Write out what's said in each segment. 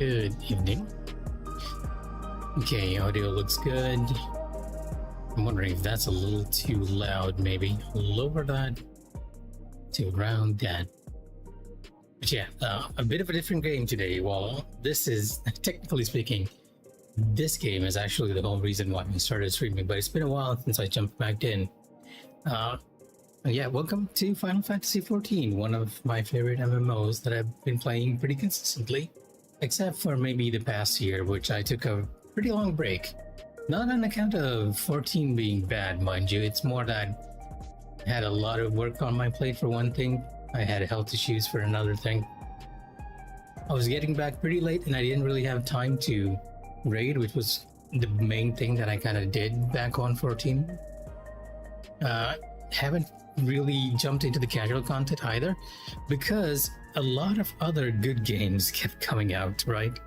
Good evening. Okay, audio looks good. I'm wondering if that's a little too loud, maybe. Lower that to around that. But yeah, a bit of a different game today. Well, this is, technically speaking, this game is actually the whole reason why we started streaming, but it's been a while since I jumped back in. Yeah, welcome to Final Fantasy XIV, one of my favorite MMOs that I've been playing pretty consistently, except for maybe the past year, which I took a pretty long break. Not on account of 14 being bad, mind you, it's more that I had a lot of work on my plate for one thing, I had health issues for another thing. I was getting back pretty late and I didn't really have time to raid, which was the main thing that I kind of did back on 14. Haven't really jumped into the casual content either because a lot of other good games kept coming out, right?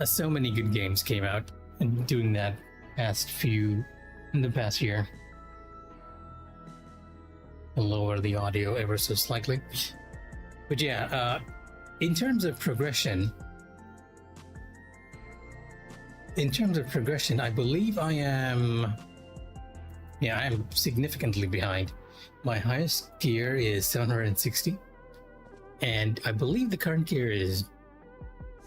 So many good games came out and doing that in the past year. I'll lower the audio ever so slightly. But yeah, in terms of progression, I believe I am significantly behind. My highest gear is 760, and I believe the current gear is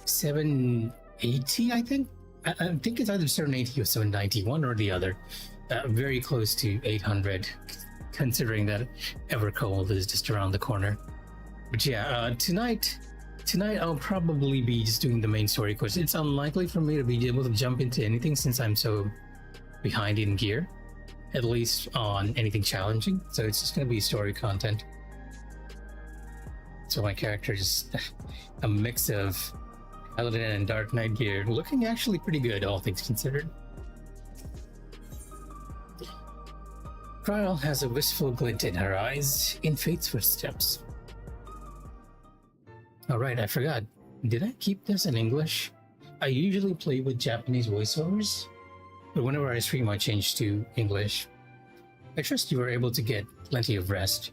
780, I think? I think it's either 780 or 790, one or the other. Very close to 800, considering that Evercold is just around the corner. But yeah, tonight I'll probably be just doing the main story quest. It's unlikely for me to be able to jump into anything since I'm so behind in gear, at least on anything challenging, so it's just going to be story content. So my character is a mix of Paladin and Dark Knight gear, looking actually pretty good, all things considered. Trial has a wistful glint in her eyes, in Fate's footsteps. Alright, I forgot. Did I keep this in English? I usually play with Japanese voiceovers, but whenever I stream I change to English. I trust you were able to get plenty of rest.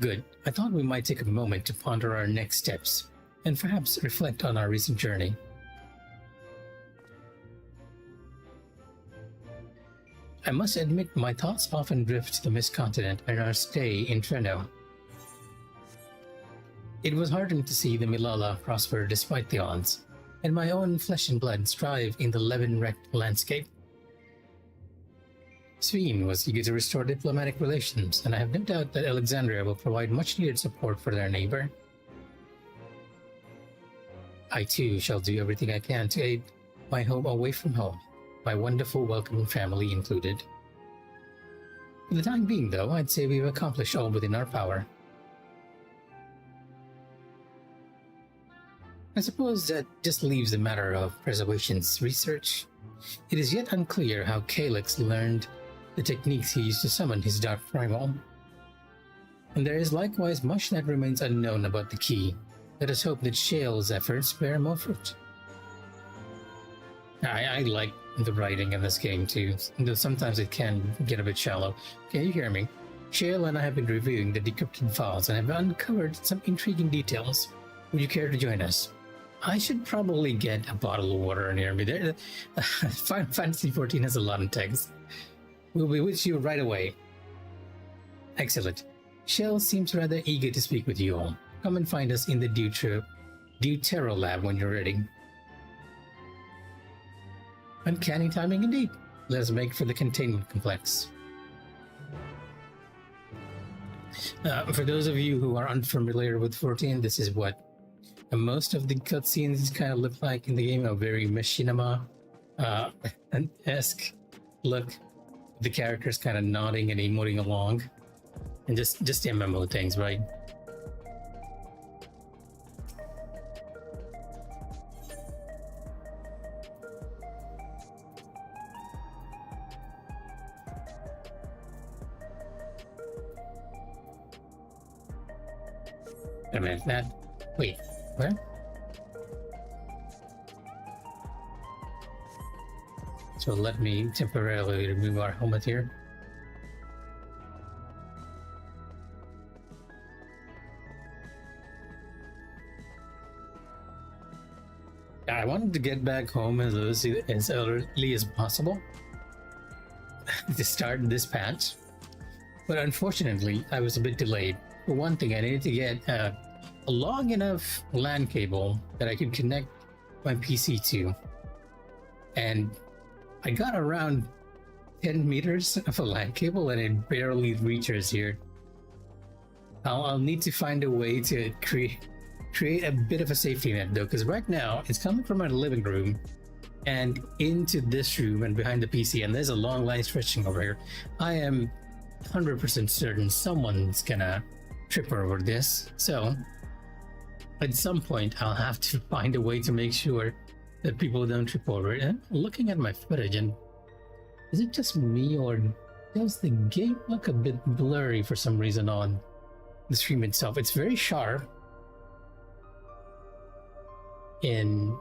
Good. I thought we might take a moment to ponder our next steps, and perhaps reflect on our recent journey. I must admit my thoughts often drift to the Mist Continent and our stay in Treno. It was heartening to see the Milala prosper despite the odds, and my own flesh and blood strive in the Levin-wrecked landscape. Sveen was eager to restore diplomatic relations, and I have no doubt that Alexandria will provide much-needed support for their neighbor. I too shall do everything I can to aid my home away from home, my wonderful welcoming family included. For the time being, though, I'd say we've accomplished all within our power. I suppose that just leaves the matter of Preservation's research. It is yet unclear how Calyx learned the techniques he used to summon his Dark Primal. And there is likewise much that remains unknown about the key. Let us hope that Shale's efforts bear more fruit. I like the writing in this game too, though sometimes it can get a bit shallow. Can you hear me? Shale and I have been reviewing the decrypted files and have uncovered some intriguing details. Would you care to join us? I should probably get a bottle of water near me. There, Final Fantasy XIV has a lot of text. We'll be with you right away. Excellent. Shell seems rather eager to speak with you all. Come and find us in the Deutero lab when you're ready. Uncanny timing indeed. Let us make for the containment complex. For those of you who are unfamiliar with 14, this is what most of the cutscenes kind of look like in the game. A very machinima-esque look. The characters kind of nodding and emoting along, and just MMO things, right? Wait a minute, wait, where? So let me temporarily remove our helmet here. I wanted to get back home as early as possible to start this patch, but unfortunately, I was a bit delayed. For one thing, I needed to get a long enough LAN cable that I could connect my PC to, and I got around 10 meters of a LAN cable and it barely reaches here. I'll need to find a way to create a bit of a safety net though, because right now it's coming from my living room and into this room and behind the PC, and there's a long line stretching over here. I am 100% certain someone's gonna trip over this, so at some point I'll have to find a way to make sure that people don't trip over it. And looking at my footage, and is it just me or does the game look a bit blurry for some reason on the stream itself? It's very sharp in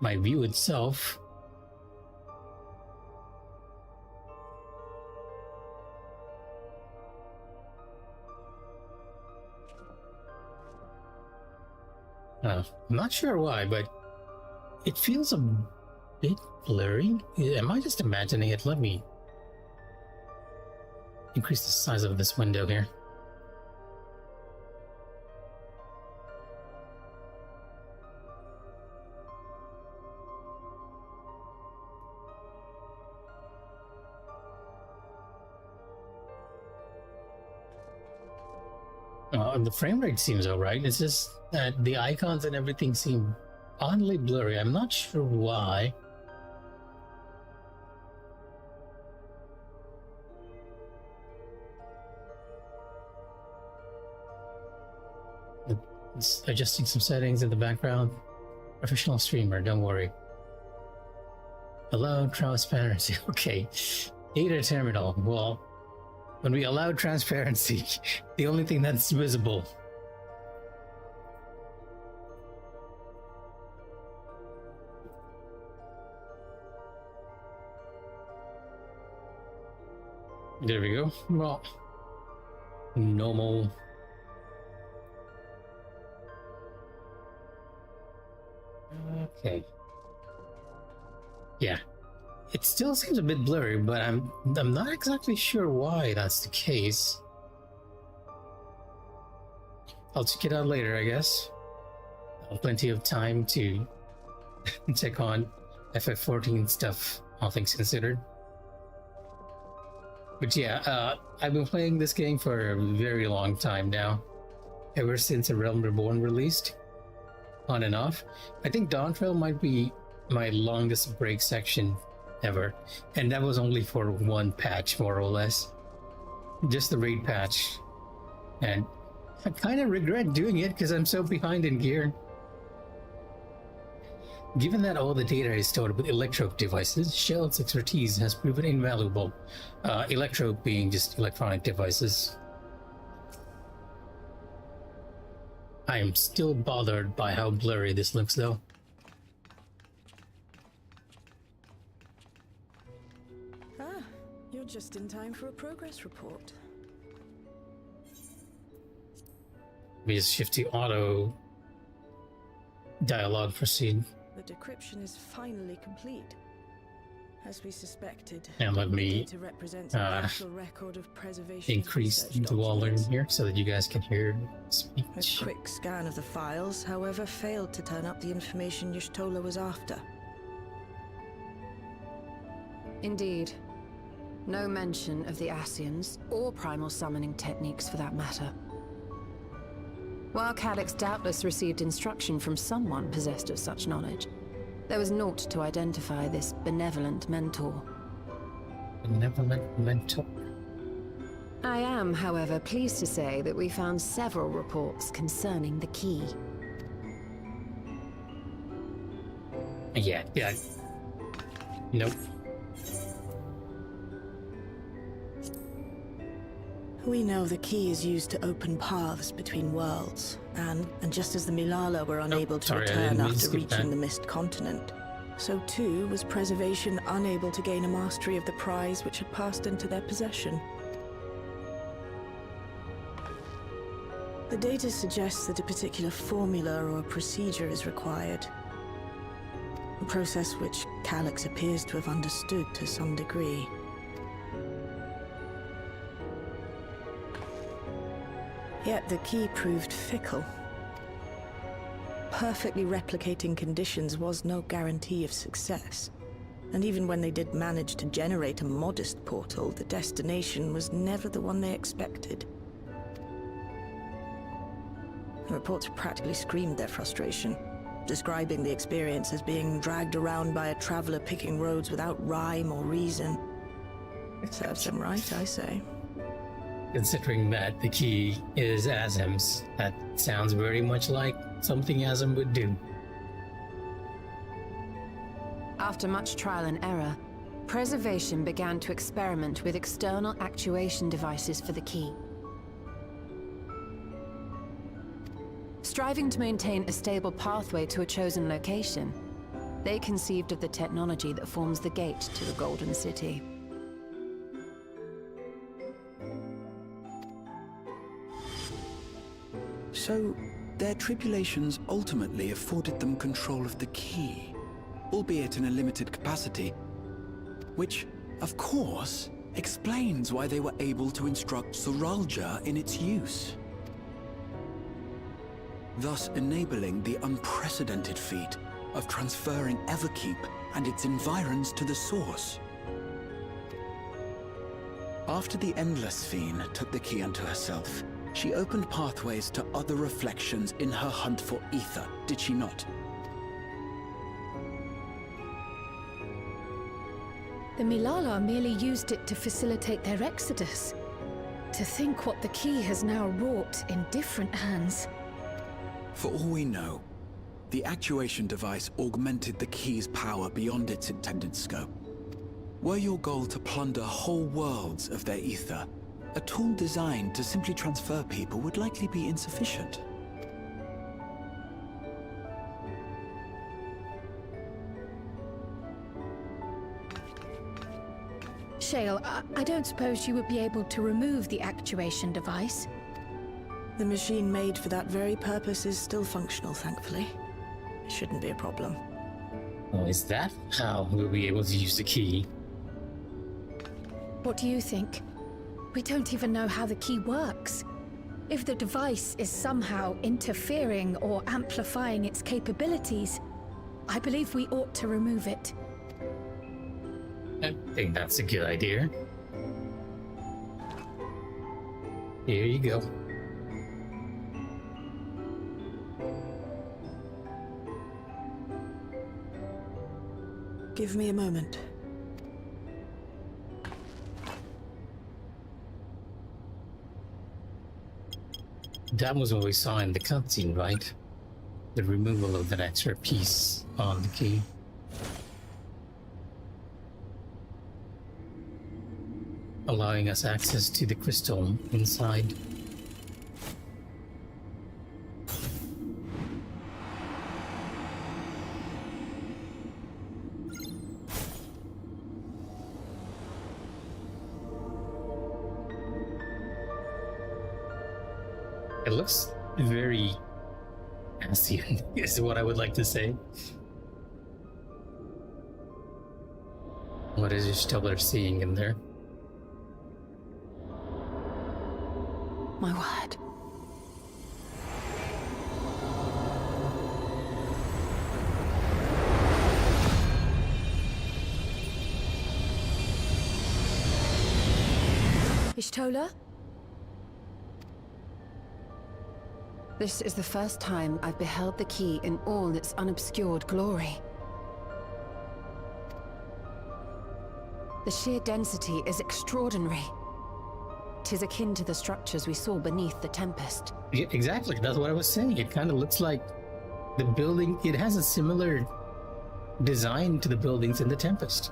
my view itself. I'm not sure why, but it feels a bit blurry. Am I just imagining it? Let me increase the size of this window here. The frame rate seems alright. It's just that the icons and everything seem oddly blurry. I'm not sure why. It's adjusting some settings in the background. Professional streamer, don't worry. Allow transparency. Okay. Data terminal. Well, when we allow transparency, the only thing that's visible there we go. Well, normal. Okay. Yeah. It still seems a bit blurry, but I'm not exactly sure why that's the case. I'll check it out later, I guess. Plenty of time to check on FF14 stuff, all things considered. But yeah, I've been playing this game for a very long time now. Ever since A Realm Reborn released. On and off. I think Dawntrail might be my longest break section ever, and that was only for one patch, more or less, just the raid patch, and I kind of regret doing it because I'm so behind in gear. Given that all the data is stored with electrope devices, Shell's expertise has proven invaluable. Electrope being just electronic devices. I am still bothered by how blurry this looks though. You're just in time for a progress report. We just shift to auto dialogue, proceed. The decryption is finally complete. As we suspected, and let me record of preservation increase the volume here so that you guys can hear speech. A quick scan of the files, however, failed to turn up the information Y'shtola was after. Indeed. No mention of the Ascians, or primal summoning techniques for that matter. While Calyx doubtless received instruction from someone possessed of such knowledge, there was naught to identify this benevolent mentor. Benevolent mentor? I am, however, pleased to say that we found several reports concerning the key. Yeah. Nope. We know the key is used to open paths between worlds, and just as the Milala were unable to return after reaching the Mist Continent, so too was Preservation unable to gain a mastery of the prize which had passed into their possession. The data suggests that a particular formula or procedure is required. A process which Calyx appears to have understood to some degree. Yet the key proved fickle. Perfectly replicating conditions was no guarantee of success. And even when they did manage to generate a modest portal, the destination was never the one they expected. The reports practically screamed their frustration, describing the experience as being dragged around by a traveler picking roads without rhyme or reason. Serves them right, I say. Considering that the key is Azim's, that sounds very much like something Azim would do. After much trial and error, Preservation began to experiment with external actuation devices for the key. Striving to maintain a stable pathway to a chosen location, they conceived of the technology that forms the gate to the Golden City. So, their tribulations ultimately afforded them control of the key, albeit in a limited capacity, which, of course, explains why they were able to instruct Zoralja in its use, thus enabling the unprecedented feat of transferring Everkeep and its environs to the Source. After the Endless Fiend took the key unto herself, she opened pathways to other reflections in her hunt for ether, did she not? The Milala merely used it to facilitate their exodus. To think what the key has now wrought in different hands. For all we know, the actuation device augmented the key's power beyond its intended scope. Were your goal to plunder whole worlds of their ether, a tool designed to simply transfer people would likely be insufficient. Shale, I don't suppose you would be able to remove the actuation device? The machine made for that very purpose is still functional, thankfully. It shouldn't be a problem. Oh, is that how we'll be able to use the key? What do you think? We don't even know how the key works. If the device is somehow interfering or amplifying its capabilities, I believe we ought to remove it. I think that's a good idea. Here you go. Give me a moment. That was what we saw in the cutscene, right? The removal of that extra piece on the key. Allowing us access to the crystal inside. It looks very Ascian, is what I would like to say. What is Stellar seeing in there? My word. Ishtola? This is the first time I've beheld the key in all its unobscured glory. The sheer density is extraordinary. 'Tis akin to the structures we saw beneath the Tempest. Yeah, exactly, that's what I was saying. It kind of looks like the building, it has a similar design to the buildings in the Tempest.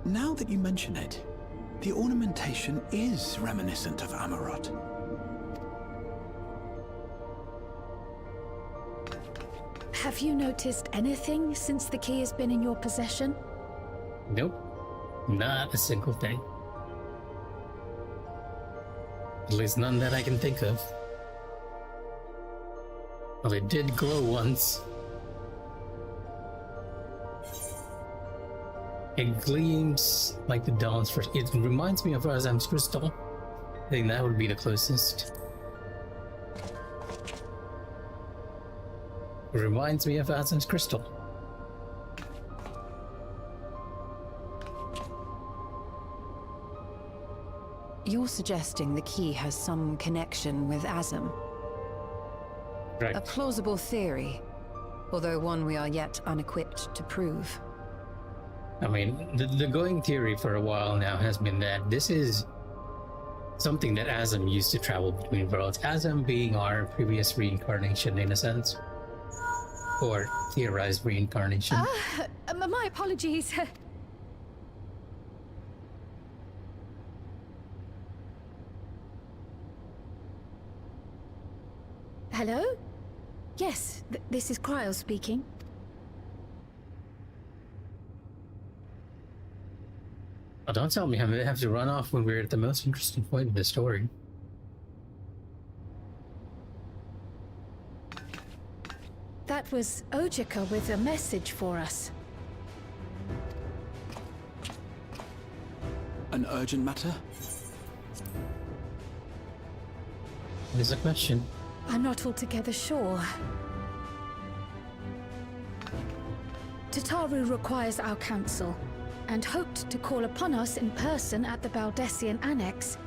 Now that you mention it, the ornamentation is reminiscent of Amarot. Have you noticed anything since the key has been in your possession? Nope. Not a single thing. At least none that I can think of. Well, it did glow once. It gleams like the dawn's first. It reminds me of Azam's crystal. I think that would be the closest. It reminds me of Azam's crystal. You're suggesting the key has some connection with Azam. Right. A plausible theory, although one we are yet unequipped to prove. I mean, the going theory for a while now has been that this is something that Azam used to travel between worlds. Azam being our previous reincarnation, in a sense. Or theorized reincarnation. My apologies. Hello? Yes, this is Cryo speaking. Oh, don't tell me I'm gonna have to run off when we're at the most interesting point of the story. That was Ojika with a message for us. An urgent matter? There's a question. I'm not altogether sure. Tataru requires our counsel, and hoped to call upon us in person at the Baldessian Annex.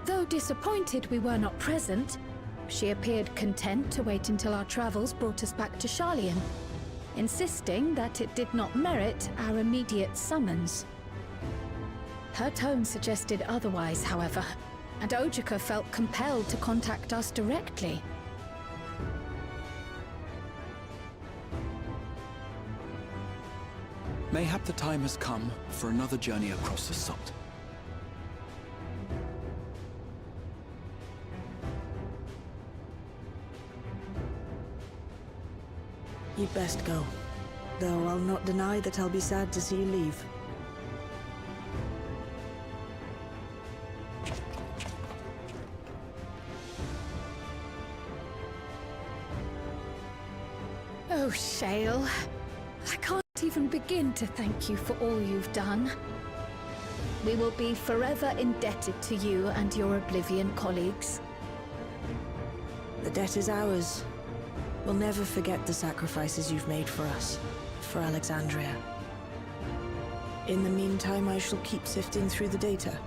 Though disappointed we were not present, she appeared content to wait until our travels brought us back to Sharlayan, insisting that it did not merit our immediate summons. Her tone suggested otherwise, however, and Ojika felt compelled to contact us directly. Mayhap the time has come for another journey across the salt. You'd best go. Though I'll not deny that I'll be sad to see you leave. Oh, Shale. I can't even begin to thank you for all you've done. We will be forever indebted to you and your Oblivion colleagues. The debt is ours. We'll never forget the sacrifices you've made for us, for Alexandria. In the meantime, I shall keep sifting through the data.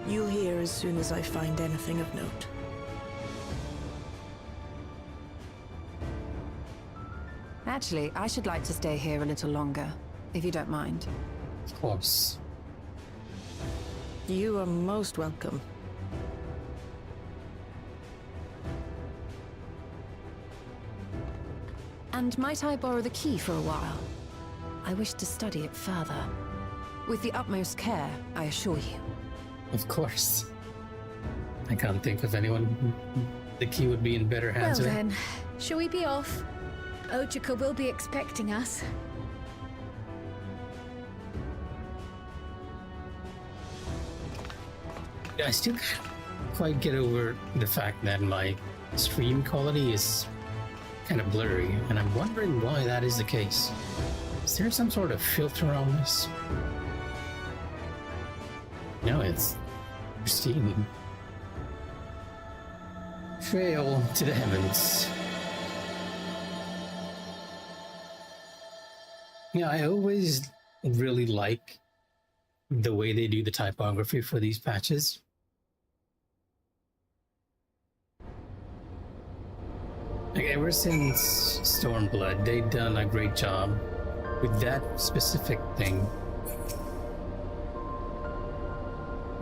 You'll hear as soon as I find anything of note. Actually, I should like to stay here a little longer, if you don't mind. Of course. You are most welcome. And might I borrow the key for a while? I wish to study it further. With the utmost care, I assure you. Of course. I can't think of anyone the key would be in better hands Well with. then, shall we be off? Ojika will be expecting us. I still can't quite get over the fact that my stream quality is kind of blurry, and I'm wondering why that is the case. Is there some sort of filter on this? No, it's pristine. Trail to the heavens. Yeah, I always really like the way they do the typography for these patches. Like, ever since Stormblood, they've done a great job with that specific thing.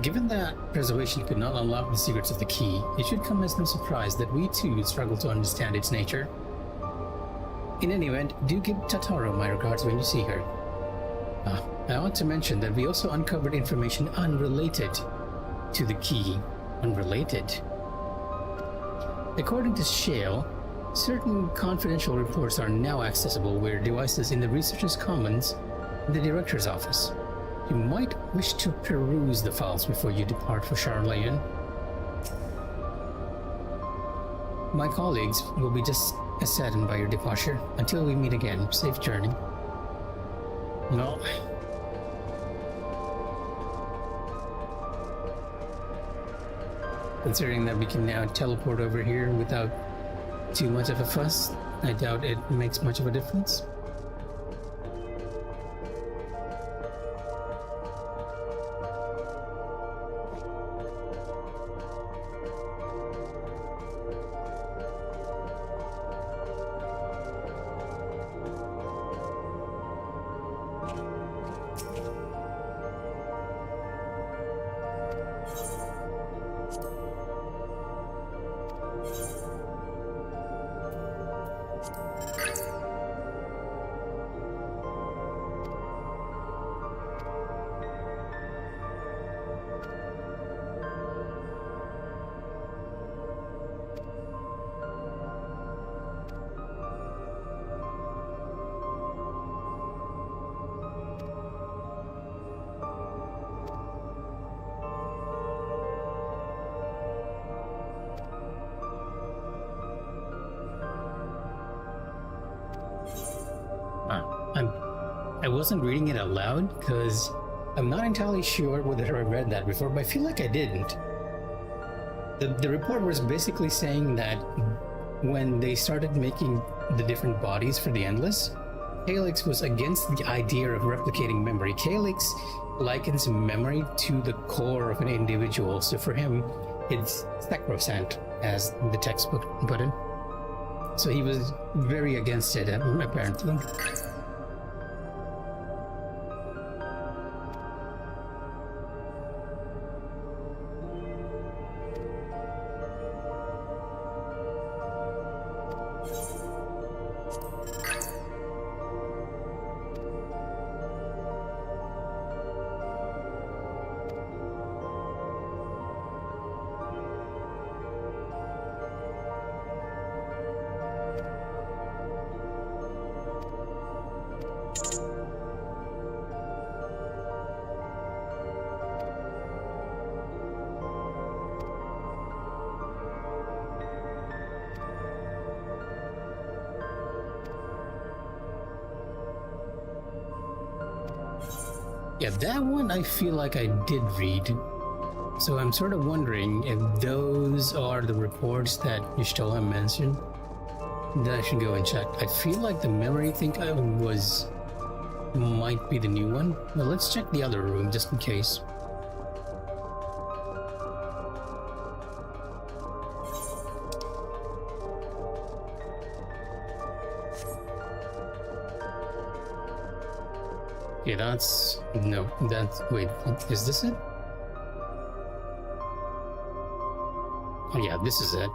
Given that preservation could not unlock the secrets of the key, it should come as no surprise that we too struggle to understand its nature. In any event, do give Tataru my regards when you see her. I want to mention that we also uncovered information unrelated to the key. Unrelated? According to Shale, certain confidential reports are now accessible where devices in the Researchers' Commons and the Director's Office. You might wish to peruse the files before you depart for Charlayan. My colleagues will be just as saddened by your departure. Until we meet again, safe journey. No. Considering that we can now teleport over here without too much of a fuss, I doubt it makes much of a difference. I wasn't reading it out loud because I'm not entirely sure whether I read that before, but I feel like I didn't. The report was basically saying that when they started making the different bodies for the Endless, Calyx was against the idea of replicating memory. Calyx likens memory to the core of an individual, so for him, it's sacrosanct, as the textbook put it. So he was very against it, apparently. Yeah, that one I feel like I did read. So I'm sort of wondering if those are the reports that Y'shtola mentioned. Then I should go and check. I feel like the memory thing might be the new one. Well, let's check the other room just in case. Yeah, wait, is this it? Oh yeah, this is it.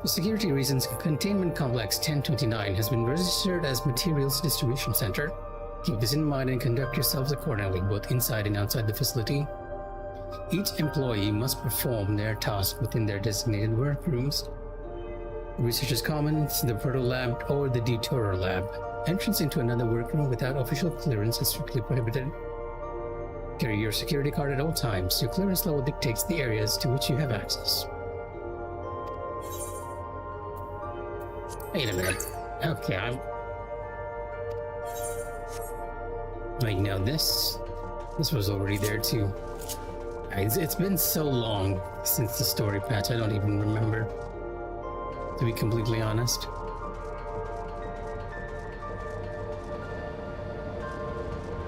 For security reasons, Containment Complex 1029 has been registered as Materials Distribution Center. Keep this in mind and conduct yourselves accordingly, both inside and outside the facility. Each employee must perform their task within their designated workrooms. Researchers' Commons, the Proto Lab, or the Detourer Lab. Entrance into another workroom without official clearance is strictly prohibited. Carry your security card at all times. Your clearance level dictates the areas to which you have access. Wait a minute. Okay, Wait, now this was already there too. It's been so long since the story patch, I don't even remember, to be completely honest.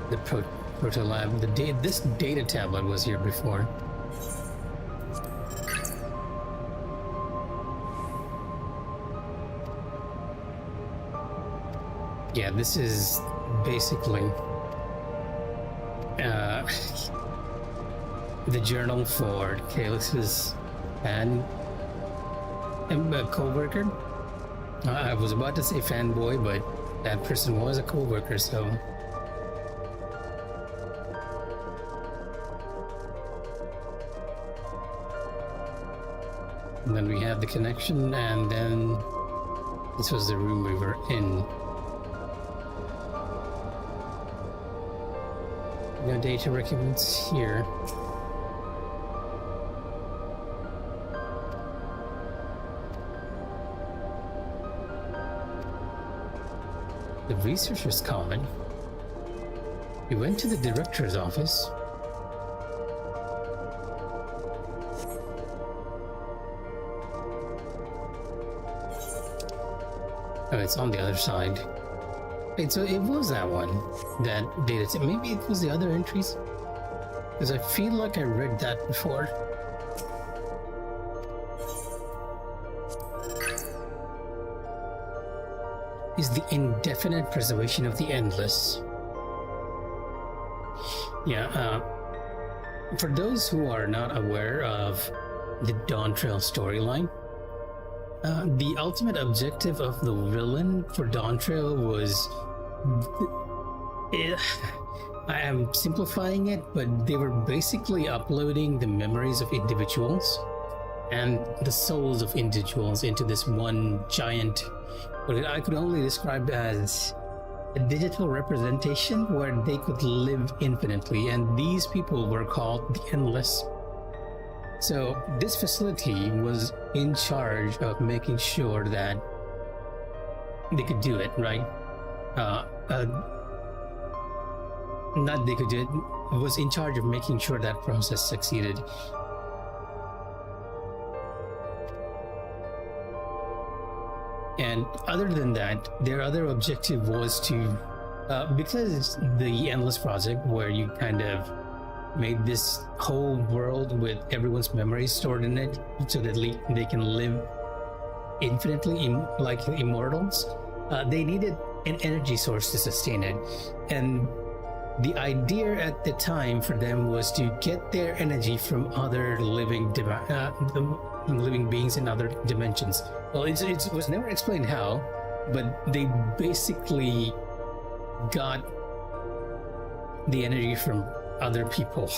The Proto Lab, this data tablet was here before. Yeah, this is basically the journal for Calyx's and co-worker. I was about to say fanboy, but that person was a co-worker, so... And then we had the connection, and then this was the room we were in. No data records here. The researcher's comment. We went to the director's office. Oh, it's on the other side. Wait, so it was that one, that data set. Maybe it was the other entries? Because I feel like I read that before. Is the indefinite preservation of the endless. Yeah, for those who are not aware of the Dawn Trail storyline, the ultimate objective of the villain for Dawn Trail was... I am simplifying it, but they were basically uploading the memories of individuals and the souls of individuals into this one giant, what I could only describe as a digital representation where they could live infinitely, and these people were called the Endless. So this facility was in charge of making sure that they could do it, right? Not they could do it, was in charge of making sure that process succeeded. And other than that, their other objective was to, because the Endless Project, where you kind of made this whole world with everyone's memories stored in it so that they can live infinitely like immortals, they needed an energy source to sustain it. And the idea at the time for them was to get their energy from other living beings in other dimensions. Well, it was never explained how, but they basically got the energy from other people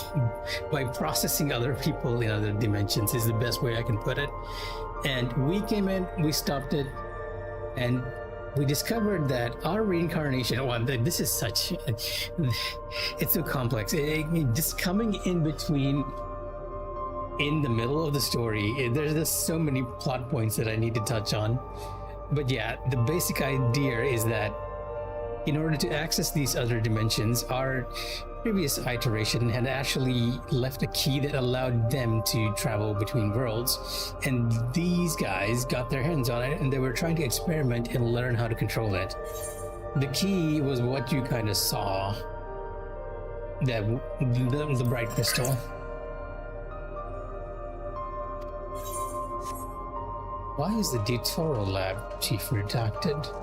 by processing other people in other dimensions is the best way I can put it. And we came in, we stopped it, and we discovered that our reincarnation, well, this is such, it's so complex. Just coming in between, in the middle of the story, there's just so many plot points that I need to touch on. But yeah, the basic idea is that in order to access these other dimensions, our previous iteration had actually left a key that allowed them to travel between worlds, and these guys got their hands on it and they were trying to experiment and learn how to control it. The key was what you kind of saw, that the bright crystal. Why is the Ditoro lab chief redacted?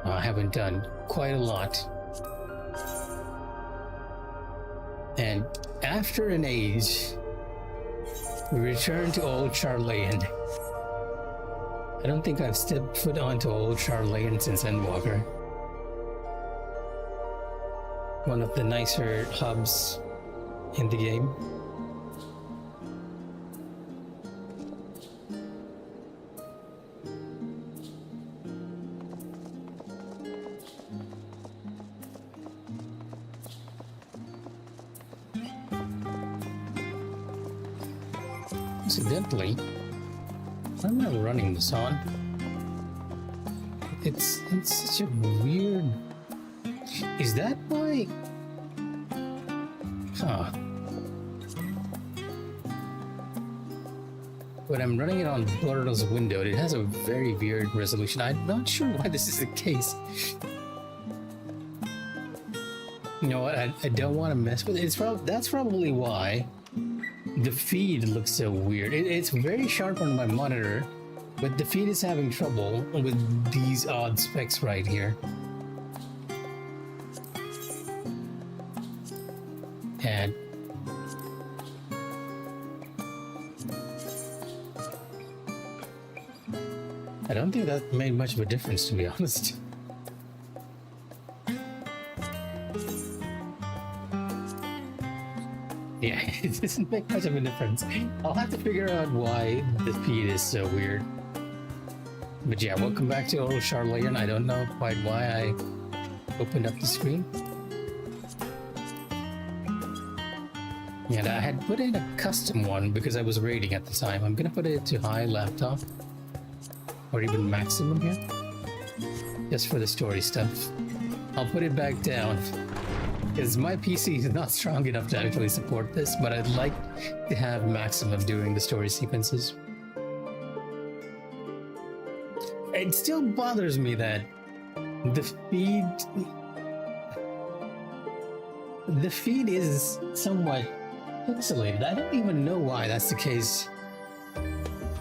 I haven't done quite a lot. And after an age, we return to old Charlayan. I don't think I've stepped foot onto old Charlayan since Endwalker. One of the nicer hubs in the game. Incidentally, I'm not running this on. It's such a weird... Is that why? Huh. When I'm running it on blurless window, it has a very weird resolution. I'm not sure why this is the case. You know what? I don't want to mess with it. That's probably why the feed looks so weird. It's very sharp on my monitor, but the feed is having trouble with these odd specs right here. And I don't think that made much of a difference, to be honest. Yeah, it doesn't make much of a difference. I'll have to figure out why the feed is so weird. But yeah, welcome back to Oral Charlatan. I don't know quite why I opened up the screen. And I had put in a custom one because I was raiding at the time. I'm gonna put it to high laptop or even maximum here, just for the story stuff. I'll put it back down because my PC is not strong enough to actually support this, but I'd like to have maximum during the story sequences. It still bothers me that the feed is somewhat pixelated. I don't even know why that's the case.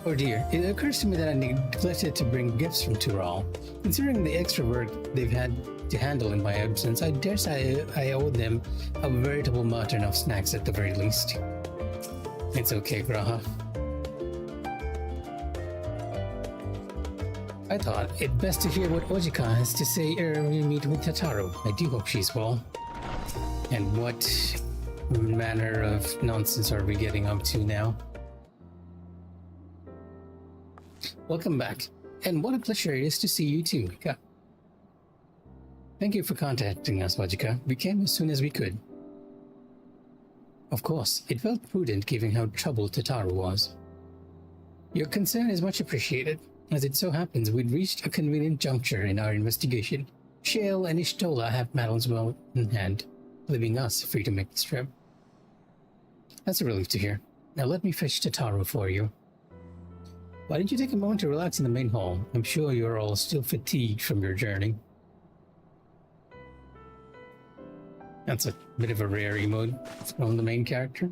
Oh dear, it occurs to me that I neglected to bring gifts from Tural. Considering the extra work they've had to handle in my absence, I dare say I owe them a veritable mountain of snacks at the very least. It's okay, Graha. I thought it best to hear what Ojika has to say ere we meet with Tataru. I do hope she's well. And what manner of nonsense are we getting up to now? Welcome back, and what a pleasure it is to see you too, Mikh'a. Thank you for contacting us, Ojika. We came as soon as we could. Of course, it felt prudent given how troubled Tataru was. Your concern is much appreciated. As it so happens, we'd reached a convenient juncture in our investigation. Shale and Ishtola have matters well in hand, leaving us free to make this trip. That's a relief to hear. Now let me fetch Tataru for you. Why don't you take a moment to relax in the main hall? I'm sure you're all still fatigued from your journey. That's a bit of a rare emote from the main character.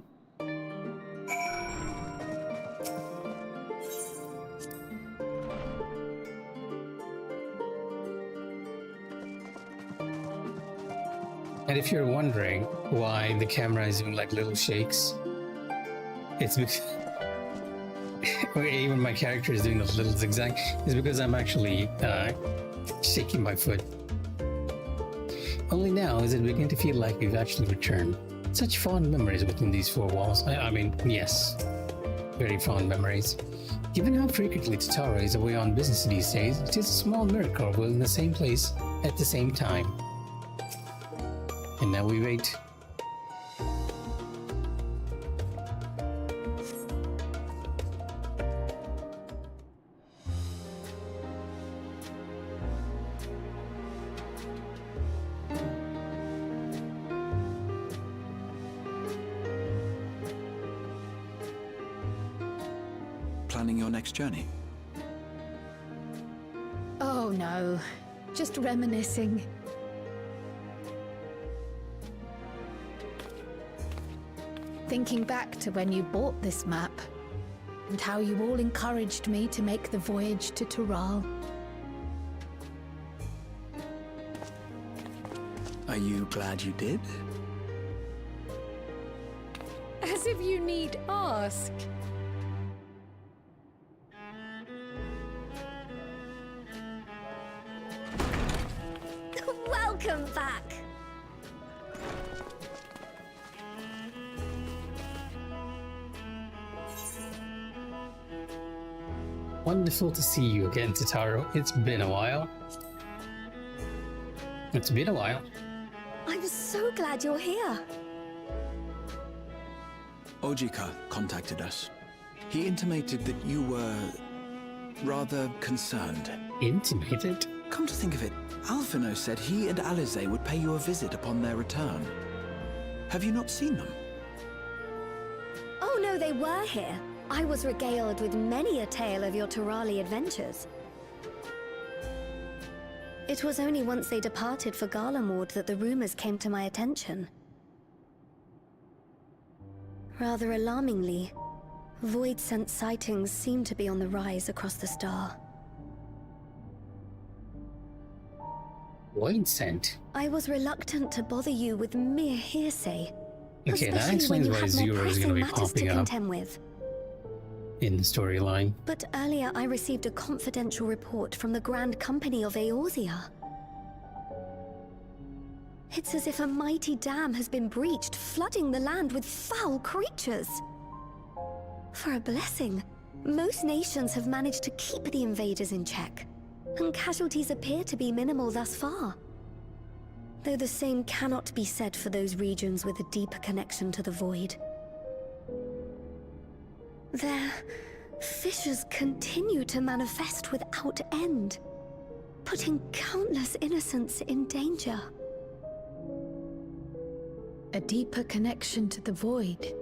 And if you're wondering why the camera is doing like little shakes, it's because even my character is doing a little zigzag. It's because I'm actually shaking my foot. Only now is it beginning to feel like we've actually returned. Such fond memories within these four walls. I mean, yes, very fond memories. Given how frequently Tataru is away on business these days, it is a small miracle we're in the same place at the same time. And now we wait. Planning your next journey? Oh no, just reminiscing. Thinking back to when you bought this map, and how you all encouraged me to make the voyage to Tural. Are you glad you did? As if you need ask. Welcome back. Wonderful to see you again, Tataru. It's been a while. It's been a while. I'm so glad you're here. Ojika contacted us. He intimated that you were rather concerned. Intimated? Come to think of it, Alphino said he and Alize would pay you a visit upon their return. Have you not seen them? Oh no, they were here. I was regaled with many a tale of your Turali adventures. It was only once they departed for Garlemord that the rumors came to my attention. Rather alarmingly, void-sent sightings seem to be on the rise across the star. Void-sent? I was reluctant to bother you with mere hearsay. Okay, that explains why Zero is going to be popping up with. in the storyline. But earlier I received a confidential report from the Grand Company of Eorzea. It's as if a mighty dam has been breached, flooding the land with foul creatures. For a blessing, Most nations have managed to keep the invaders in check, and casualties appear to be minimal thus far. Though the same cannot be said for those regions with a deeper connection to the Void. Their fissures continue to manifest without end, putting countless innocents in danger. A deeper connection to the Void.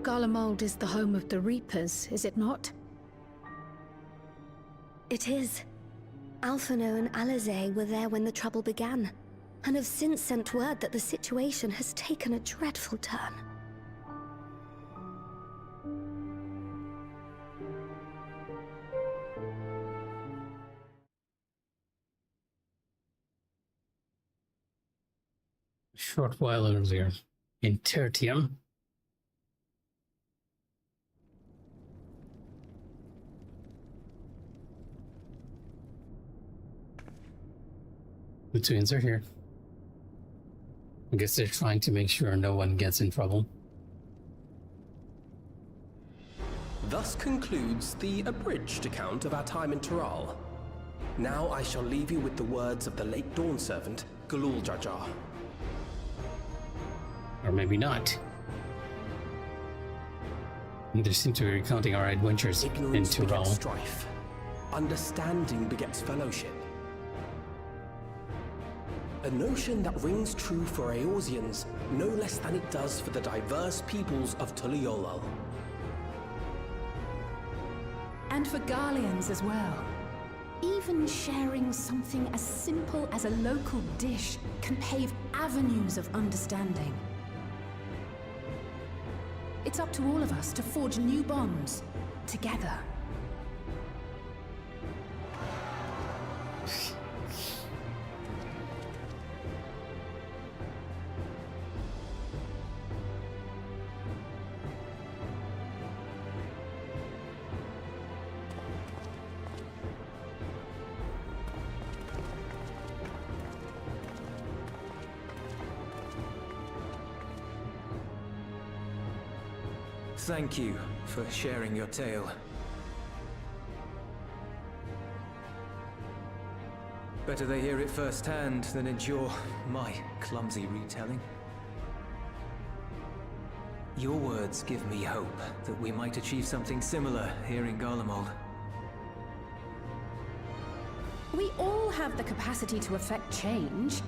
Garlemald is the home of the Reapers, is it not? It is. Alphino and Alizé were there when the trouble began, and have since sent word that the situation has taken a dreadful turn. A short while earlier, in Tertium, the twins are here. I guess they're trying to make sure no one gets in trouble. Thus concludes the abridged account of our time in Tural. Now I shall leave you with the words of the late Dawn Servant, Galul Jajar. Or maybe not. They seem to be recounting our adventures in Ignorance begets Tural. strife. Understanding begets fellowship. A notion that rings true for Eorzeans no less than it does for the diverse peoples of Tuliolal. And for Garleans as well. Even sharing something as simple as a local dish can pave avenues of understanding. It's up to all of us to forge new bonds, together. Thank you for sharing your tale. Better they hear it firsthand than endure my clumsy retelling. Your words give me hope that we might achieve something similar here in Garlemald. We all have the capacity to affect change.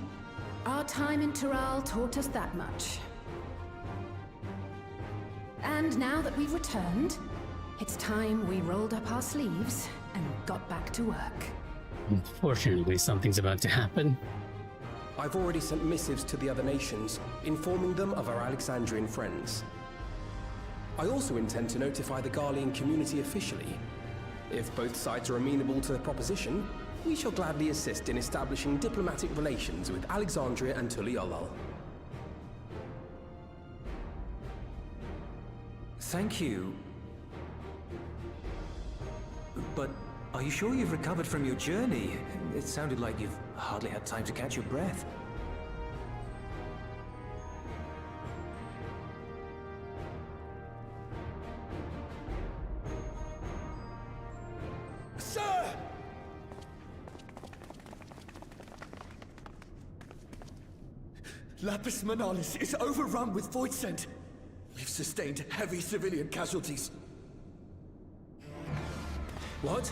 Our time in Tural taught us that much. And now that we've returned, it's time we rolled up our sleeves and got back to work. Unfortunately, something's about to happen. I've already sent missives to the other nations, informing them of our Alexandrian friends. I also intend to notify the Garlean community officially. If both sides are amenable to the proposition, we shall gladly assist in establishing diplomatic relations with Alexandria and Tuliolal. Thank you. But are you sure you've recovered from your journey? It sounded like you've hardly had time to catch your breath. Sir! Lapis Manalis is overrun with void scent. We've sustained heavy civilian casualties. What?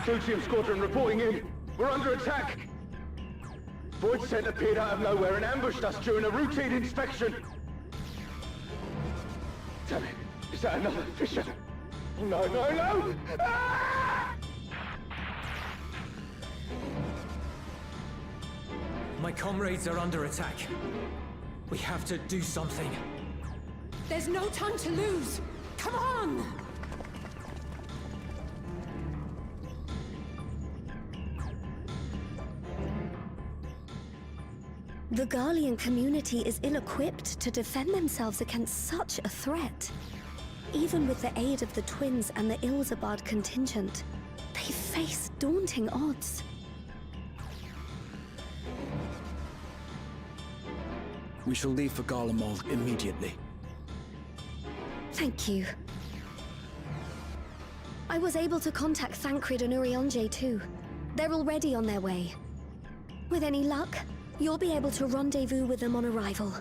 Clutium Squadron reporting in. We're under attack. Void scent appeared out of nowhere and ambushed us during a routine inspection. Damn it. Is that another fissure? No, no, no! Ah! My comrades are under attack. We have to do something. There's no time to lose! Come on! The Garlean community is ill-equipped to defend themselves against such a threat. Even with the aid of the twins and the Ilzabard contingent, they face daunting odds. We shall leave for Garlemald immediately. Thank you. I was able to contact Thancred and Urianger too. They're already on their way. With any luck, you'll be able to rendezvous with them on arrival.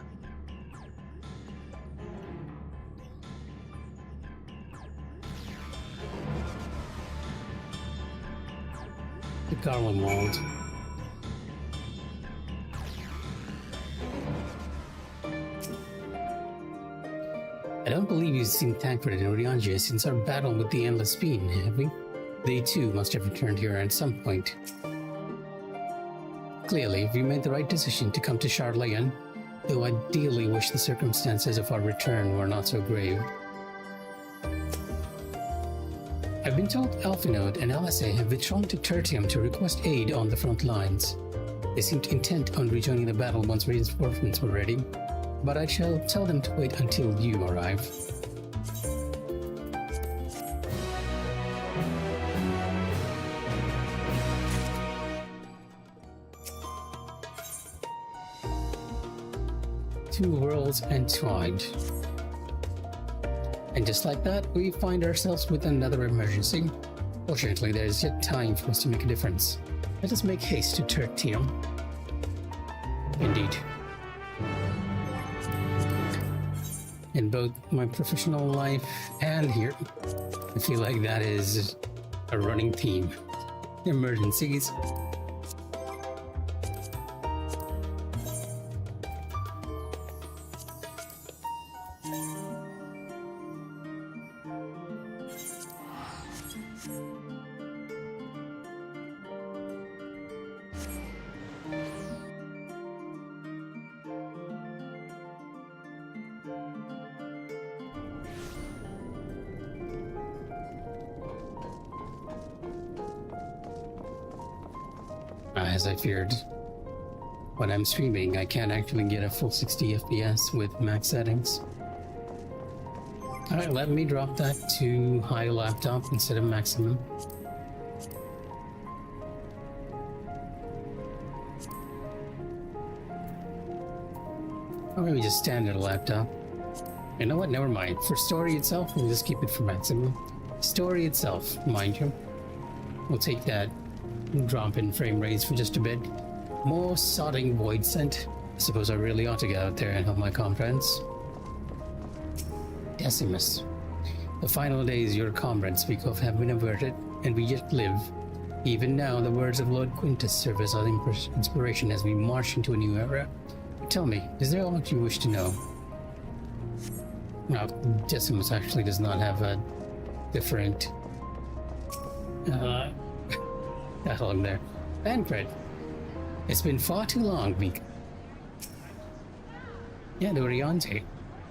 The Garlemald. I don't believe you've seen Thancred and Urianger since our battle with the Endless Being, have we? They too must have returned here at some point. Clearly, we made the right decision to come to Charlayan, though I dearly wish the circumstances of our return were not so grave. I've been told Alphinode and LSA have withdrawn to Tertium to request aid on the front lines. They seemed intent on rejoining the battle once reinforcements were ready, but I shall tell them to wait until you arrive. Two worlds entwined. And just like that, we find ourselves with another emergency. Fortunately, there is yet time for us to make a difference. Let us make haste to Tertium. Indeed. In both my professional life and here, I feel like that is a running theme. Emergencies. As I feared. When I'm streaming, I can't actually get a full 60 FPS with max settings. Alright, let me drop that to high laptop instead of maximum. Or maybe just standard laptop. You know what? Never mind. For story itself, we'll just keep it for maximum. Story itself, mind you. We'll take that drop in frame rates for just a bit. More sodding void scent. I suppose I really ought to get out there and help my comrades. Decimus. The final days your comrades speak of have been averted, and we yet live. Even now, the words of Lord Quintus serve as our inspiration as we march into a new era. Tell me, is there all you wish to know? No, Decimus actually does not have a different battle in there. Thancred. It's been far too long, Mikh'a. Yeah, Urianger.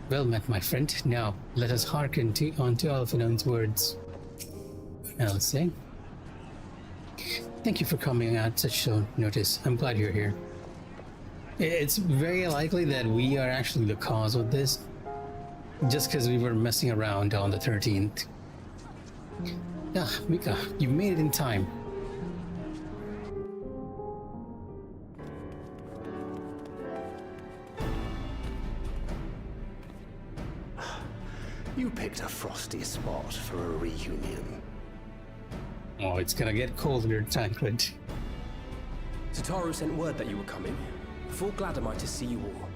Well met, my friend. Now, let us hearken onto Alphinone's words. I'll say. Thank you for coming at such short notice. I'm glad you're here. It's very likely that we are actually the cause of this, just because we were messing around on the 13th. Ah, Mikh'a, you made it in time. You picked a frosty spot for a reunion. Oh, it's gonna get colder, Thancred. Tataru sent word that you were coming. Full glad am I to see you all.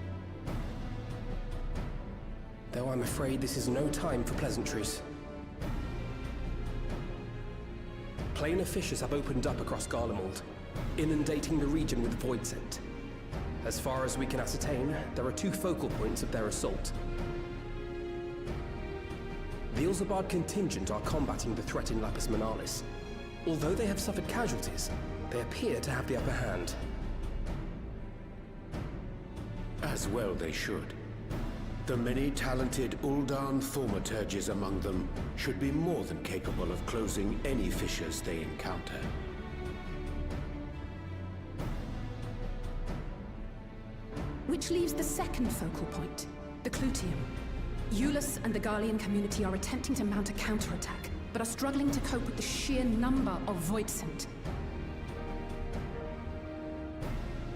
Though I'm afraid this is no time for pleasantries. Planar fissures have opened up across Garlemald, inundating the region with void scent. As far as we can ascertain, there are two focal points of their assault. The Ilzabard contingent are combating the threat in Lapis Manalis. Although they have suffered casualties, they appear to have the upper hand. As well they should. The many talented Uldan thaumaturges among them should be more than capable of closing any fissures they encounter. Which leaves the second focal point, the Clutium. Eulus and the Garlean community are attempting to mount a counterattack, but are struggling to cope with the sheer number of void scent.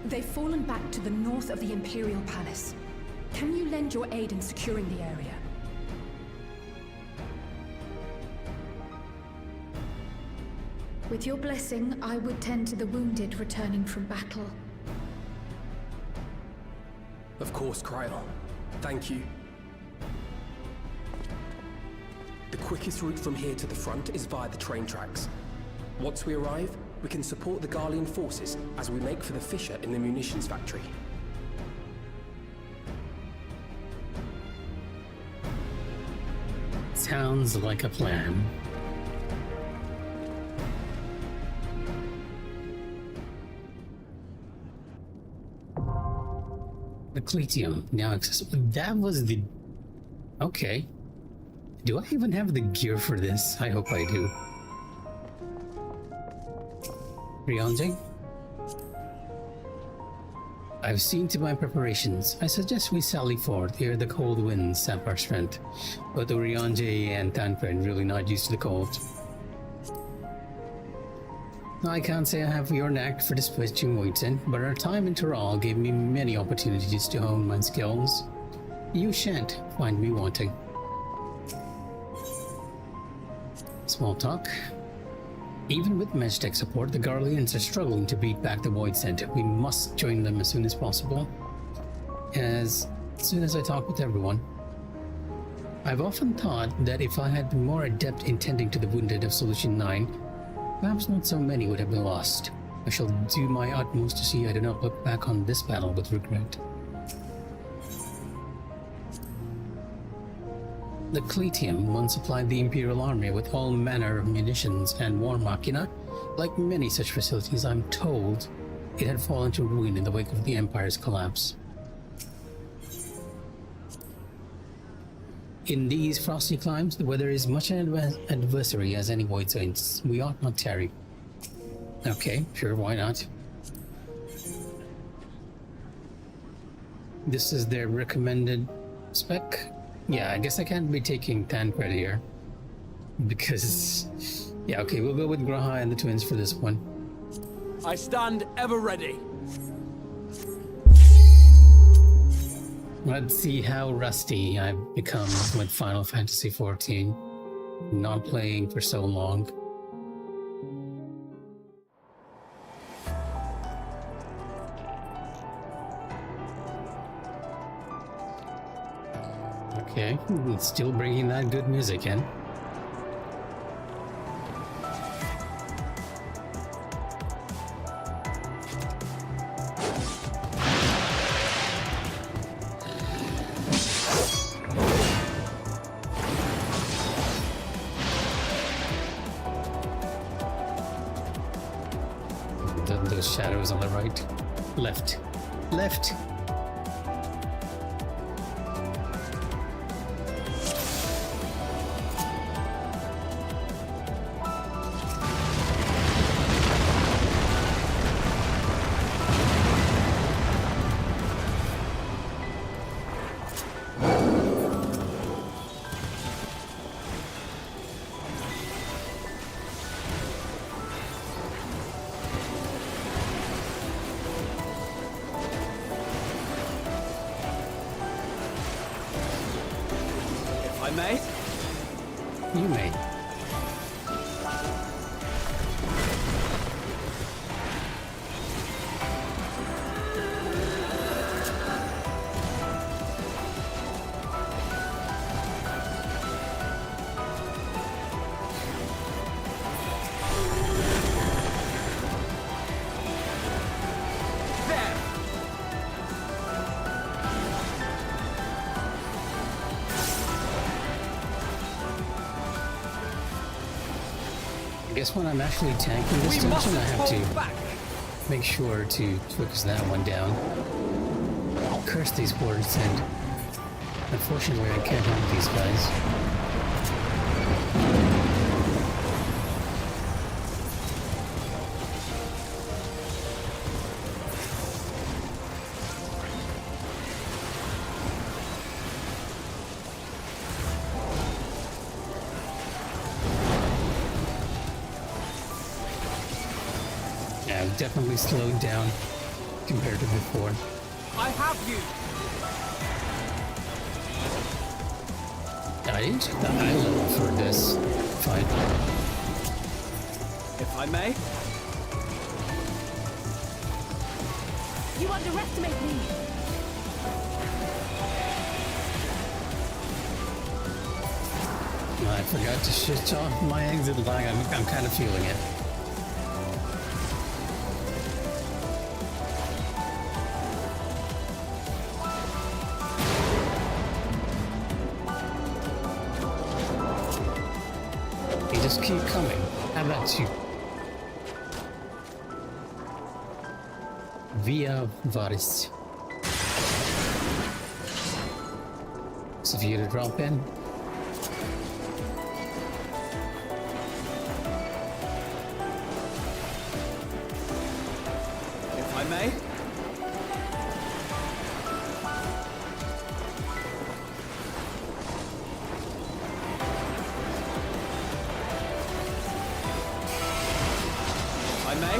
They've fallen back to the north of the Imperial Palace, Can you lend your aid in securing the area? With your blessing, I would tend to the wounded returning from battle. Of course, Kryl. Thank you. The quickest route from here to the front is via the train tracks. Once we arrive, we can support the Garlean forces as we make for the fissure in the munitions factory. Sounds like a plan. The Clitium, now accessible. That was the... Okay. Do I even have the gear for this? I hope I do. Ryonji? I've seen to my preparations. I suggest we sally forth ere the cold winds sap our strength. But the Ryonji and Tanpren really not used to the cold. I can't say I have your knack for dispatching Voidsen, but our time in Tural gave me many opportunities to hone my skills. You shan't find me wanting. Small talk. Even with Magitech support, the Garleans are struggling to beat back the Voidsen. We must join them as soon as possible. As soon as I talk with everyone. I've often thought that if I had been more adept in tending to the wounded of Solution 9, perhaps not so many would have been lost. I shall do my utmost to see I do not look back on this battle with regret. The Clitium once supplied the Imperial Army with all manner of munitions and war machina. Like many such facilities, I'm told it had fallen to ruin in the wake of the Empire's collapse. In these frosty climes, the weather is much an adversary as any Void Saints. We ought not tarry. Okay, sure, why not? This is their recommended spec. Yeah, I guess I can't be taking Tancred here. Because... yeah, okay, we'll go with Graha and the twins for this one. I stand ever ready. Let's see how rusty I've become with Final Fantasy XIV. Not playing for so long. Okay, still bringing that good music in. Those shadows on the right. Left. Left! May? You may. I guess when I'm actually tanking this tension, I have to make sure to focus that one down. Curse these boards, and unfortunately I can't help these guys. I've definitely slowed down compared to before. I have you! I didn't check the eye level for this fight. If I may? You underestimate me! I forgot to switch off my exit lag. I'm kind of feeling it. You just keep coming. How about you? Via Varis. So for you to drop in. If I may? If I may?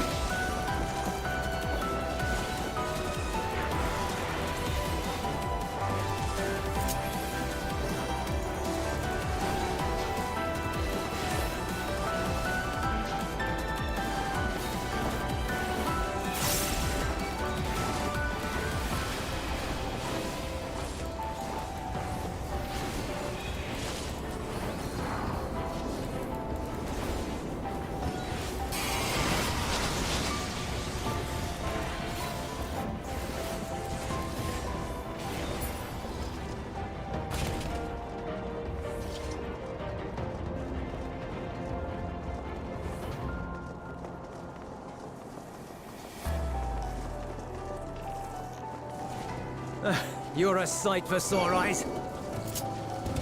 You're a sight for sore eyes.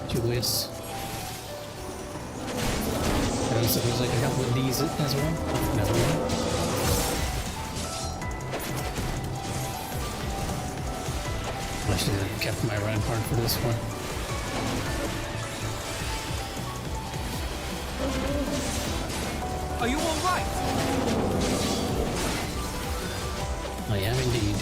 Julius. I don't suppose I can help with these as well? Never mind. I should have kept my rampart for this one. Are you all right? I am indeed.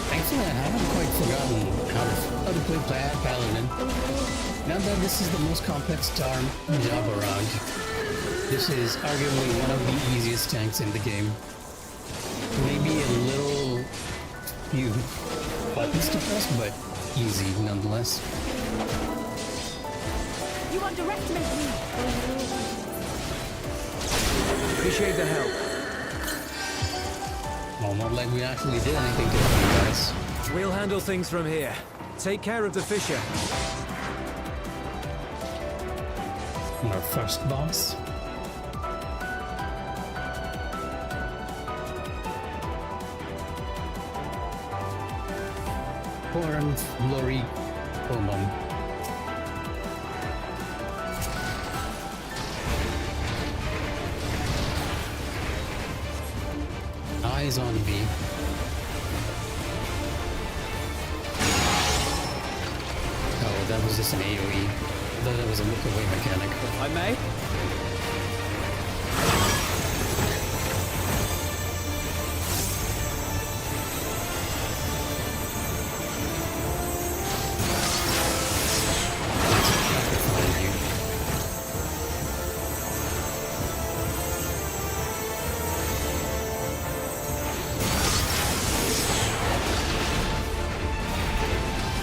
Thankfully, I haven't quite forgotten how to play Paladin. Now that this is the most complex job around, this is arguably one of the easiest tanks in the game. Maybe a little few buttons to press, but easy nonetheless. You underestimate me! Appreciate the help. Well, not like we actually did anything to you guys. We'll handle things from here. Take care of the Fisher. Our first boss. Forum Lori Pomum. Eyes on me. Oh, that was just an AoE. I thought that was a look away mechanic. If I may?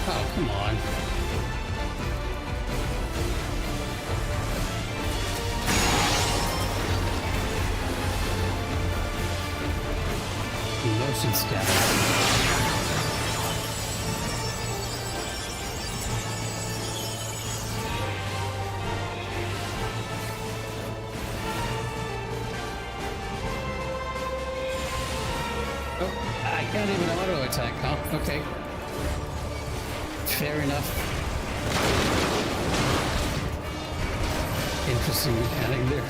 Oh, come on. Motion scatter. Oh, I can't even auto attack. Oh, okay. Fair enough. Interesting mechanic there.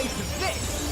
pay for this!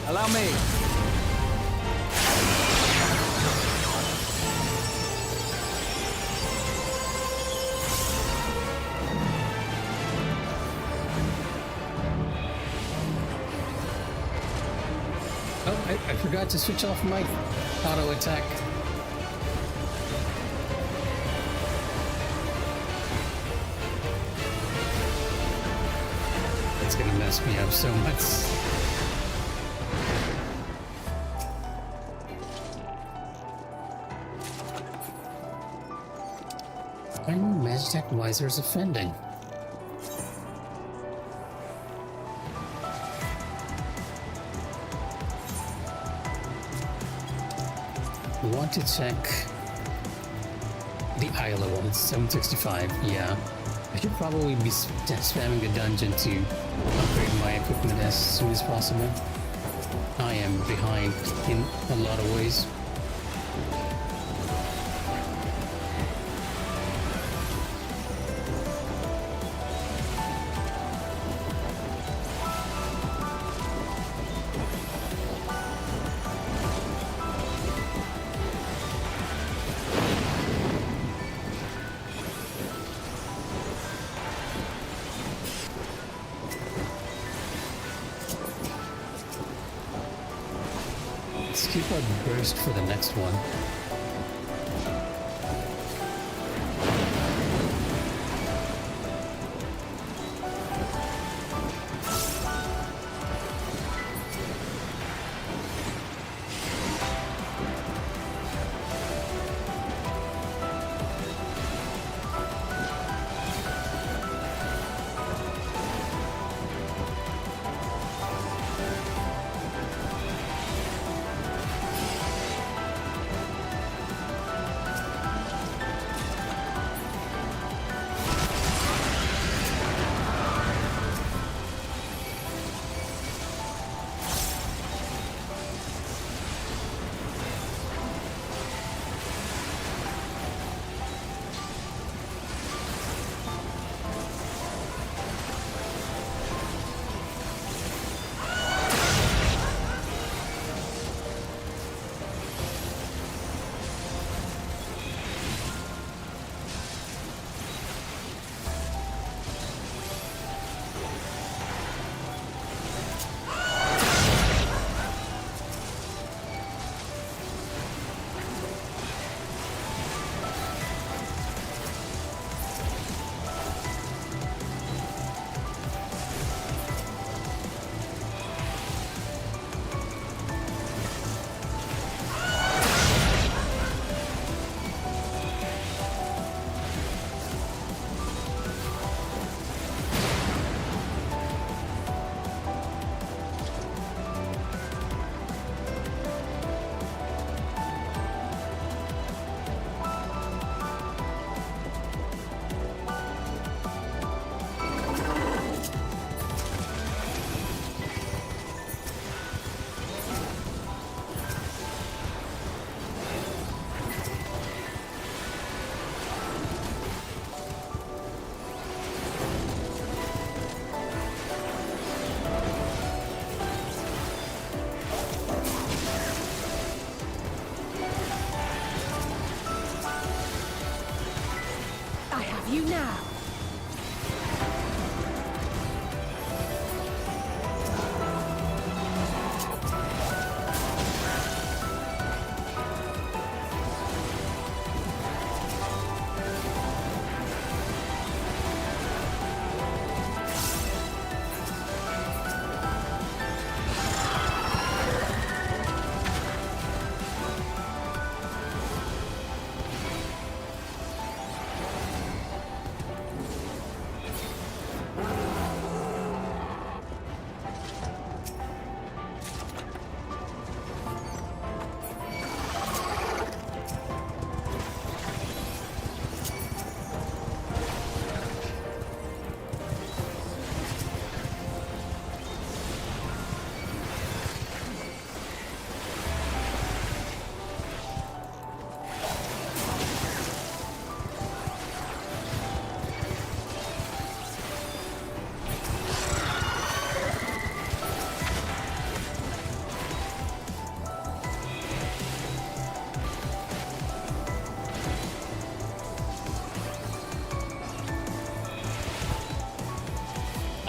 Allow me. Oh, I forgot to switch off my auto attack. It's gonna mess me up so much. Why Magitech Wiser's offending? We want to check the eye level. It's 765. Yeah, I should probably be spamming the dungeon to upgrade my equipment as soon as possible. I am behind in a lot of ways. Let's keep our burst for the next one.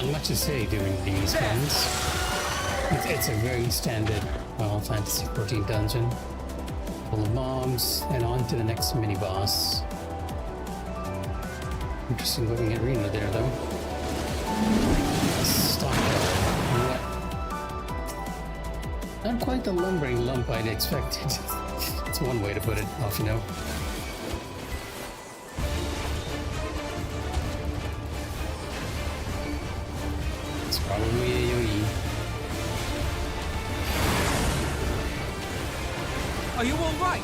Not much to say during these ones. It's a very standard Final Fantasy XIV dungeon. Full of mobs, and on to the next mini-boss. Interesting looking arena there, though. Stop that. What? Not quite the lumbering lump I'd expected. It's one way to put it, off you know. It's probably AoE. Are you all right?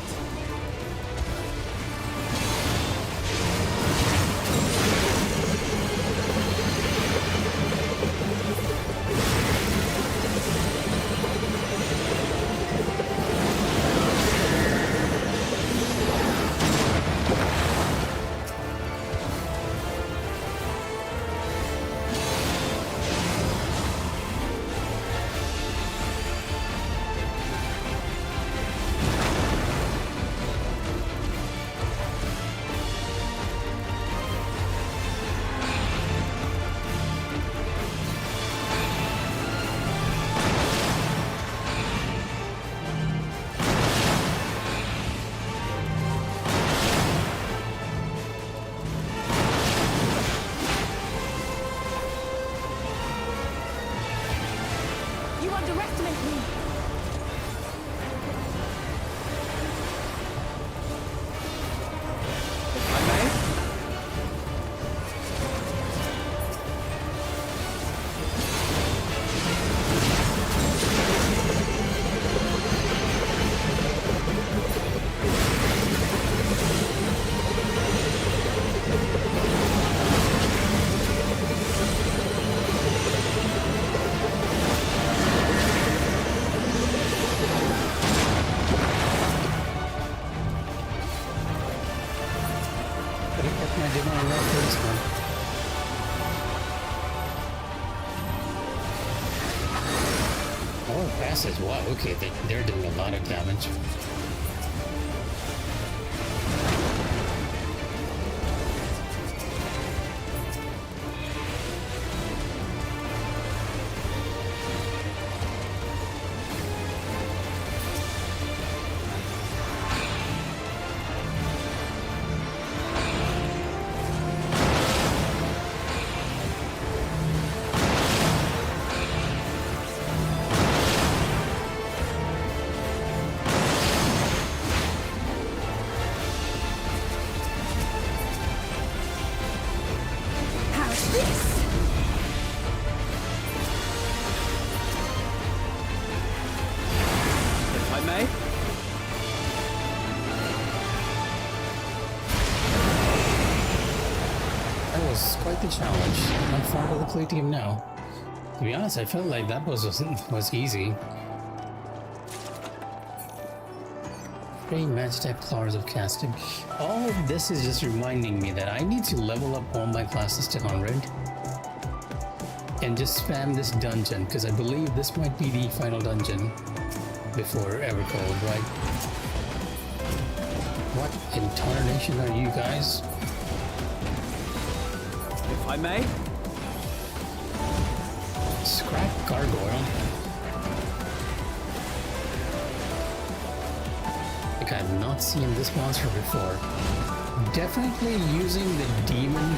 Wow, okay, they're doing a lot of damage. Quite the challenge. I'm far to the play team now. To be honest, I felt like that was easy. 3 match type claws of casting. All of this is just reminding me that I need to level up all my classes to 100 and just spam this dungeon, because I believe this might be the final dungeon before Evercold, right? What in tarnation are you guys? If I may? Scrap gargoyle. Like I've not seen this monster before. Definitely using the demon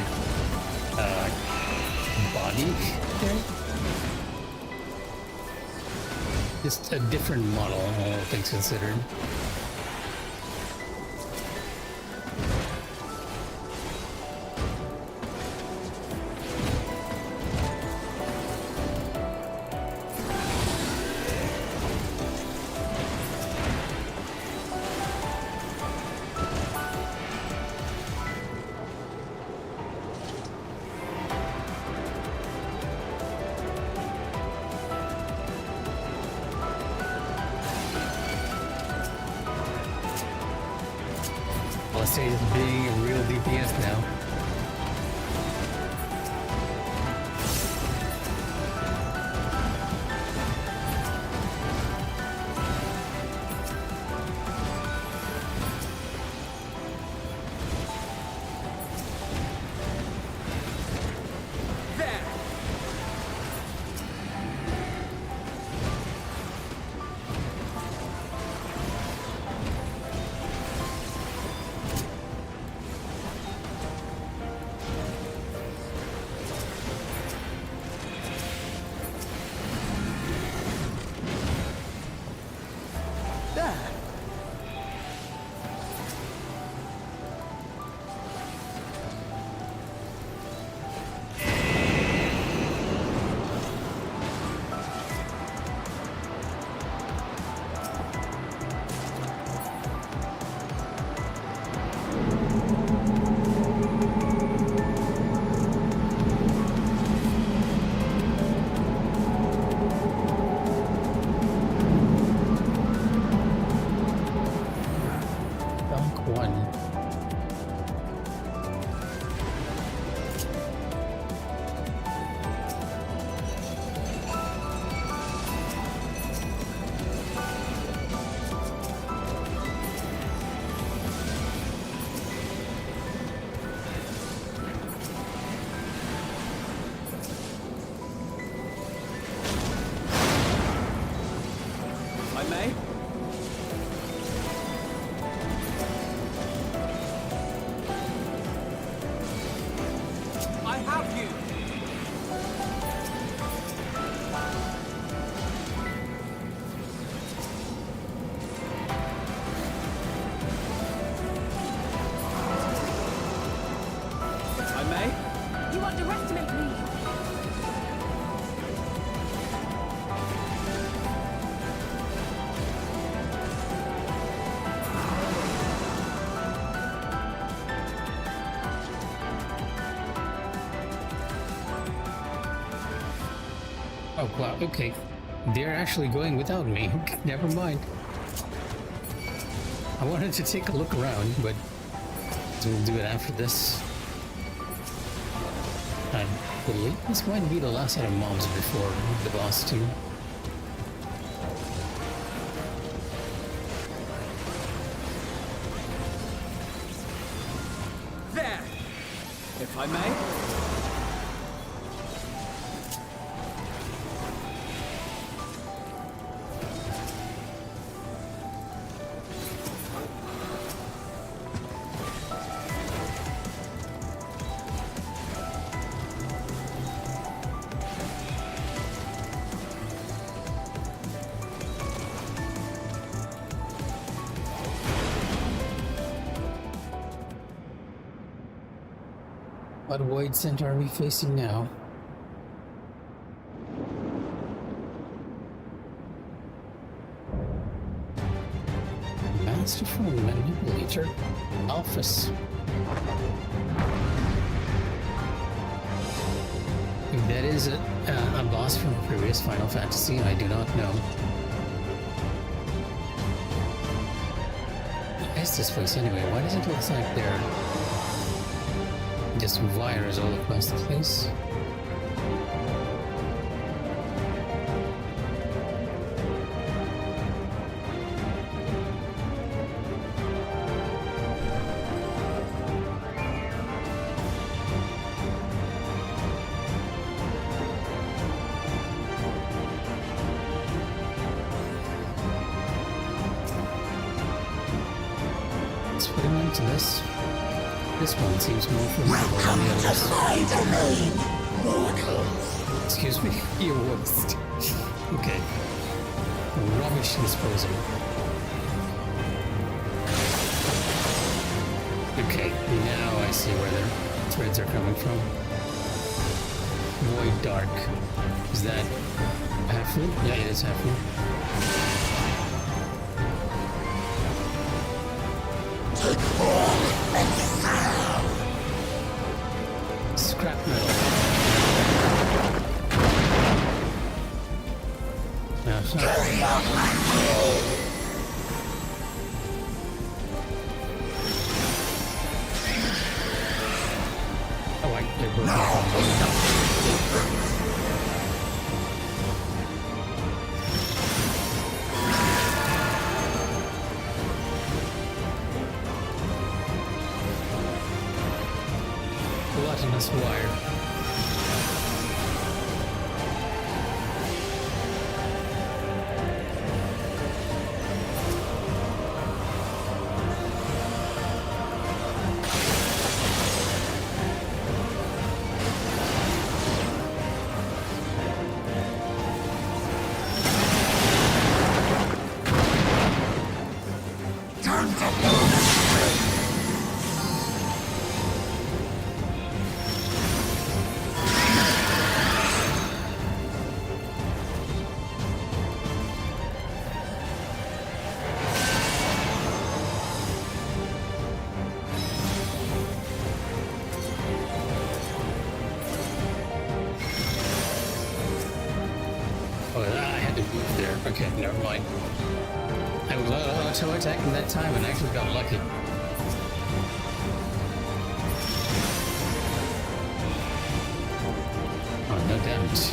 body there. Just a different model, all things considered. Stage is being a real DPS now. have you! If I may? You underestimate me! Oh, wow, okay. They're actually going without me. Never mind. I wanted to take a look around, but we'll do it after this. I believe this might be the last set of mobs before the boss too. There! If I may? What void center are we facing now? Masterful Manipulator Alphas. If that is a boss from a previous Final Fantasy, I do not know. What is this place anyway? Why does it look like they're just wires all across the place? Let's put him into this. This one seems more formidable than the others. Excuse me? Your worst. Okay. Rubbish disposal. Okay, now I see where their threads are coming from. Void Dark. Is that half moon? Yeah, it is half moon. Scrap metal. No, it's not. Oh, I broke it. Glutinous wire. Okay, never mind. I was auto attacking that time and actually got lucky. Oh, no damage.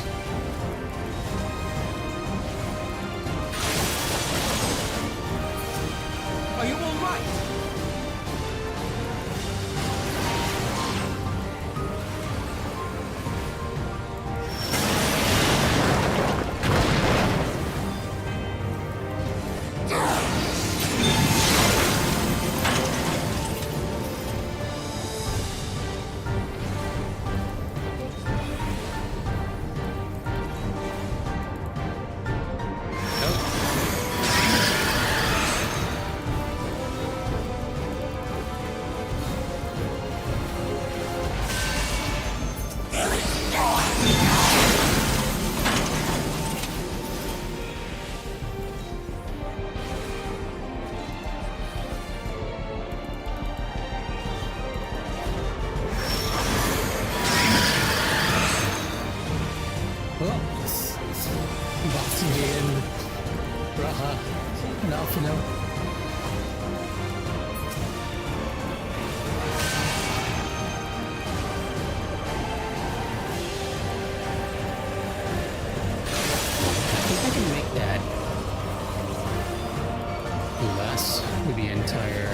Are you all right? Oh, boss in the end. Braha. Now for now. I can make that last with the entire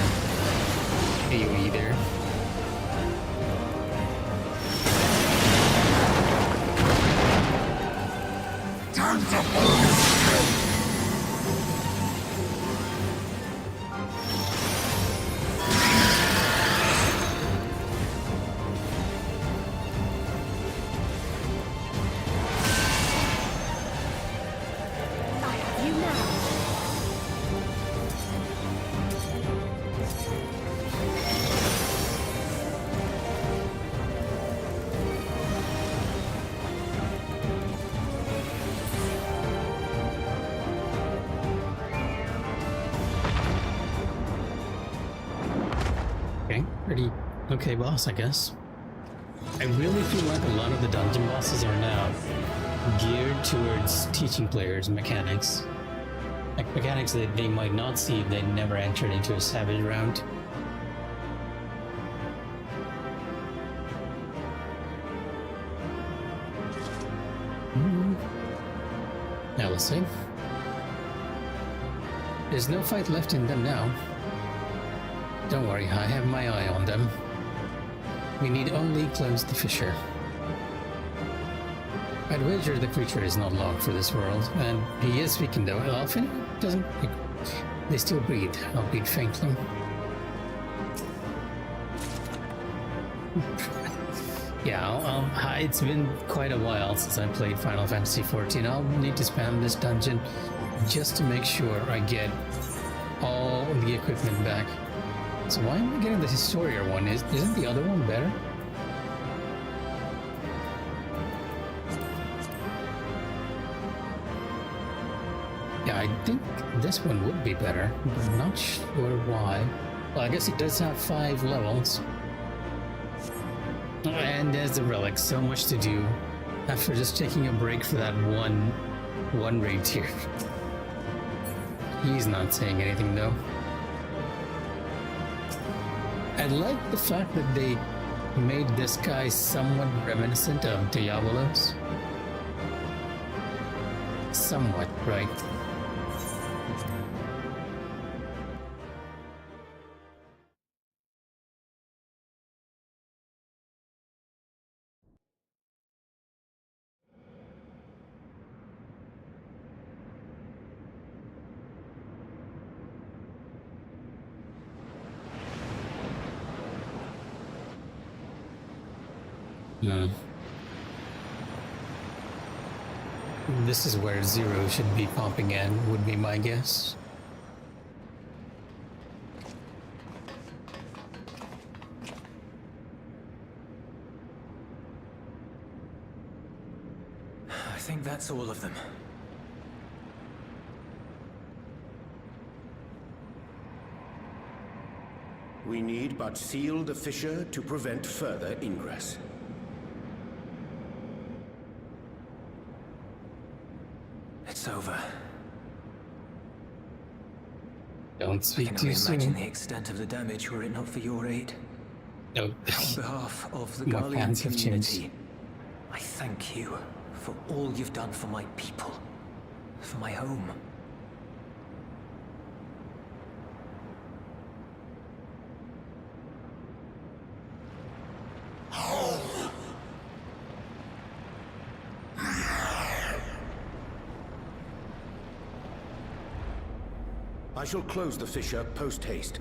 AoE there. Time to burn. Pretty okay boss, I guess. I really feel like a lot of the dungeon bosses are now geared towards teaching players mechanics. Like mechanics that they might not see if they never entered into a savage round. Now let's see. There's no fight left in them now. Don't worry, I have my eye on them. We need only close the fissure. I'd wager the creature is not locked for this world, and he is weakened though. Often doesn't. They still breathe, albeit faintly. Yeah, it's been quite a while since I played Final Fantasy XIV. I'll need to spam this dungeon just to make sure I get all the equipment back. So why am I getting the Historia one? Isn't the other one better? Yeah, I think this one would be better, but I'm not sure why. Well, I guess it does have 5 levels. And there's the relic, so much to do after just taking a break for that one raid here. He's not saying anything though. I like the fact that they made this guy somewhat reminiscent of Diabolos. Somewhat, right? No. This is where Zero should be popping in, would be my guess. I think that's all of them. We need but seal the fissure to prevent further ingress. It's over. Don't speak too soon. I can only imagine the extent of the damage were it not for your aid. No. On behalf of the My Garlean plans have community, changed. I thank you for all you've done for my people, for my home. I shall close the fissure post-haste.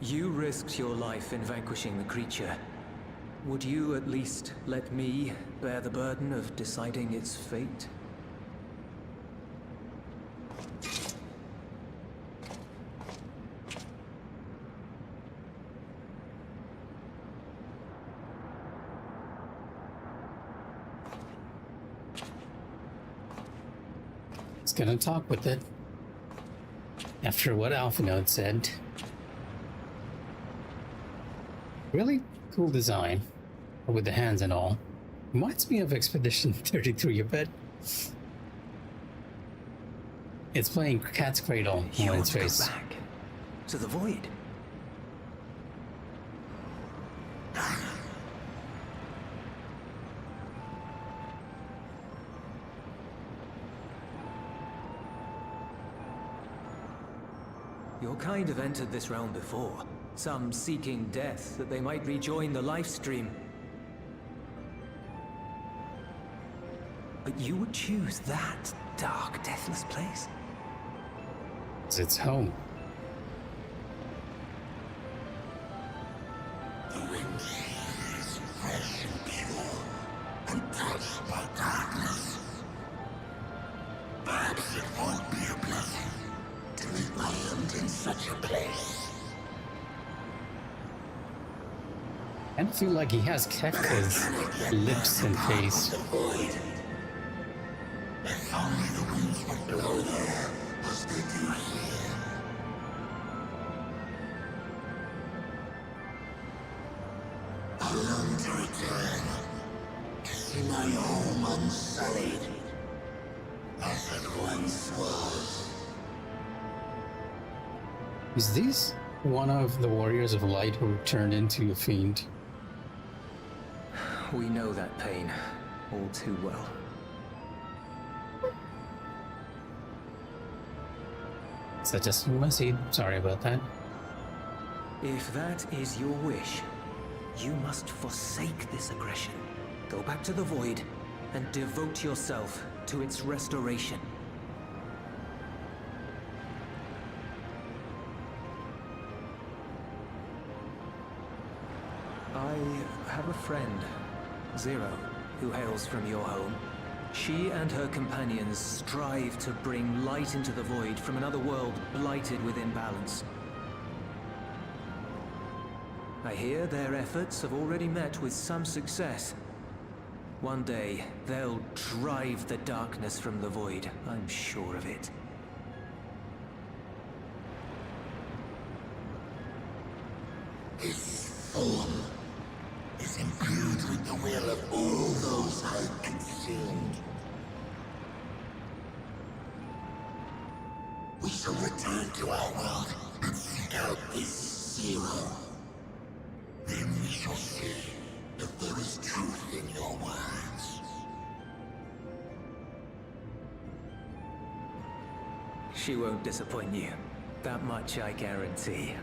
You risked your life in vanquishing the creature. Would you at least let me bear the burden of deciding its fate? It's gonna talk with it. After what Alpha Node said. Really cool design. With the hands and all. Reminds me of Expedition 33 a bit. It's playing Cat's Cradle on its face. Back to the void. Your kind have entered this realm before, some seeking death that they might rejoin the life stream. But you would choose that dark, deathless place? It's home. The wind is fresh and pure, untouched by darkness. Perhaps it won't be a blessing to meet my end in such a place. I feel like he has kept his lips and face. If only the winds would blow there as they do here. I long to return, to see my home unsullied, as it once was. Is this one of the warriors of light who turned into a fiend? We know that pain all too well. Such as my seed. Sorry about that. If that is your wish, you must forsake this aggression. Go back to the void and devote yourself to its restoration. I have a friend, Zero, who hails from your home. She and her companions strive to bring light into the void from another world blighted with imbalance. I hear their efforts have already met with some success. One day, they'll drive the darkness from the void, I'm sure of it. This form is imbued with the will of all those I consumed. We shall return to our world and seek out this Zero. Then we shall see if there is truth in your words. She won't disappoint you. That much I guarantee.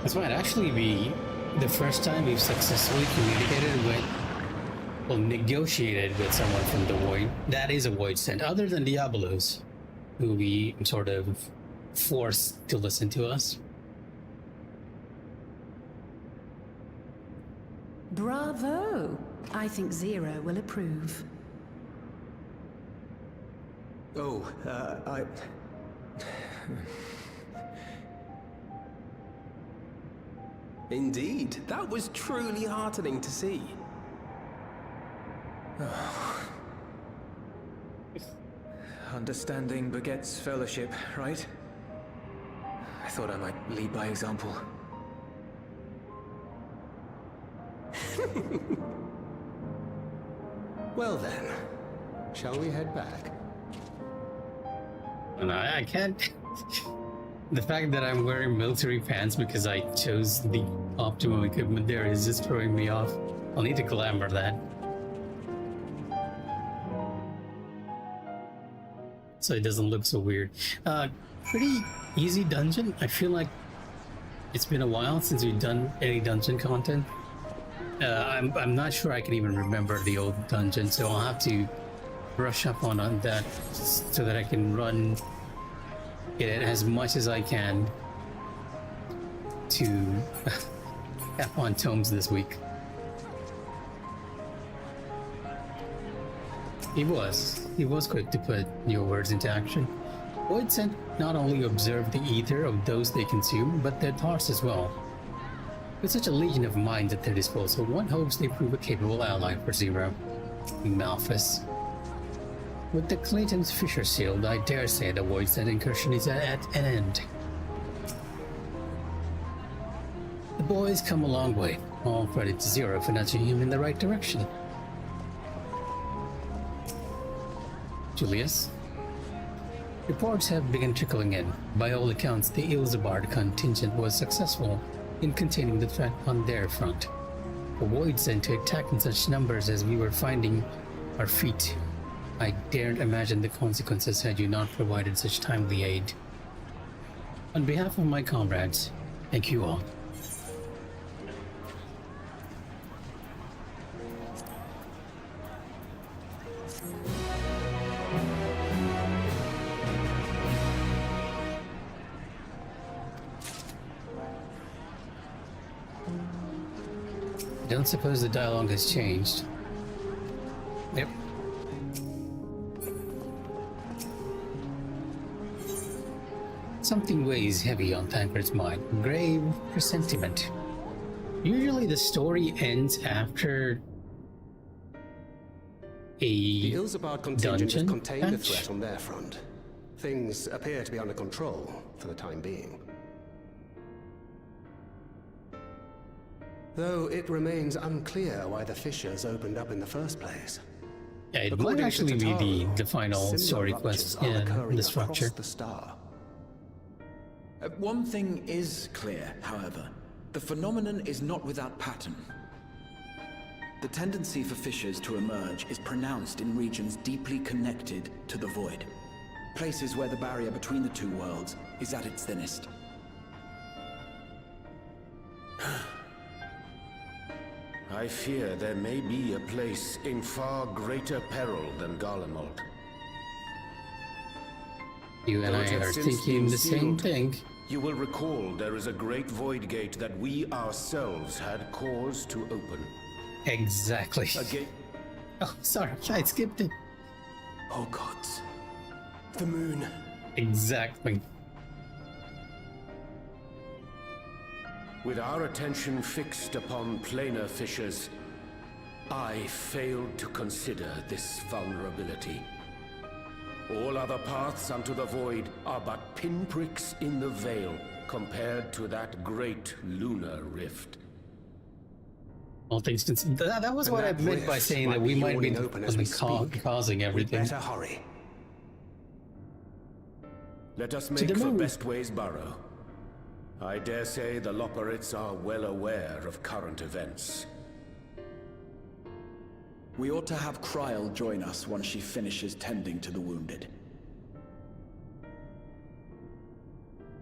This might actually be the first time we've successfully communicated with, well, negotiated with someone from the Void. That is a Void Sent, other than Diabolos, who we sort of forced to listen to us. Bravo! I think Zero will approve. Oh, I... Indeed, that was truly heartening to see. Understanding begets fellowship, right? I thought I might lead by example. Well then, shall we head back? And I can't. The fact that I'm wearing military pants because I chose the optimum equipment there is just throwing me off. I'll need to glamour that. So it doesn't look so weird. Pretty easy dungeon. I feel like it's been a while since we've done any dungeon content. I'm not sure I can even remember the old dungeon, so I'll have to brush up on that so that I can run it as much as I can to have on tomes this week. He was quick to put your words into action. Voidsent not only observe the ether of those they consume, but their thoughts as well. With such a legion of minds at their disposal, one hopes they prove a capable ally for Zero. Mikh'as. With the Clayton's Fisher sealed, I dare say the Voidsent incursion is at an end. The boy's come a long way. All credit to Zero for nudging him in the right direction. Julius? Reports have begun trickling in. By all accounts, the Ilzabard contingent was successful in containing the threat on their front. For Voidsent to attack in such numbers as we were finding our feet, I daren't imagine the consequences had you not provided such timely aid. On behalf of my comrades, thank you all. I don't suppose the dialogue has changed. Yep. Something weighs heavy on Thancred's mind. Grave presentiment. Usually the story ends after The a Ilzabard contingent has dungeon contained the patch. threat on their front. Things appear to be under control for the time being. Though it remains unclear why the fissures opened up in the first place. Yeah, it might According to actually be Tataro, the final similar story ruptures quest are in occurring the structure. across the star. One thing is clear, however. The phenomenon is not without pattern. The tendency for fissures to emerge is pronounced in regions deeply connected to the void. Places where the barrier between the two worlds is at its thinnest. I fear there may be a place in far greater peril than Garlemald. You and I are thinking the same thing. You will recall there is a great void gate that we ourselves had cause to open. Exactly. A gate. Oh, sorry, I skipped it. Oh gods. The moon. Exactly. With our attention fixed upon planar fissures, I failed to consider this vulnerability. All other paths unto the void are but pinpricks in the veil compared to that great lunar rift. All things considered, that was what I meant by saying that we might be causing everything. Better hurry. Let us To make the for moon. Bestway's burrow. I dare say the Loporrits are well aware of current events. We ought to have Kryl join us once she finishes tending to the wounded.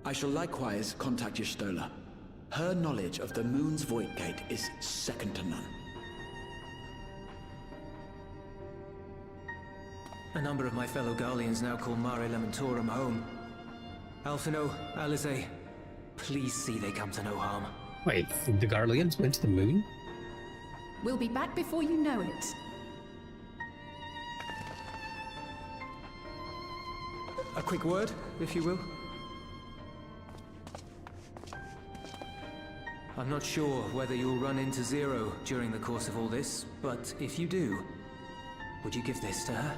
I shall likewise contact Y'shtola. Her knowledge of the moon's void gate is second to none. A number of my fellow Garleans now call Mare Lamentorum home. Alphino, Alize, please see they come to no harm. Wait, the Garleans went to the moon? We'll be back before you know it. A quick word, if you will. I'm not sure whether you'll run into Zero during the course of all this, but if you do, would you give this to her?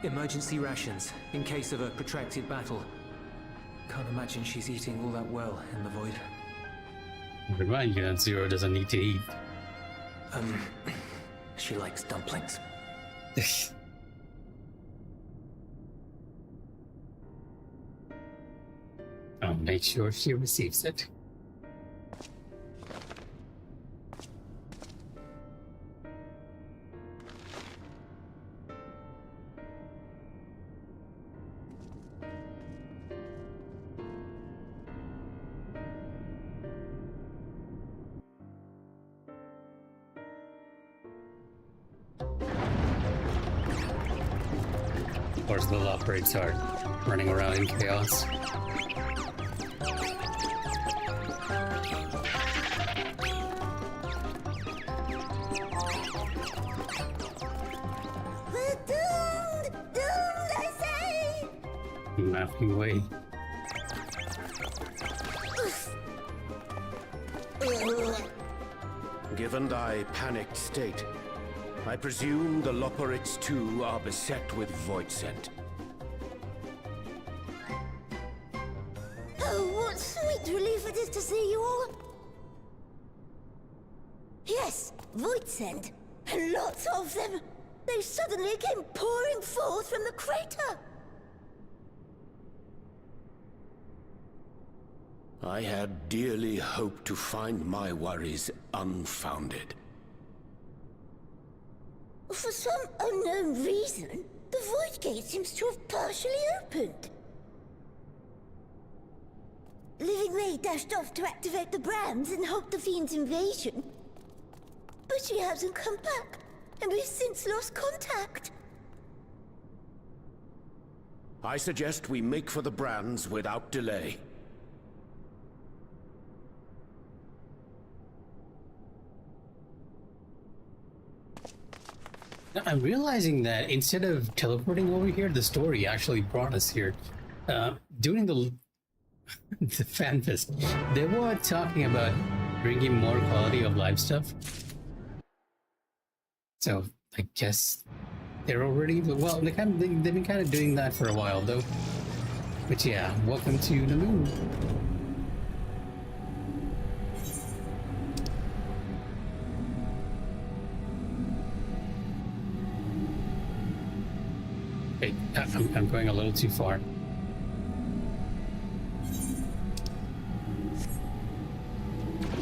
Emergency rations, in case of a protracted battle. Can't imagine she's eating all that well in the void. Remind you that Zero doesn't need to eat. She likes dumplings. I'll make sure she receives it. course, the Lopperids are running around in chaos. We're doomed! Doomed, I say! Mapping away. Given thy panicked state, I presume the Lopperids too are beset with void scent. Oh, what sweet relief it is to see you all! Yes, void scent, and lots of them! They suddenly came pouring forth from the crater! I had dearly hoped to find my worries unfounded. For some unknown reason, the Void Gate seems to have partially opened. Living May dashed off to activate the brands and halt the Fiend's invasion. But she hasn't come back, and we've since lost contact. I suggest we make for the brands without delay. I'm realizing that instead of teleporting over here, the story actually brought us here. During the fanfest, they were talking about bringing more quality of life stuff. So I guess they're already, well, they've been kind of doing that for a while though. But yeah, welcome to the moon. Hey, I'm going a little too far.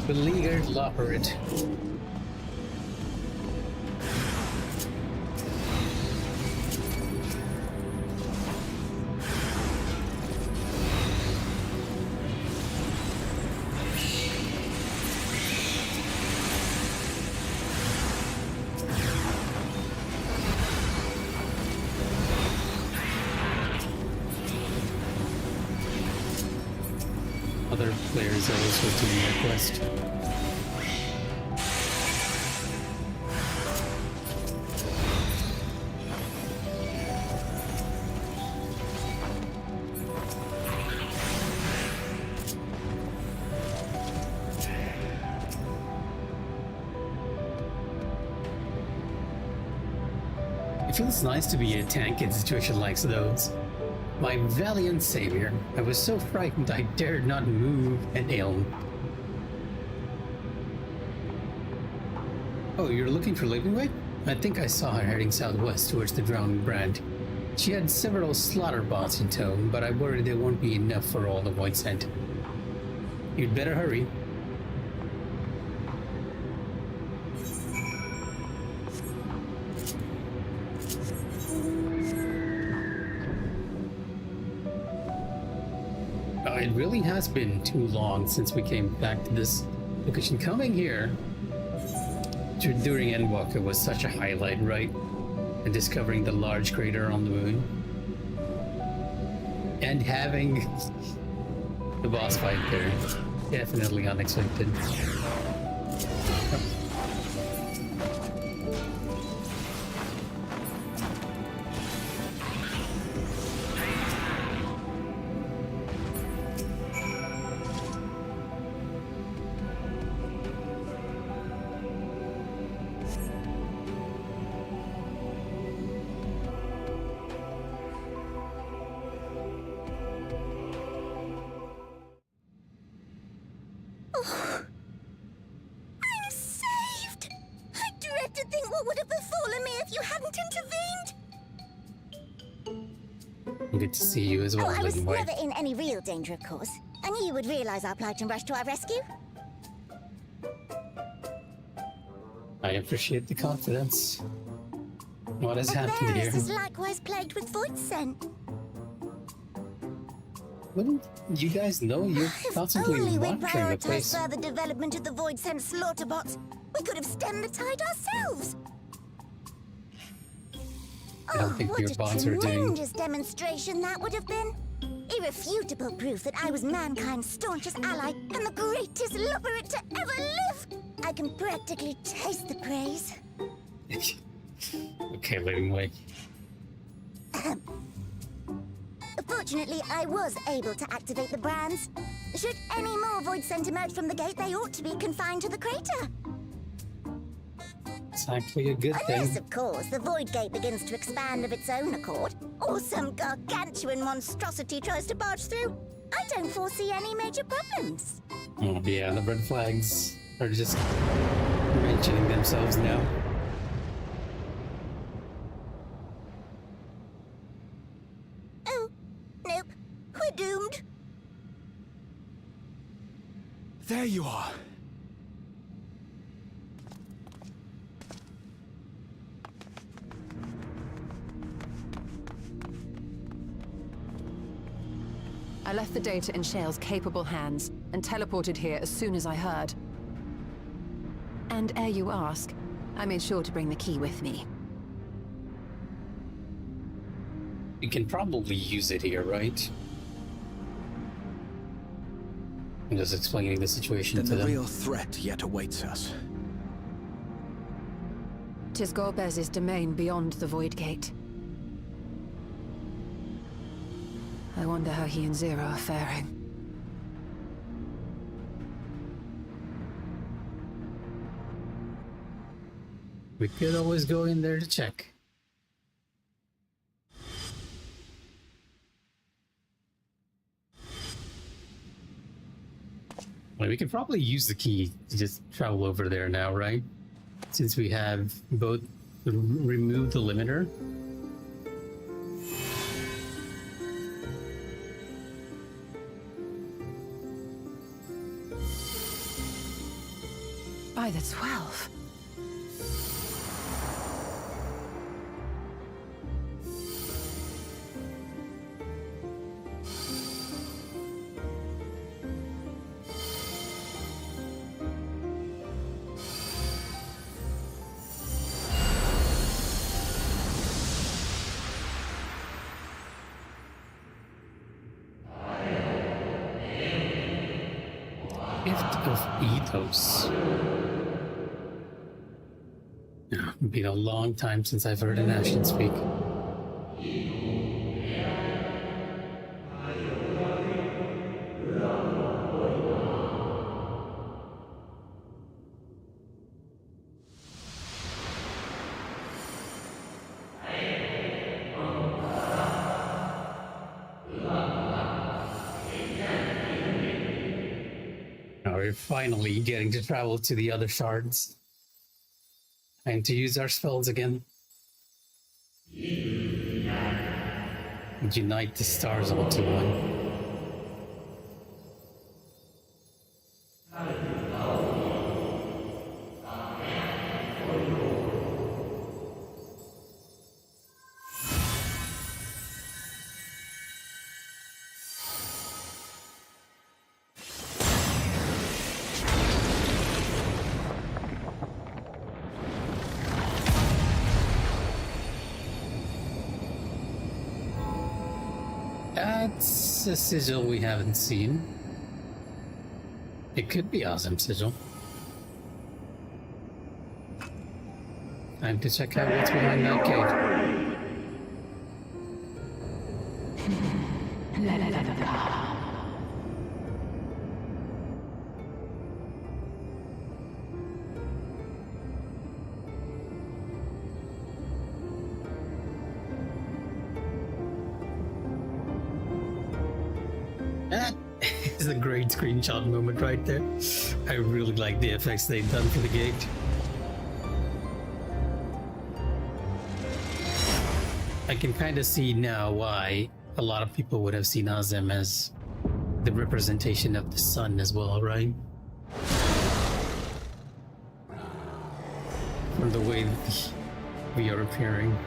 Beleaguered Lopperid. Other players are also doing their quest. It feels nice to be a tank in a situation like those. My valiant savior, I was so frightened I dared not move an ailm. Oh, you're looking for Living Way? I think I saw her heading southwest towards the Drowning Brand. She had several slaughter bots in tow, but I worry there won't be enough for all the void scent. You'd better hurry. It really has been too long since we came back to this location. Coming here during Endwalker was such a highlight, right? And discovering the large crater on the moon. And having the boss fight there. Definitely unexpected. I'm saved! I dread to think what would have befallen me if you hadn't intervened! Good to see you as well, I was Living Way. never in any real danger, of course. I knew you would realize our plight and rush to our rescue. I appreciate the confidence. What has happened here? This is likewise plagued with void scent. Wouldn't you guys know you're constantly Only we monitoring the place? prioritized further development of the void scent slaughter bots. We could have stemmed the tide ourselves. I don't think your bonds are doing. What a tremendous demonstration that would have been. Irrefutable proof that I was mankind's staunchest ally and the greatest lover to ever live. I can practically taste the praise. Okay, Living Way. Fortunately, I was able to activate the brands. Should any more Void Scent emerge from the gate, they ought to be confined to the crater. It's actually a good thing. Unless, of course, the Void Gate begins to expand of its own accord, or some gargantuan monstrosity tries to barge through. I don't foresee any major problems. Oh, yeah, the red flags are just mentioning themselves now. Oh, nope. We're doomed. There you are. I left the data in Shale's capable hands and teleported here as soon as I heard. And ere you ask, I made sure to bring the key with me. You can probably use it here, right? I'm just explaining the situation then to them. The real threat yet awaits us. 'Tis Golbez's domain beyond the Void Gate. I wonder how he and Zero are faring. We could always go in there to check. Well, we could probably use the key to just travel over there now, right? Since we have both removed the limiter. By the 12. Gift of Ethos. It's been a long time since I've heard an Ashen speak. Now we're finally getting to travel to the other shards. And to use our spells again. Unite the stars all to one. That's a sigil we haven't seen. It could be awesome sigil. Time to check out what's behind that cave. That is a great screenshot moment right there. I really like the effects they've done for the gate. I can kind of see now why a lot of people would have seen Azem as the representation of the sun as well, right? From the way that we are appearing.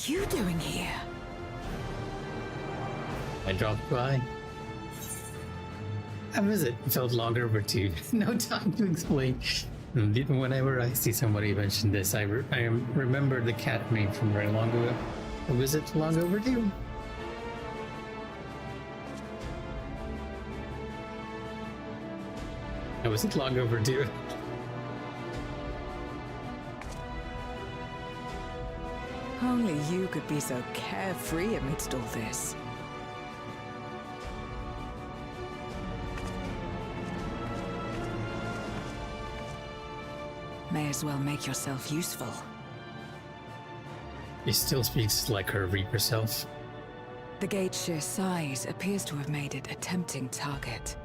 you doing here? I dropped by. A visit felt long overdue. No time to explain. Whenever I see somebody mention this, I remember the cat name from very long ago. A visit long overdue. A visit long overdue. Only you could be so carefree amidst all this. May as well make yourself useful. He still speaks like her Reaper self. The gate's sheer size appears to have made it a tempting target.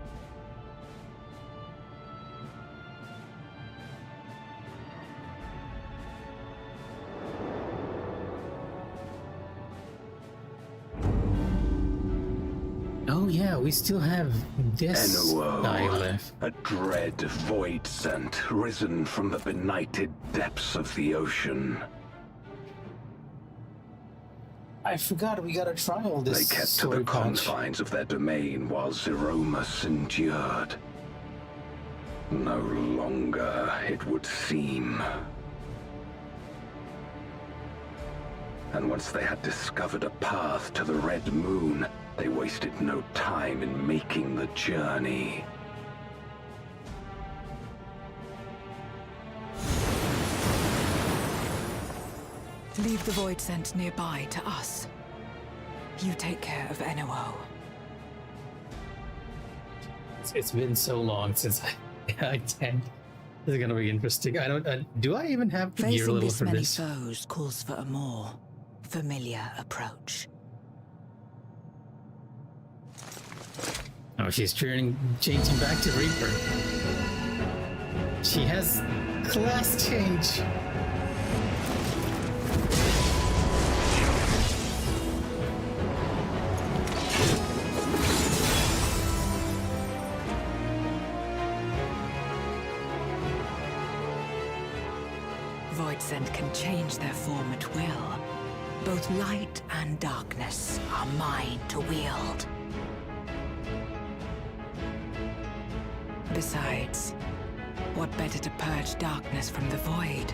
Oh yeah, we still have this guy left. A dread void scent risen from the benighted depths of the ocean. I forgot we gotta try all this. They kept to the confines of their domain while Zeromus endured. No longer, it would seem. And once they had discovered a path to the Red Moon, they wasted no time in making the journey. Leave the void scent nearby to us. You take care of NOO. It's been so long since I attend. This is gonna be interesting. I don't. Do I even have the gear level for this? Facing this many foes calls for a more familiar approach. Oh, she's changing back to Reaper. She has class change. Voidsent can change their form at will. Both light and darkness are mine to wield. Besides, what better to purge darkness from the void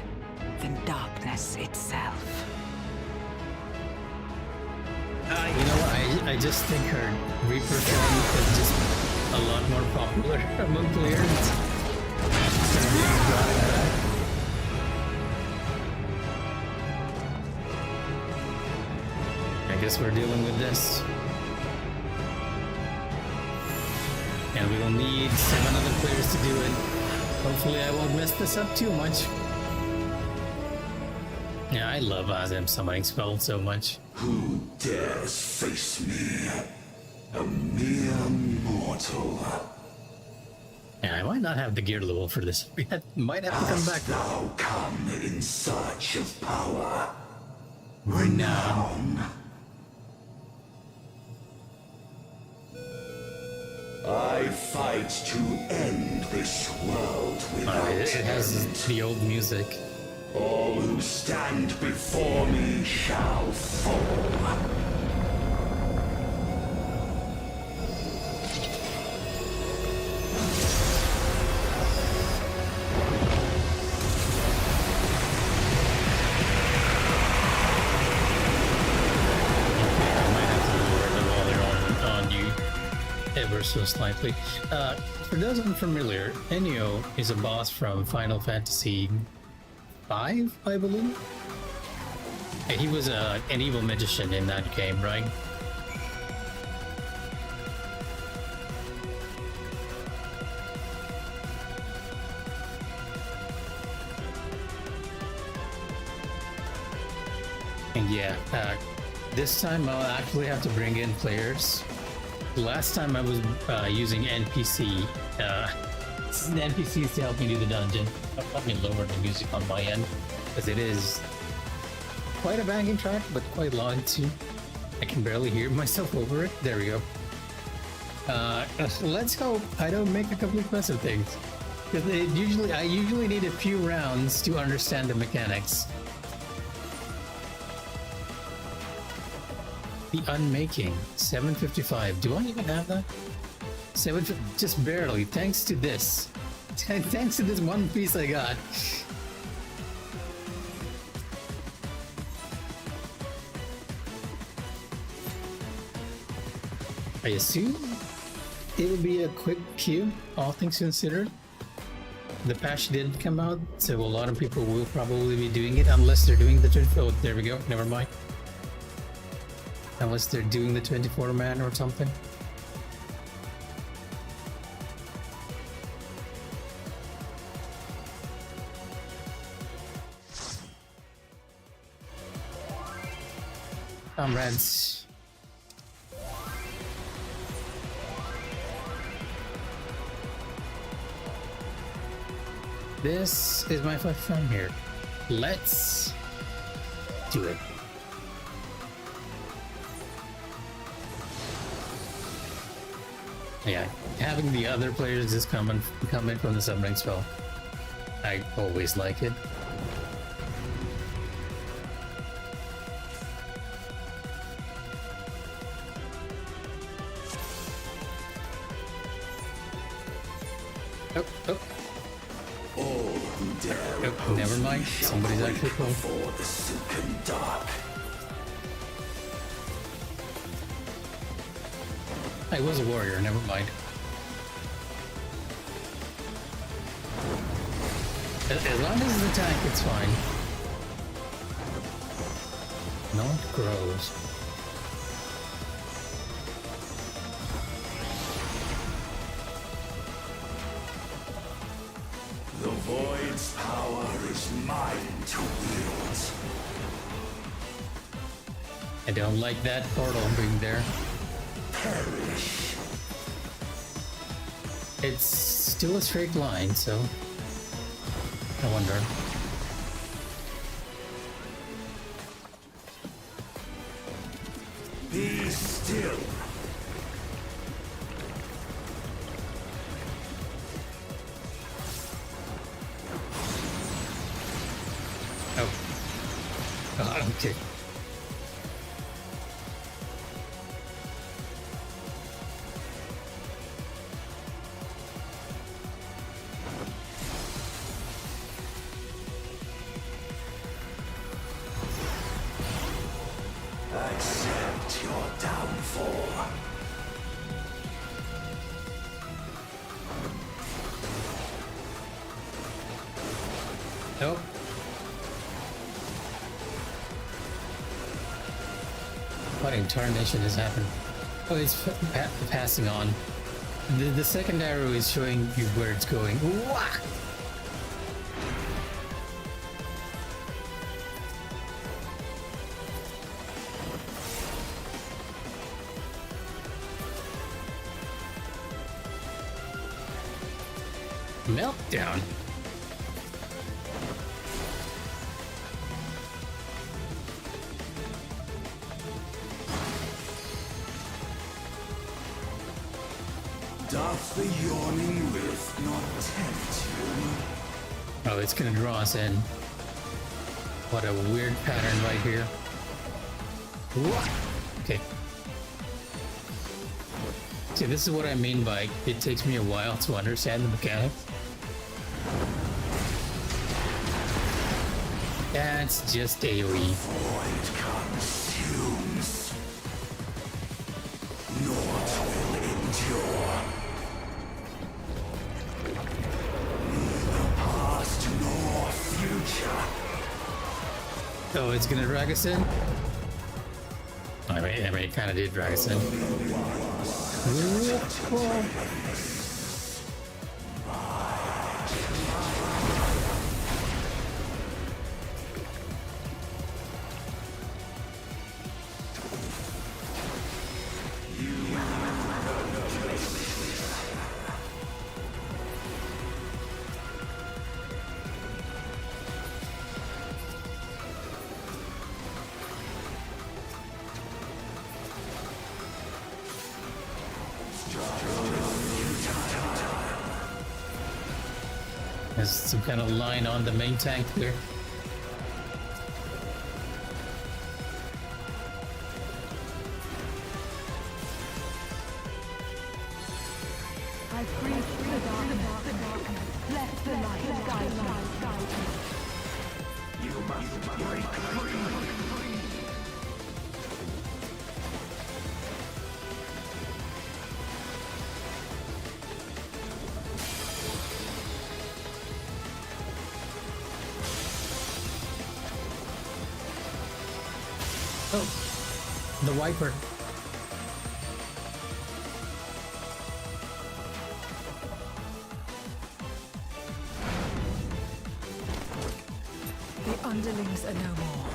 than darkness itself? You know what? I just think her Reaper form is just a lot more popular among players. I guess we're dealing with this. And we will need 7 other players to do it. Hopefully I won't mess this up too much. Yeah, I love Azem summoning spells so much. Who dares face me? A mere mortal. Yeah, I might not have the gear level for this. We might have to come back. Hast thou come in search of power? Renown? I fight to end this world without it has the old music. All who stand before me shall fall. Ever so slightly. For those unfamiliar, Ennio is a boss from Final Fantasy V, I believe. And he was an evil magician in that game, right? And yeah, this time I'll actually have to bring in players. Last time I was using NPC, NPCs to help me do the dungeon. Let me lower the music on my end, because it is quite a banging track, but quite long too. I can barely hear myself over it. There we go. Let's hope I don't make a complete mess of things, because I usually need a few rounds to understand the mechanics. The Unmaking, 755. Do I even have that? Just barely, thanks to this. Thanks to this one piece I got. I assume it will be a quick queue, all things considered. The patch did come out, so a lot of people will probably be doing it unless they're doing the 24. Oh, there we go, never mind. Unless they're doing the 24-man or something. Comrades. This is my first time here. Let's do it. Yeah, having the other players just come in from the submarine spell, I always like it. Oh, never mind. Somebody's actually cool. I was a warrior, never mind. As long as it's a tank, it's fine. No, it grows. The Void's power is mine to wield. I don't like that portal being there. Perish. It's still a straight line, so I wonder. Be still. Okay. Accept your downfall. Nope. What in tarnation has happened? Oh, it's passing on. The second arrow is showing you where it's going. Wah! Meltdown. Doth the yawning rift not tempt you? Oh, it's gonna draw us in. What a weird pattern right here. Wah! Okay. See, this is what I mean by it takes me a while to understand the mechanics. That's just AoE. Void consumes. Naught will endure. Neither past nor future. Oh, it's gonna drag us in? I mean, it kind of did drag us in. There's some kind of line on the main tank there. I breathe the darkness. Let the light guide me. You must break free. Oh, the wiper. The underlings are no more.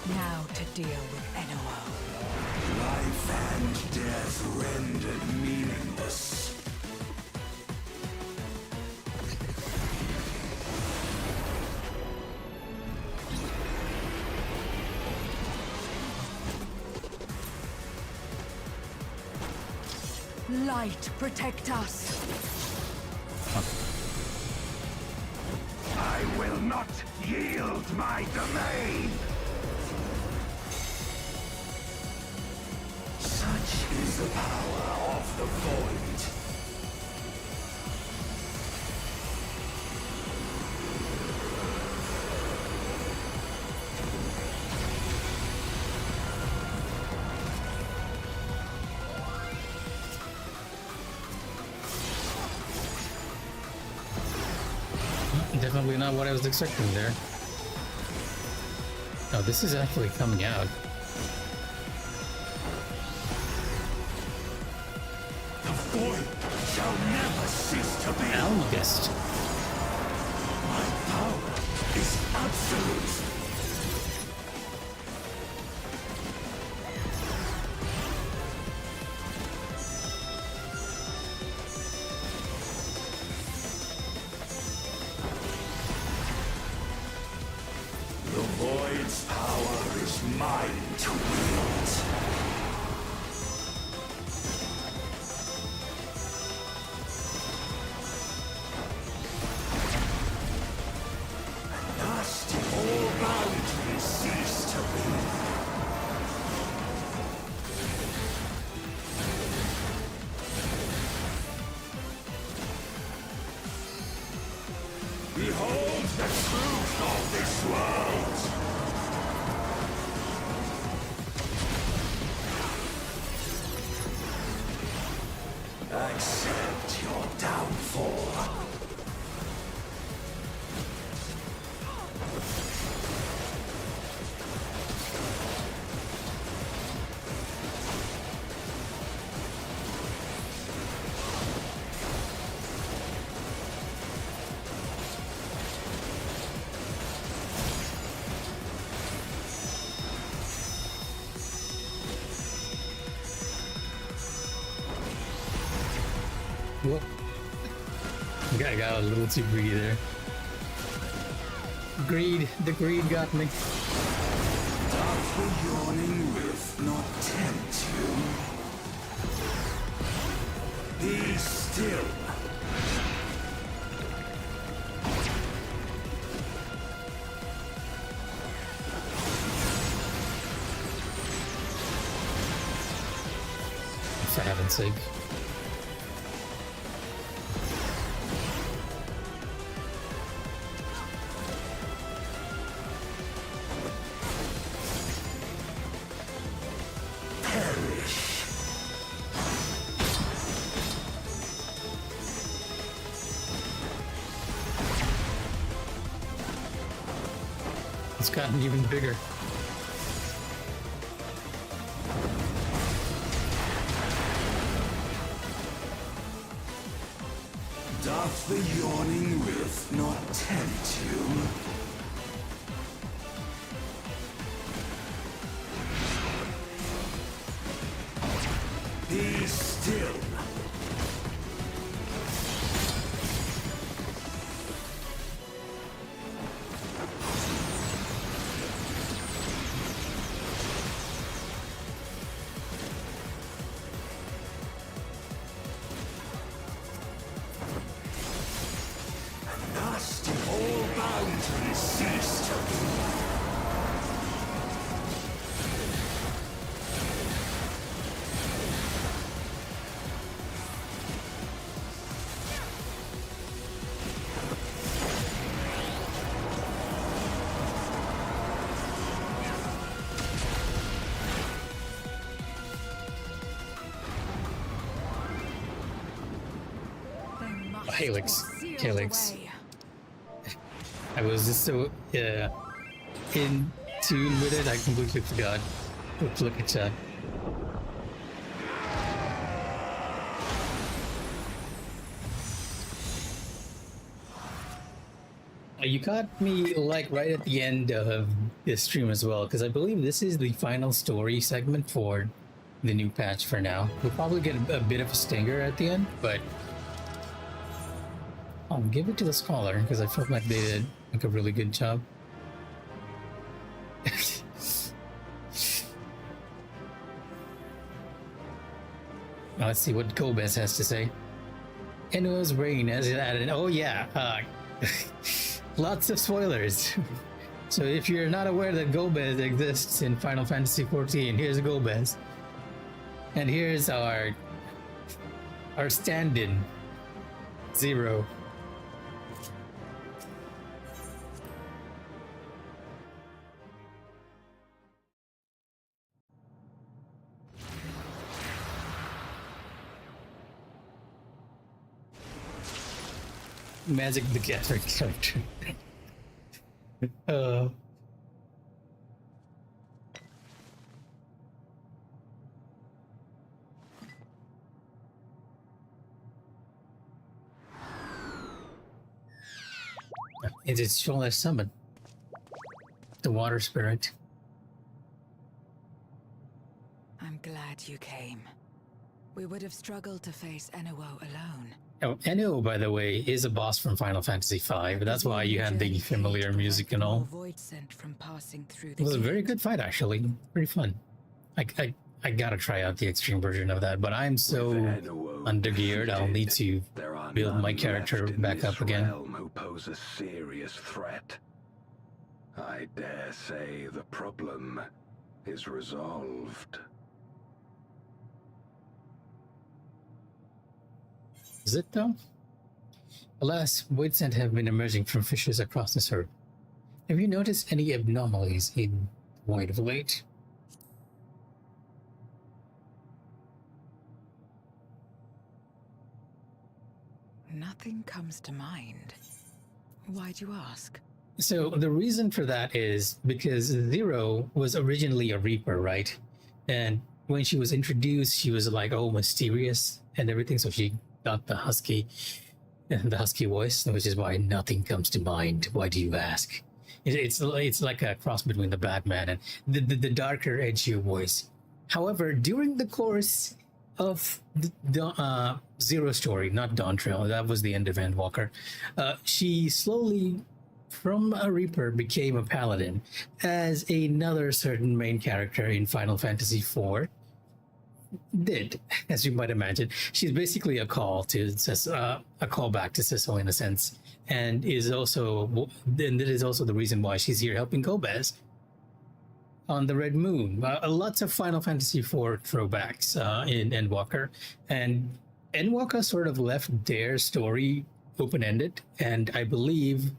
Now to deal with NOO. Life and death rendered meaningless. Light, protect us. I will not yield my domain! Such is the power of the Void. Definitely not what I was expecting there. Oh, this is actually coming out. The Void shall never cease to be. August. My power is absolute. The Void's power is mine to wield. Thus all boundaries cease to be. Behold the truth of this world! Accept your downfall. Whoa. I got a little too greedy there. Greed, the greed got me. Doth the yawning rift not tempt you? Be still. For heaven's sake. It's gotten even bigger. Doth the yawning rift not tempt you? Be still. Thus all boundaries Helix. Helix. I was just so in tune with it, I completely forgot. Let's look at chat. You caught me like right at the end of this stream as well, because I believe this is the final story segment for the new patch for now. We'll probably get a bit of a stinger at the end, but I'll give it to the Scholar because I felt like they did like a really good job. Now let's see what Gomez has to say. Eno's reign has added. Oh yeah, lots of spoilers. So if you're not aware that Gomez exists in Final Fantasy XIV, here's Gomez, and here's our stand-in, Zero. Magic the Gathering character. It is shown as summon. The water spirit. I'm glad you came. We would have struggled to face Eno alone. Oh, Eno, by the way, is a boss from Final Fantasy V. That's why you had the familiar music and all. It was a very good fight, actually. Pretty fun. I gotta try out the extreme version of that, but I'm so undergeared. I'll need to build my character back up again. Who pose a serious threat. I dare say the problem is resolved. Is it though? Alas, void scent have been emerging from fissures across this earth. Have you noticed any anomalies in Void of late? Nothing comes to mind. Why do you ask? So the reason for that is because Zero was originally a Reaper, right? And when she was introduced, she was like, oh, mysterious and everything. So she got the husky voice, which is why nothing comes to mind. Why do you ask? It's like a cross between the Batman and the darker, edgier voice. However, during the course of the Zero story, not Dawn Trail, that was the end of Endwalker, she slowly, from a Reaper, became a Paladin as another certain main character in Final Fantasy IV did, as you might imagine. She's basically a call to a callback to Cecil in a sense, and that is also the reason why she's here helping Gomez on the Red Moon. Lots of Final Fantasy IV throwbacks in Endwalker, and Endwalker sort of left their story open-ended, and I believe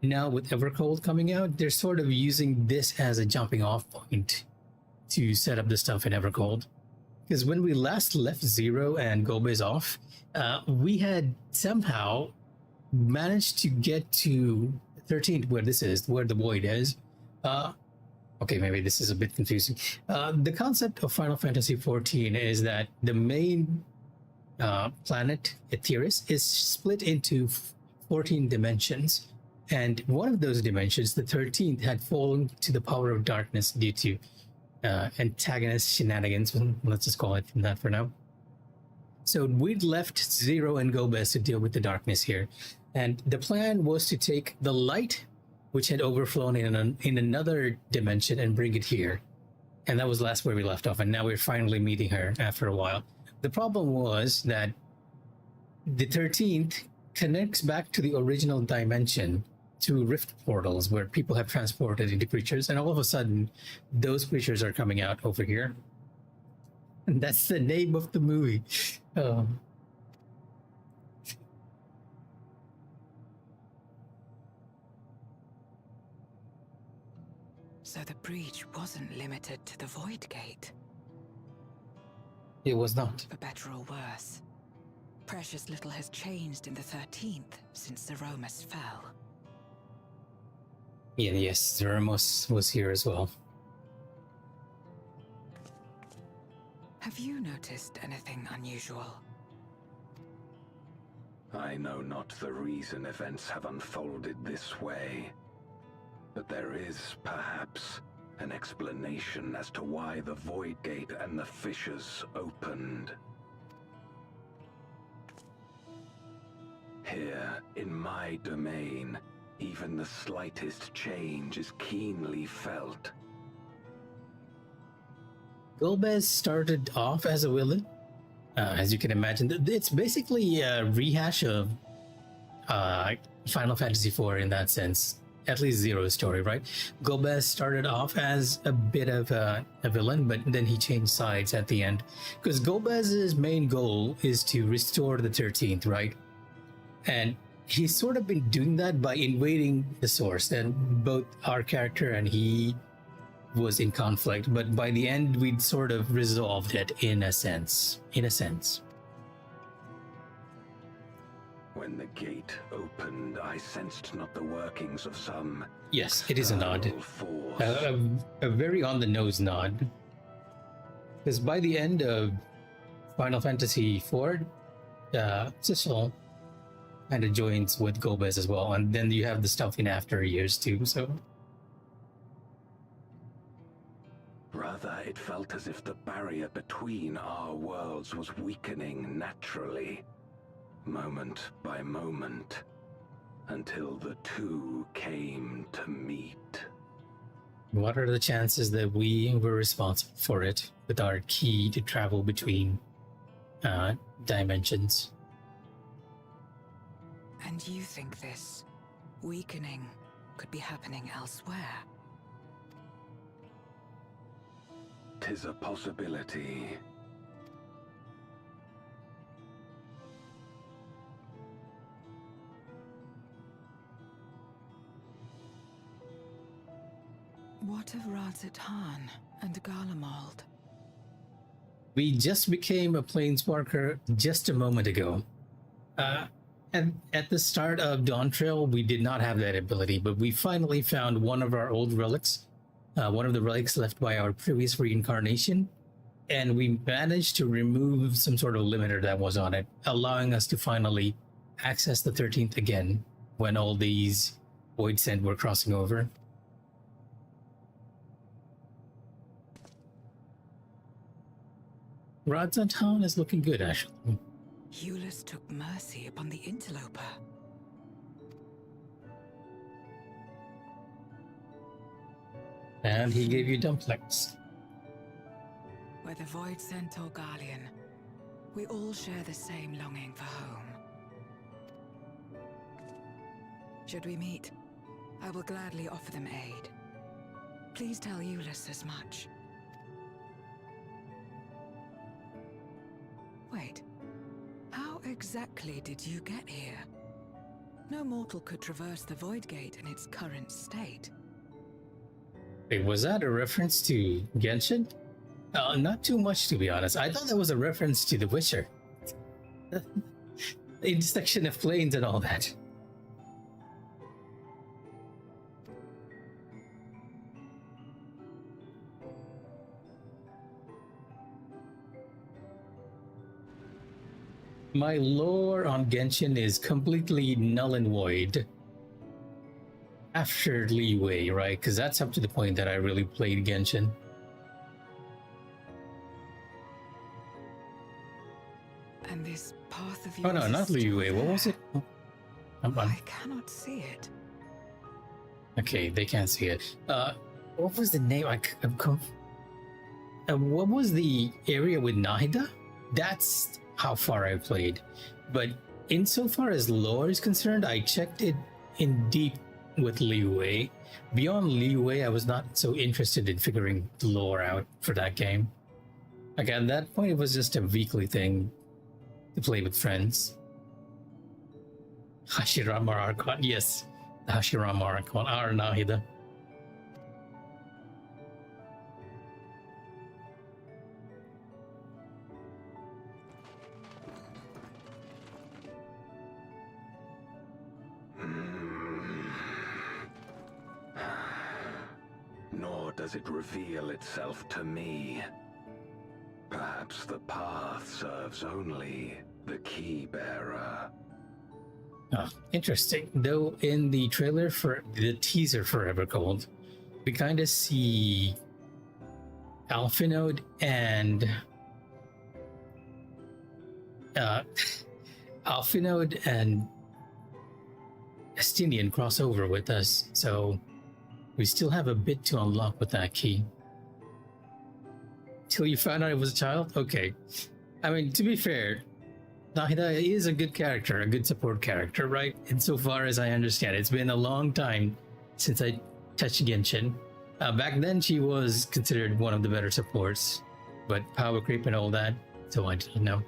now with Evercold coming out, they're sort of using this as a jumping off point to set up the stuff in Evercold. Because when we last left Zero and Gomez off, we had somehow managed to get to 13th, where this is, where the void is. Okay, maybe this is a bit confusing. The concept of Final Fantasy XIV is that the main planet, Etheirys, is split into 14 dimensions. And one of those dimensions, the 13th, had fallen to the power of darkness due to antagonist shenanigans. Let's just call it that for now. So we'd left Zero and Gomez to deal with the darkness here. And the plan was to take the light, which had overflown in another dimension, and bring it here. And that was last where we left off. And now we're finally meeting her after a while. The problem was that the 13th connects back to the original dimension to rift portals where people have transported into creatures, and all of a sudden those creatures are coming out over here, and that's the name of the movie. So the breach wasn't limited to the Void Gate. It was not. For better or worse. Precious little has changed in the 13th since Zeromus fell. Yeah, yes, Zeromus was here as well. Have you noticed anything unusual? I know not the reason events have unfolded this way, but there is, perhaps, an explanation as to why the Void Gate and the fissures opened. Here, in my domain, even the slightest change is keenly felt. Golbez started off as a villain, as you can imagine. It's basically a rehash of Final Fantasy IV in that sense. At least Zero's story, right? Golbez started off as a bit of a villain, but then he changed sides at the end. Because Golbez's main goal is to restore the 13th, right? And he's sort of been doing that by invading the source. And both our character and he was in conflict, but by the end we'd sort of resolved it in a sense. When the gate opened, I sensed not the workings of some... Yes, it is a nod. A very on-the-nose nod. Because by the end of Final Fantasy IV, Cecil kind of joins with Golbez as well, and then you have the stuff in after years too, so... Rather, it felt as if the barrier between our worlds was weakening naturally, moment by moment, until the two came to meet. What are the chances that we were responsible for it with our key to travel between dimensions? And you think this weakening could be happening elsewhere? 'Tis a possibility. What of Radzatan and Garlemald? We just became a Planeswalker just a moment ago. And at the start of Dawn Trail, we did not have that ability, but we finally found one of our old relics, one of the relics left by our previous reincarnation, and we managed to remove some sort of limiter that was on it, allowing us to finally access the 13th again when all these Void Sent were crossing over. Radzatan is looking good, actually. Eulus took mercy upon the interloper. And he gave you dumplings. Whether Void Sent or Garlean, we all share the same longing for home. Should we meet, I will gladly offer them aid. Please tell Eulus as much. Wait, how exactly did you get here? No mortal could traverse the Void Gate in its current state. Wait, was that a reference to Genshin? Not too much, to be honest. I thought that was a reference to The Witcher. The intersection of planes and all that. My lore on Genshin is completely null and void after Leeway, right? Because that's up to the point that I really played Genshin. And this path of Oh no, not Leeway. What was it? Oh, I cannot see it. Okay, they can't see it. What was the name? What was the area with Nahida? That's how far I played. But insofar as lore is concerned, I checked it in deep with Leeway. Beyond Leeway, I was not so interested in figuring the lore out for that game. Like at that point, it was just a weekly thing to play with friends. Hashirama Archon, yes. Hashirama Archon, our Nahida. does it reveal itself to me? Perhaps the path serves only the key bearer. Oh, interesting. Though in the trailer for the teaser for Evercold, we kind of see Alphinode and Estinian cross over with us, so we still have a bit to unlock with that key. Till you found out it was a child? Okay. I mean, to be fair, Nahida is a good character, a good support character, right? Insofar as I understand, it's been a long time since I touched Genshin. Back then, she was considered one of the better supports, but power creep and all that, so I didn't know.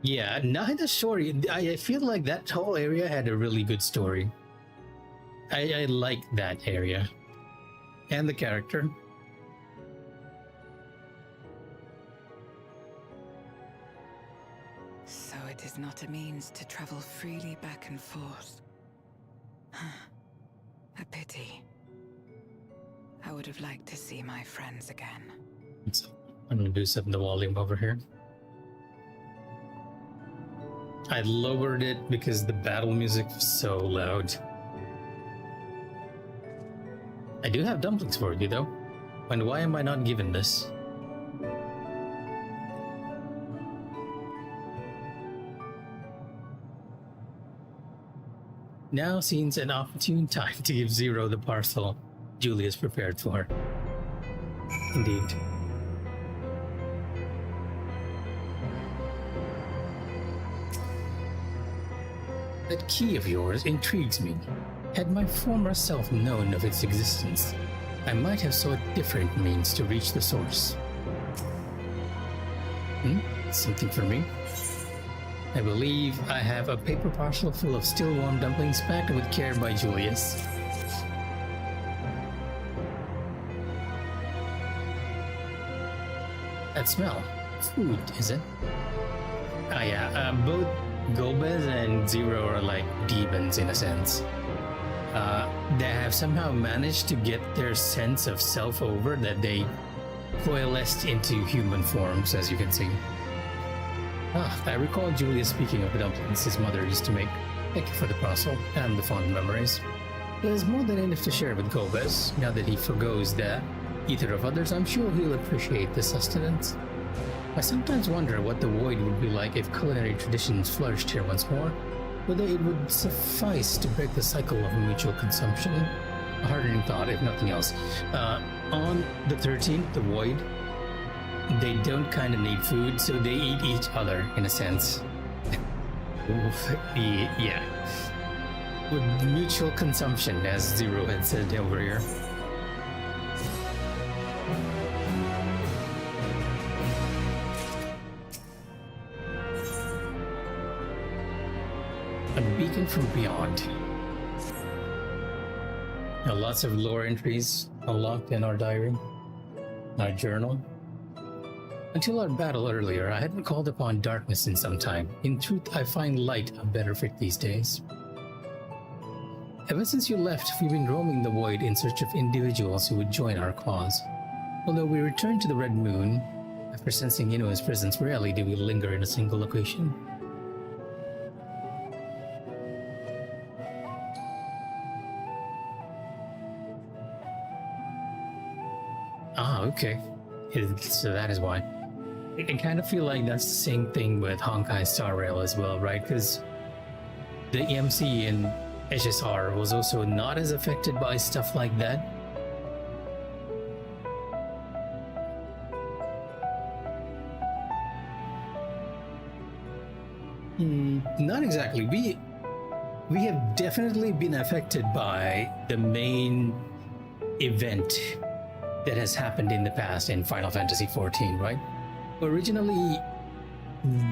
Yeah, Nahida's story, I feel like that whole area had a really good story. I like that area. And the character. So it is not a means to travel freely back and forth. A pity. I would have liked to see my friends again. I'm gonna do some of the volume over here. I lowered it because the battle music was so loud. I do have dumplings for you though. And why am I not given this? Now seems an opportune time to give Zero the parcel Julius prepared for her. Indeed. That key of yours intrigues me. Had my former self known of its existence, I might have sought different means to reach the source. Something for me? I believe I have a paper parcel full of still warm dumplings packed with care by Julius. That smell. Food, is it? Ah yeah, both Gomez and Zero are like demons in a sense. They have somehow managed to get their sense of self over, that they coalesced into human forms, as you can see. I recall Julius speaking of the dumplings his mother used to make. Thank you for the parcel and the fond memories. There's more than enough to share with Gomez. Now that he forgoes the ether of others, I'm sure he'll appreciate the sustenance. I sometimes wonder what the void would be like if culinary traditions flourished here once more, whether it would suffice to break the cycle of mutual consumption. A hardening thought, if nothing else. On the 13th, the void, they don't kind of need food, so they eat each other, in a sense. Yeah. With mutual consumption, as Zero had said over here. A beacon from beyond. Now, lots of lore entries unlocked in our diary, our journal. Until our battle earlier, I hadn't called upon darkness in some time. In truth, I find light a better fit these days. Ever since you left, we've been roaming the void in search of individuals who would join our cause. Although we returned to the Red Moon, after sensing Inua's presence, rarely do we linger in a single location. Okay. So that is why. I can kind of feel like that's the same thing with Honkai Star Rail as well, right? Because the EMC in HSR was also not as affected by stuff like that. Not exactly. We have definitely been affected by the main event that has happened in the past in Final Fantasy XIV, right? Originally,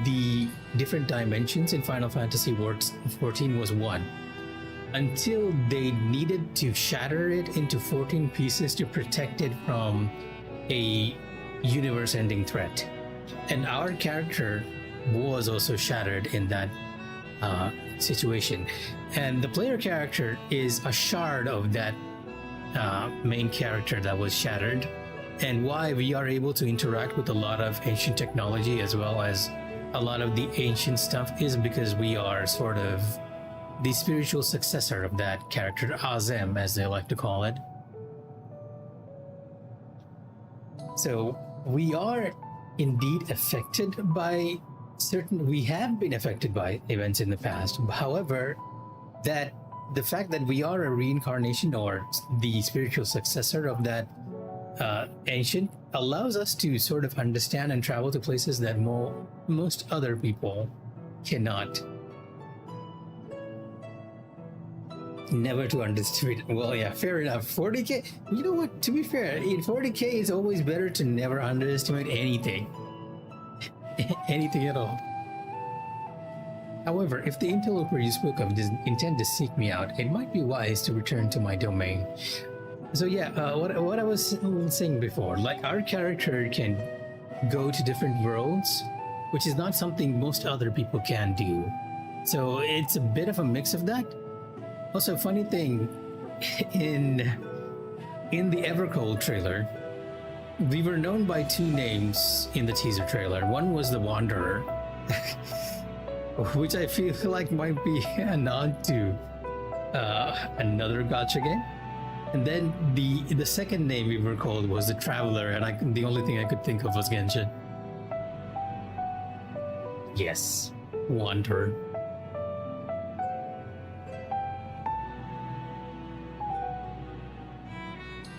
the different dimensions in Final Fantasy XIV was one, until they needed to shatter it into 14 pieces to protect it from a universe-ending threat. And our character was also shattered in that situation. And the player character is a shard of that main character that was shattered, and why we are able to interact with a lot of ancient technology as well as a lot of the ancient stuff is because we are sort of the spiritual successor of that character, Azem, as they like to call it. So we are indeed affected by we have been affected by events in the past. However, that the fact that we are a reincarnation or the spiritual successor of that ancient allows us to sort of understand and travel to places that most other people cannot. Never to underestimate. Well, yeah, fair enough. 40k. You know what? To be fair, in 40k, it's always better to never underestimate anything. Anything at all. However, if the interloper you spoke of doesn't intend to seek me out, it might be wise to return to my domain. So yeah, what I was saying before, like our character can go to different worlds, which is not something most other people can do. So it's a bit of a mix of that. Also, funny thing, in the Evercold trailer, we were known by two names in the teaser trailer. One was the Wanderer, which I feel like might be a nod to another gacha game. And then the second name we were called was the Traveler, and the only thing I could think of was Genshin. Yes, Wanderer.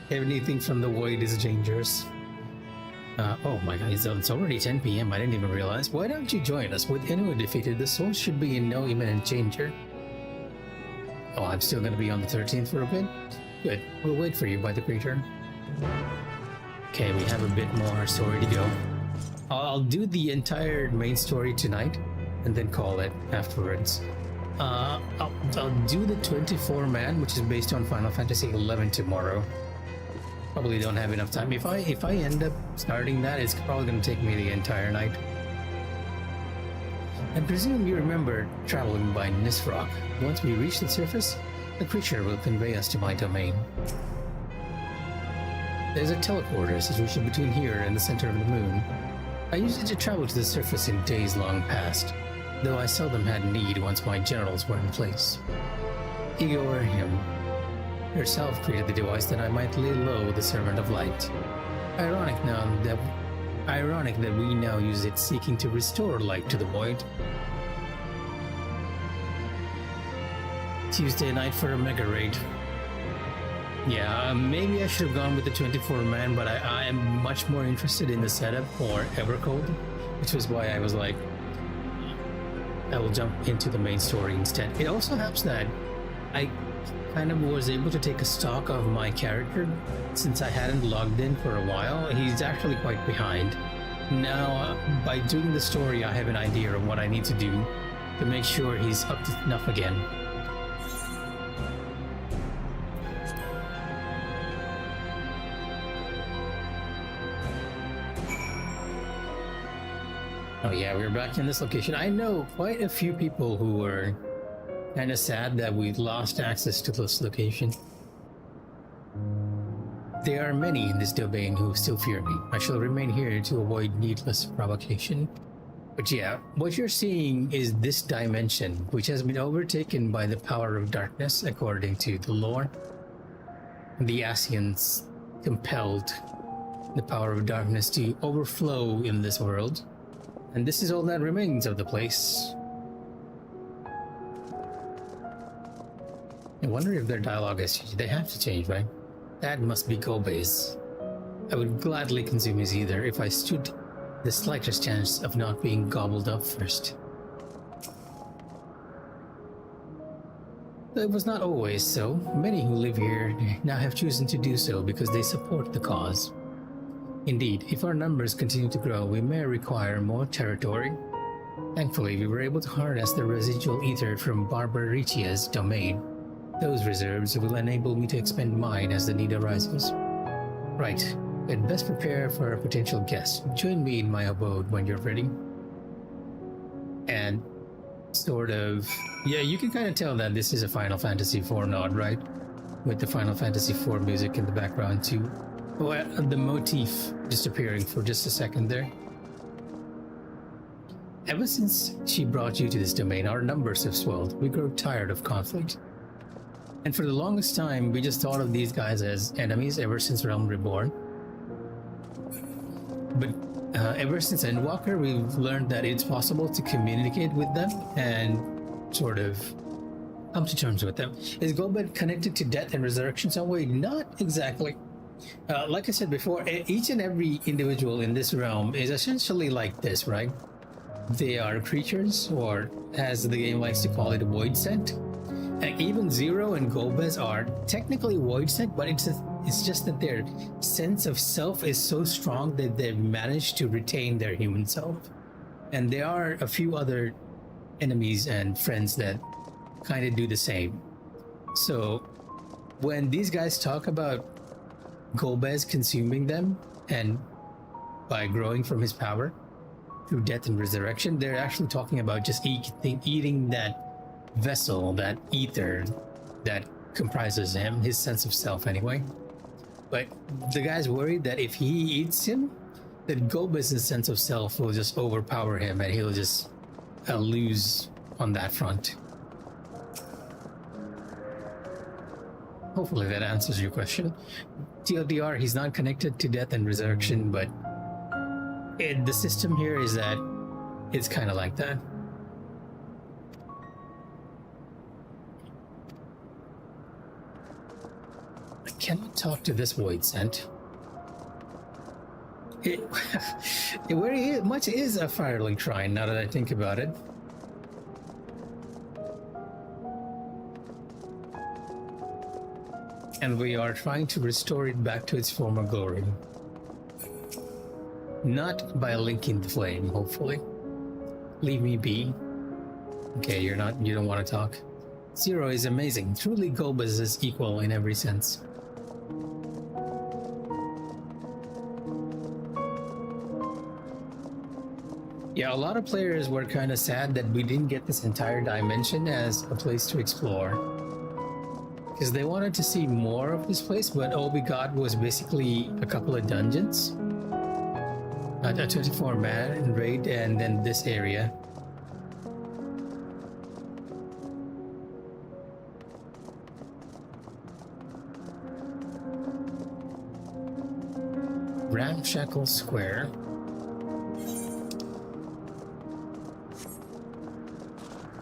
Anything from the void is dangerous. Oh my god, it's already 10 p.m. I didn't even realize. Why don't you join us? With Inu defeated, the soul should be in no imminent danger. Oh, I'm still gonna be on the 13th for a bit? Good. We'll wait for you by the crater. Okay, we have a bit more story to go. I'll do the entire main story tonight and then call it afterwards. I'll do the 24-man, which is based on Final Fantasy XI tomorrow. Probably don't have enough time. If I end up starting that, it's probably going to take me the entire night. I presume you remember traveling by Nisrock. Once we reach the surface, the creature will convey us to my domain. There's a teleporter situation between here and the center of the moon. I used it to travel to the surface in days long past, though I seldom had need once my generals were in place. Igor him herself created the device that I might lay low the servant of light. Ironic that we now use it seeking to restore light to the void. Tuesday night for a mega raid. Yeah, maybe I should have gone with the 24-man, but I am much more interested in the setup for Evercold, which was why I was like, I will jump into the main story instead. It also helps that I kind of was able to take a stock of my character since I hadn't logged in for a while. He's actually quite behind. Now, by doing the story, I have an idea of what I need to do to make sure he's up to snuff again. Oh yeah, we're back in this location. I know quite a few people who were kind of sad that we lost access to this location. There are many in this domain who still fear me. I shall remain here to avoid needless provocation. But yeah, what you're seeing is this dimension, which has been overtaken by the power of darkness, according to the lore. The Asians compelled the power of darkness to overflow in this world, and this is all that remains of the place. I wonder if their dialogue has changed. They have to change, right? That must be Kobe's. I would gladly consume his either if I stood the slightest chance of not being gobbled up first. Though it was not always so. Many who live here now have chosen to do so because they support the cause. Indeed, if our numbers continue to grow, we may require more territory. Thankfully, we were able to harness the residual ether from Barbaricia's domain. Those reserves will enable me to expend mine as the need arises. Right, I'd best prepare for a potential guest. Join me in my abode when you're ready. And sort of, yeah, you can kind of tell that this is a Final Fantasy IV nod, right? With the Final Fantasy IV music in the background too. Well, the motif disappearing for just a second there. Ever since she brought you to this domain, our numbers have swelled. We grow tired of conflict. And for the longest time, we just thought of these guys as enemies ever since Realm Reborn. But ever since Endwalker, we've learned that it's possible to communicate with them and sort of come to terms with them. Is Golbez connected to death and resurrection some way? Not exactly. Like I said before, each and every individual in this realm is essentially like this, right? They are creatures, or as the game likes to call it, void sent. And even Zero and Golbez are technically void sent, but it's just that their sense of self is so strong that they've managed to retain their human self. And there are a few other enemies and friends that kind of do the same. So when these guys talk about Golbez consuming them and by growing from his power through death and resurrection, they're actually talking about just eating that vessel, that ether that comprises him, his sense of self anyway. But the guy's worried that if he eats him, that Golbez's sense of self will just overpower him and he'll just lose on that front. Hopefully that answers your question. TLDR, he's not connected to death and resurrection, but the system here is that it's kind of like that. I cannot talk to this void scent. It very much is a Firelink shrine, now that I think about it. And we are trying to restore it back to its former glory. Not by linking the flame, hopefully. Leave me be. Okay, you don't want to talk. Zero is amazing. Truly Golbez is equal in every sense. Yeah, a lot of players were kind of sad that we didn't get this entire dimension as a place to explore. Because they wanted to see more of this place, but all we got was basically a couple of dungeons. A 24-man raid, and then this area. Ramshackle Square.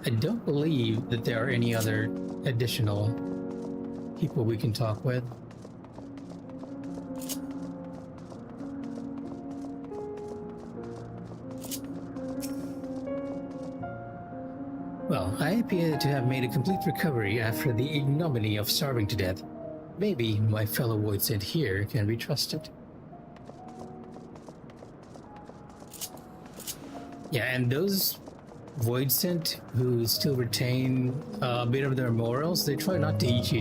I don't believe that there are any other additional people we can talk with. Well, I appear to have made a complete recovery after the ignominy of starving to death. Maybe my fellow voidsent here can be trusted. Yeah, and those voidsent who still retain a bit of their morals, they try not to eat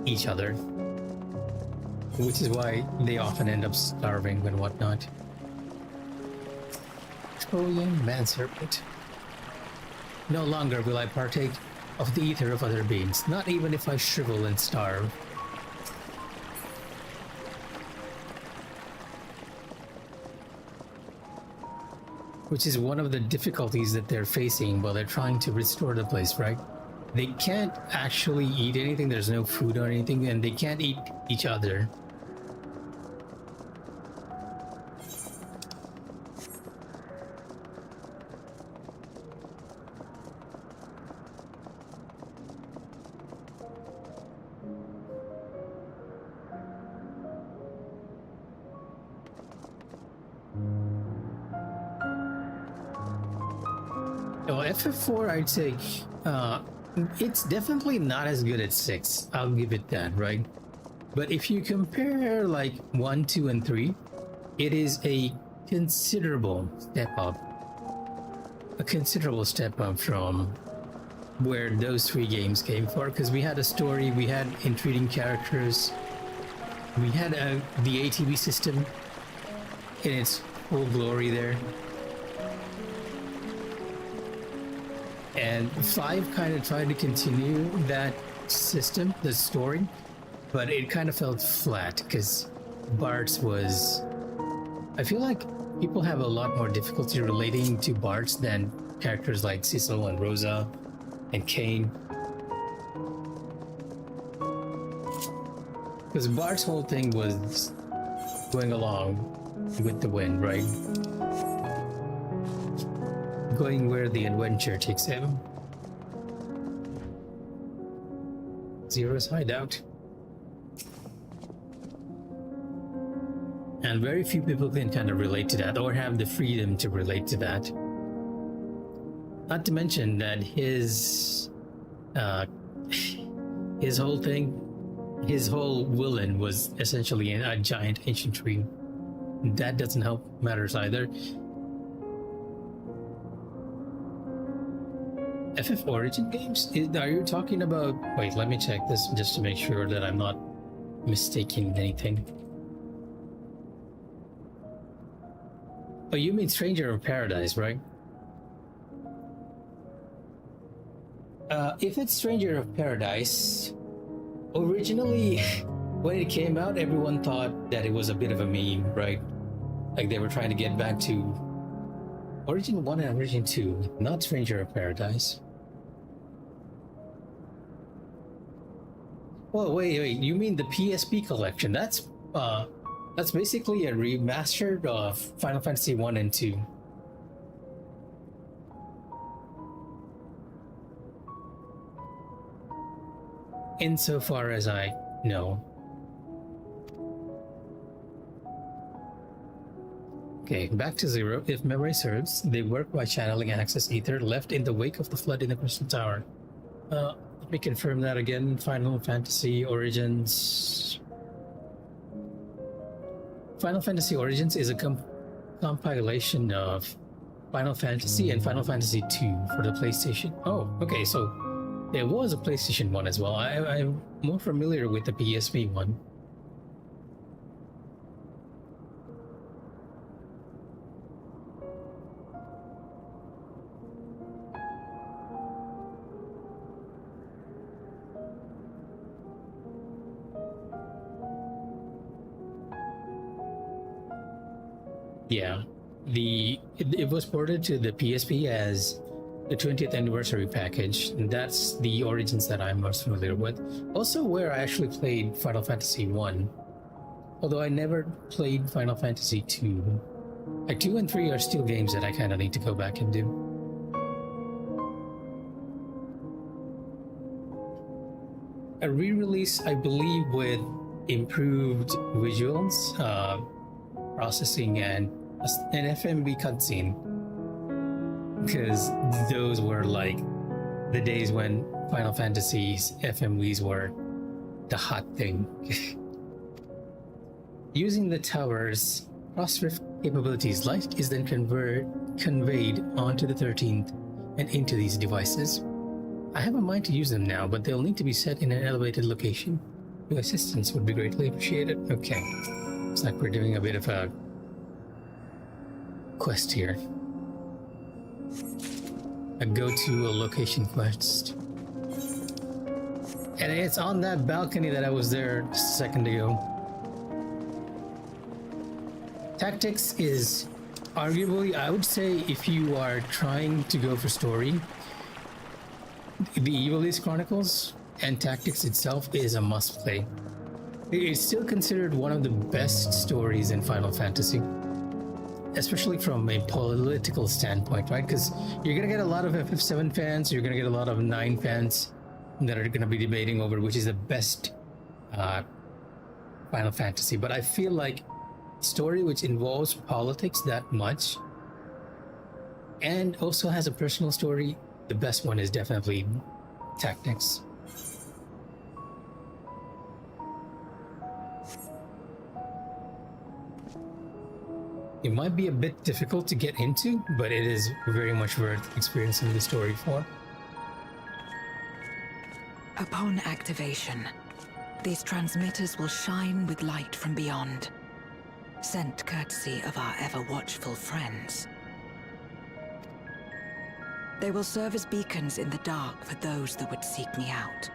each other, which is why they often end up starving and whatnot. Exfoliating manserpent. No longer will I partake of the ether of other beings, not even if I shrivel and starve. Which is one of the difficulties that they're facing while they're trying to restore the place, right? They can't actually eat anything, there's no food or anything, and they can't eat each other. Well, FF4, I'd say, it's definitely not as good as 6. I'll give it that, right? But if you compare like 1, 2, and 3, it is a considerable step up. A considerable step up from where those 3 games came for, because we had a story, we had intriguing characters, we had the ATV system in its full glory there. And 5 kind of tried to continue that system, the story, but it kind of felt flat because Bart's was... I feel like people have a lot more difficulty relating to Bart's than characters like Cecil and Rosa and Kane. Because Bart's whole thing was going along with the wind, right? Going where the adventure takes him. Zero's hideout. And very few people can kind of relate to that or have the freedom to relate to that. Not to mention that his whole thing, his whole villain was essentially a giant ancient tree. That doesn't help matters either. FF Origin games? Are you talking about... Wait, let me check this just to make sure that I'm not mistaking anything. Oh, you mean Stranger of Paradise, right? If it's Stranger of Paradise, originally, when it came out, everyone thought that it was a bit of a meme, right? Like they were trying to get back to Origin 1 and Origin 2, not Stranger of Paradise. Oh, wait, you mean the PSP collection? That's basically a remastered of Final Fantasy 1 and 2. Insofar as I know. Okay, back to Zero. If memory serves, they work by channeling Access Ether left in the wake of the flood in the Crystal Tower. Let me confirm that again. Final Fantasy Origins. Final Fantasy Origins is a compilation of Final Fantasy and Final Fantasy II for the PlayStation. Oh, okay, so there was a PlayStation 1 as well. I'm more familiar with the PSP one. Yeah, it was ported to the PSP as the 20th anniversary package, and that's the Origins that I'm most familiar with. Also where I actually played Final Fantasy 1, although I never played Final Fantasy 2. Like 2 and 3 are still games that I kind of need to go back and do. A re-release, I believe, with improved visuals, processing, and an FMV cutscene, because those were like the days when Final Fantasy's FMVs were the hot thing. Using the tower's cross-rift capabilities, light is then conveyed onto the 13th and into these devices. I have a mind to use them now, but they'll need to be set in an elevated location. Your assistance would be greatly appreciated. Okay, it's like we're doing a bit of a quest here. A go-to location quest. And it's on that balcony that I was there just a second ago. Tactics is arguably, I would say, if you are trying to go for story, the Ivalice Chronicles and Tactics itself is a must-play. It's still considered one of the best stories in Final Fantasy, especially from a political standpoint, right? Because you're gonna get a lot of FF7 fans, you're gonna get a lot of 9 fans that are gonna be debating over which is the best Final Fantasy. But I feel like story which involves politics that much and also has a personal story, the best one is definitely Tactics. It might be a bit difficult to get into, but it is very much worth experiencing the story for. Upon activation, these transmitters will shine with light from beyond, sent courtesy of our ever-watchful friends. They will serve as beacons in the dark for those that would seek me out.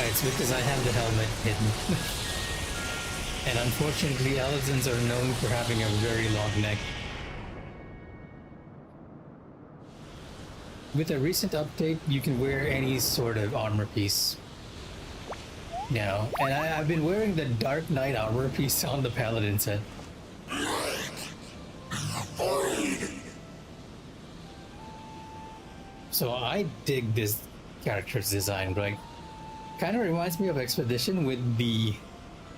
It's because I have the helmet hidden. And unfortunately, Alizans are known for having a very long neck. With a recent update, you can wear any sort of armor piece now. And I've been wearing the Dark Knight armor piece on the Paladin set. So I dig this character's design, right? Kind of reminds me of Expedition with the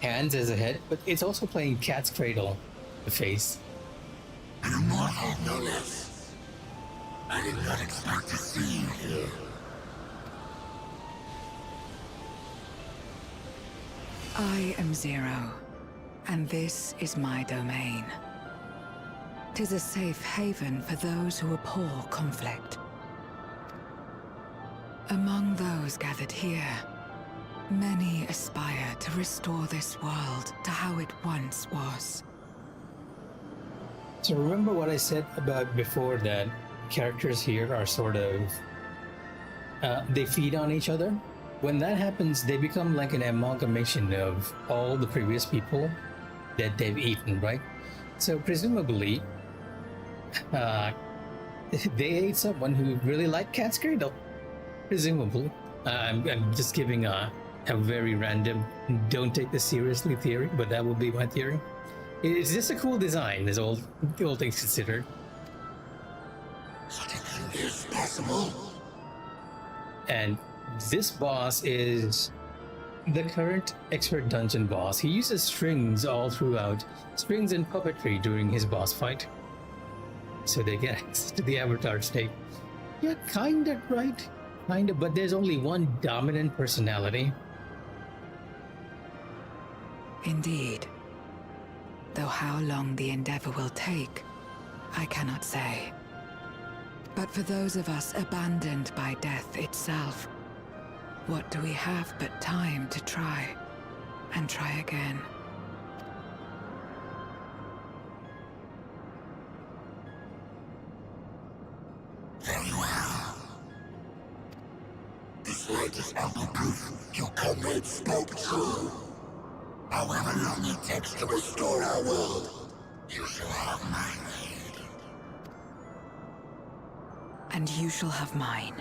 hands as a head, but it's also playing Cat's Cradle, the face. No less. I did not expect to see you here. I am Zero, and this is my domain. 'Tis a safe haven for those who abhor conflict. Among those gathered here, many aspire to restore this world to how it once was. So remember what I said about before, that characters here are sort of... they feed on each other? When that happens, they become like an amalgamation of all the previous people that they've eaten, right? So presumably, they ate someone who really liked Cat's Cradle. Presumably. I'm just giving a very random, don't take this seriously theory, but that would be my theory. It's just a cool design, as all things considered. Such a thing is possible. And this boss is the current expert dungeon boss. He uses strings all throughout, strings and puppetry during his boss fight. So they get access to the avatar state. Yeah, kinda right. Kinda, but there's only one dominant personality. Indeed. Though how long the endeavor will take, I cannot say. But for those of us abandoned by death itself, what do we have but time to try, and try again? Very well. This light is ample proof your comrade spoke true. However long it takes to restore our world, you shall have my aid. And you shall have mine.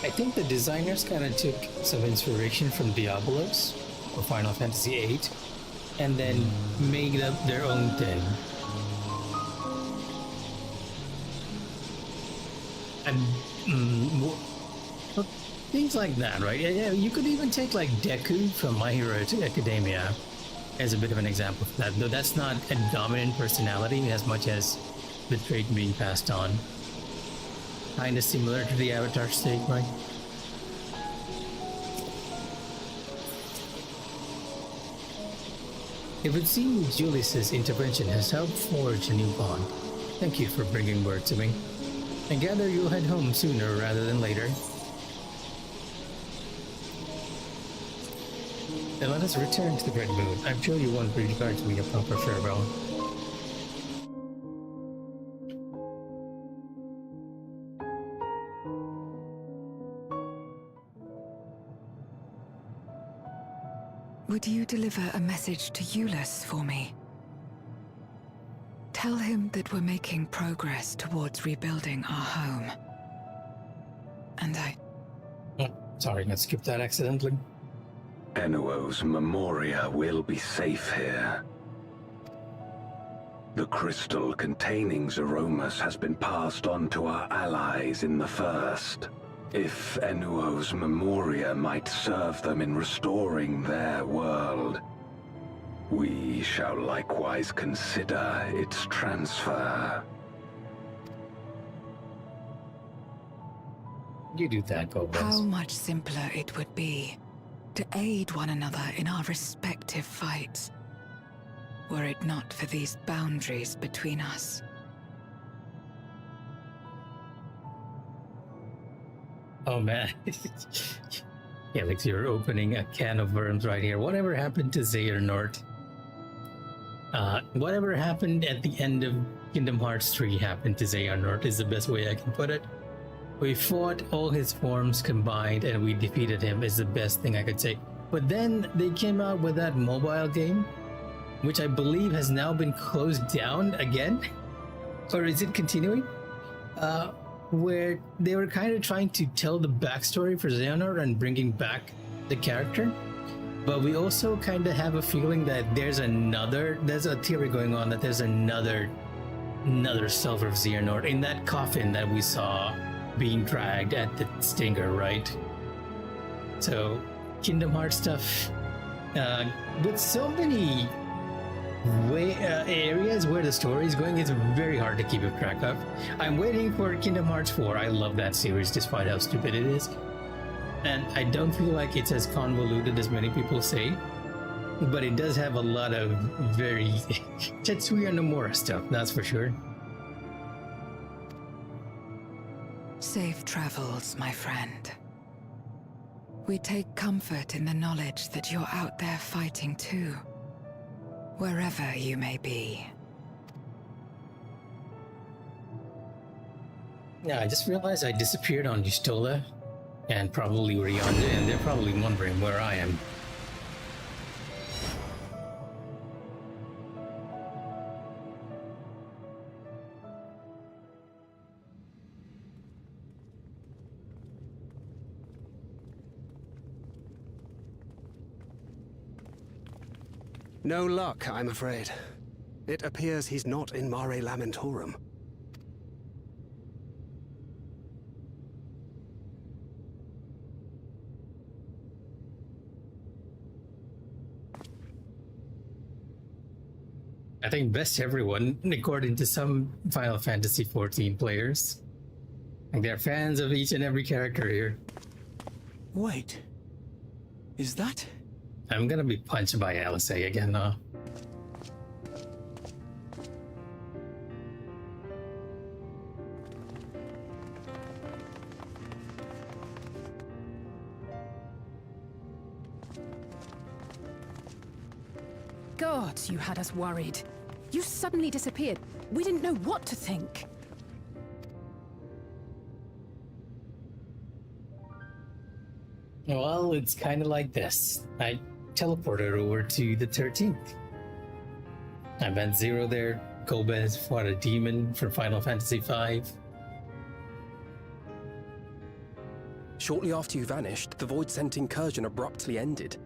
I think the designers kind of took some inspiration from Diablos or Final Fantasy VIII and then made up their own thing. And things like that, right? Yeah, you could even take like Deku from My Hero Academia as a bit of an example of that, though that's not a dominant personality as much as the trait being passed on. Kind of similar to the Avatar state, right? It would seem Julius's intervention has helped forge a new bond. Thank you for bringing word to me. I gather you'll head home sooner rather than later. Then let us return to the Red Moon. I'm sure you won't begrudge me a proper farewell. Would you deliver a message to Julius for me? Tell him that we're making progress towards rebuilding our home. And Oh, sorry, I skipped that accidentally. Enuo's Memoria will be safe here. The crystal containing Zeromus has been passed on to our allies in the First. If Enuo's Memoria might serve them in restoring their world, we shall likewise consider its transfer. You do that, Gobez. How much simpler it would be to aid one another in our respective fights, were it not for these boundaries between us. Oh man. Yeah, like you're opening a can of worms right here. Whatever happened to Xehanort? Whatever happened at the end of Kingdom Hearts 3 happened to Xehanort is the best way I can put it. We fought all his forms combined and we defeated him is the best thing I could say. But then they came out with that mobile game, which I believe has now been closed down again. Or is it continuing? Where they were kind of trying to tell the backstory for Xehanort and bringing back the character. But we also kind of have a feeling that there's a theory going on that there's another self of Xehanort in that coffin that we saw being dragged at the Stinger, right? So Kingdom Hearts stuff, with so many areas where the story is going, it's very hard to keep track of. I'm waiting for Kingdom Hearts 4. I love that series despite how stupid it is. And I don't feel like it's as convoluted as many people say, but it does have a lot of very Tetsuya Nomura stuff, that's for sure. Safe travels, my friend. We take comfort in the knowledge that you're out there fighting too, wherever you may be. Yeah, I just realized I disappeared on Yustola and probably Ryanda, and they're probably wondering where I am. No luck, I'm afraid. It appears he's not in Mare Lamentorum. I think best everyone, according to some Final Fantasy XIV players. Like they're fans of each and every character here. Wait. Is that? I'm gonna be punched by LSA again now. God, you had us worried. You suddenly disappeared. We didn't know what to think. Well, it's kind of like this. I teleported over to the 13th. I met Zero there. Gobez fought a demon for Final Fantasy V. Shortly after you vanished, the Void-Sent incursion abruptly ended.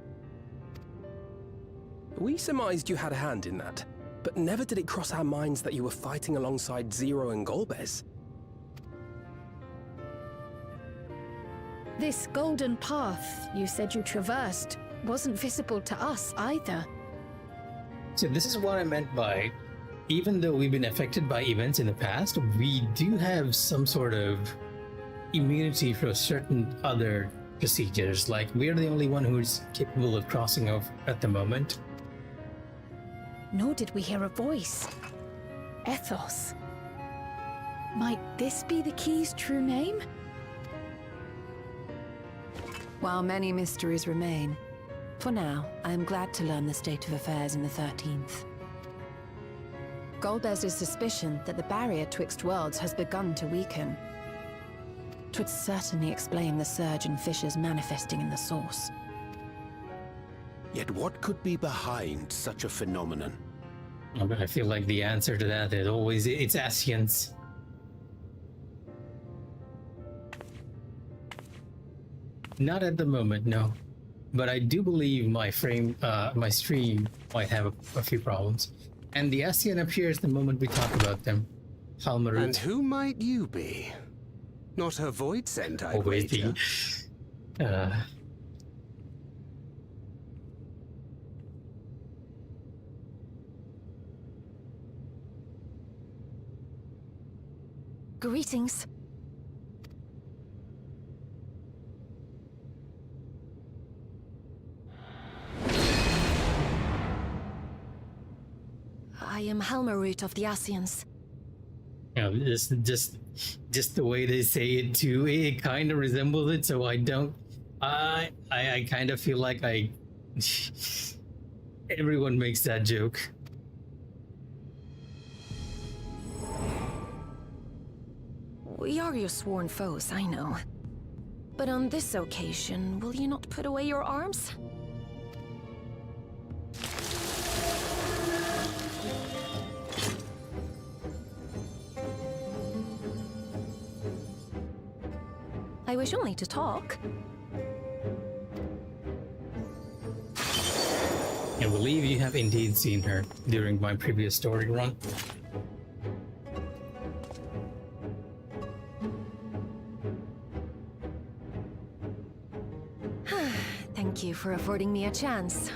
We surmised you had a hand in that, but never did it cross our minds that you were fighting alongside Zero and Golbez. This golden path you said you traversed wasn't visible to us either. So this is what I meant by, even though we've been affected by events in the past, we do have some sort of immunity for certain other procedures. Like, we're the only one who's capable of crossing over at the moment. Nor did we hear a voice. Ethos. Might this be the key's true name? While many mysteries remain, for now, I am glad to learn the state of affairs in the 13th. Golbez's suspicion that the barrier twixt worlds has begun to weaken. 'Twould certainly explain the surge in fissures manifesting in the source. Yet what could be behind such a phenomenon? I feel like the answer to that is always, it's Ascians. Not at the moment, no. But I do believe my stream might have a few problems. And the Ascian appears the moment we talk about them. Halmarut. And who might you be? Not her void scent, I always wager. be. Greetings. I am Helmarut of the Asians. You know, just the way they say it too, it kind of resembles it. So I don't. I kind of feel like everyone makes that joke. We are your sworn foes, I know. But on this occasion, will you not put away your arms? I wish only to talk. I believe you have indeed seen her during my previous story run. Thank you for affording me a chance.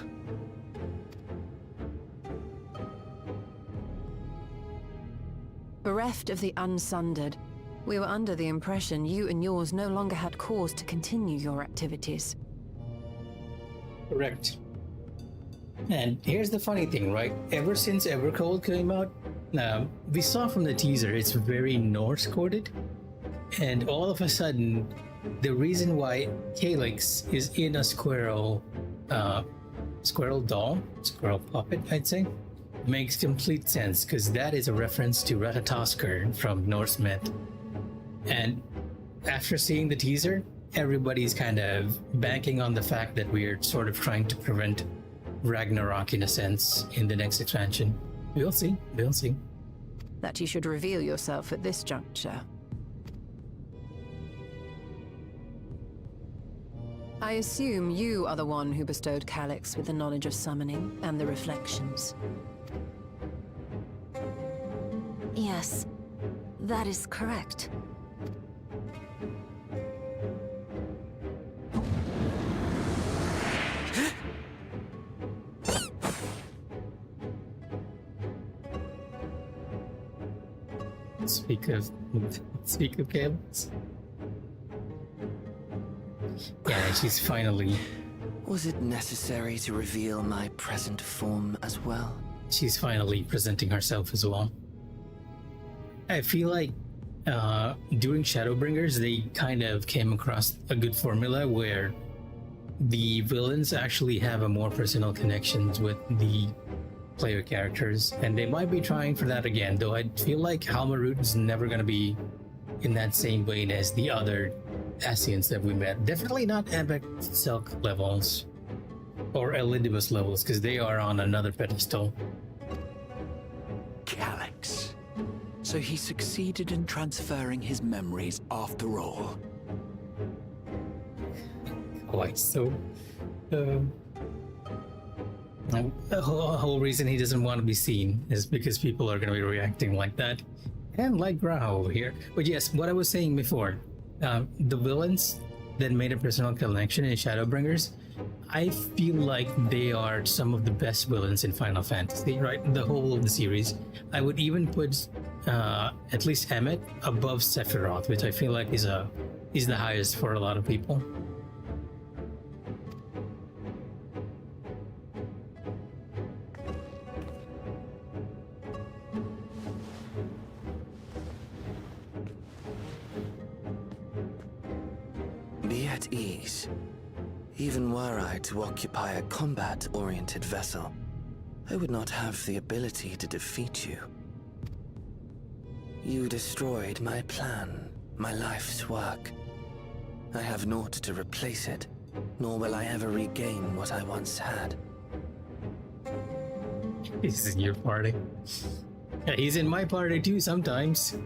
Bereft of the Unsundered, we were under the impression you and yours no longer had cause to continue your activities. Correct. And here's the funny thing, right? Ever since Evercold came out, we saw from the teaser it's very Norse-coded. And all of a sudden, the reason why Calyx is in a squirrel doll, squirrel puppet, I'd say, makes complete sense, because that is a reference to Ratatoskr from Norse myth. And after seeing the teaser, everybody's kind of banking on the fact that we're sort of trying to prevent Ragnarok in a sense in the next expansion. We'll see. We'll see. That you should reveal yourself at this juncture. I assume you are the one who bestowed Calyx with the knowledge of summoning and the reflections. Yes, that is correct. Speak of Calyx. Yeah, she's finally... Was it necessary to reveal my present form as well? She's finally presenting herself as well. I feel like during Shadowbringers, they kind of came across a good formula where the villains actually have a more personal connections with the player characters, and they might be trying for that again, though I feel like Helmarut is never going to be in that same vein as the other Asians that we met. Definitely not Epic Silk levels or Elidibus levels, because they are on another pedestal. Calyx. So he succeeded in transferring his memories after all. Quite so. The whole reason he doesn't want to be seen is because people are going to be reacting like that. And like Grau over here. But yes, what I was saying before, the villains that made a personal connection in Shadowbringers, I feel like they are some of the best villains in Final Fantasy, right? The whole of the series. I would even put at least Emmet above Sephiroth, which I feel like is the highest for a lot of people. Be at ease. Even were I to occupy a combat-oriented vessel, I would not have the ability to defeat you. You destroyed my plan, my life's work. I have naught to replace it, nor will I ever regain what I once had. He's in your party. Yeah, he's in my party too sometimes.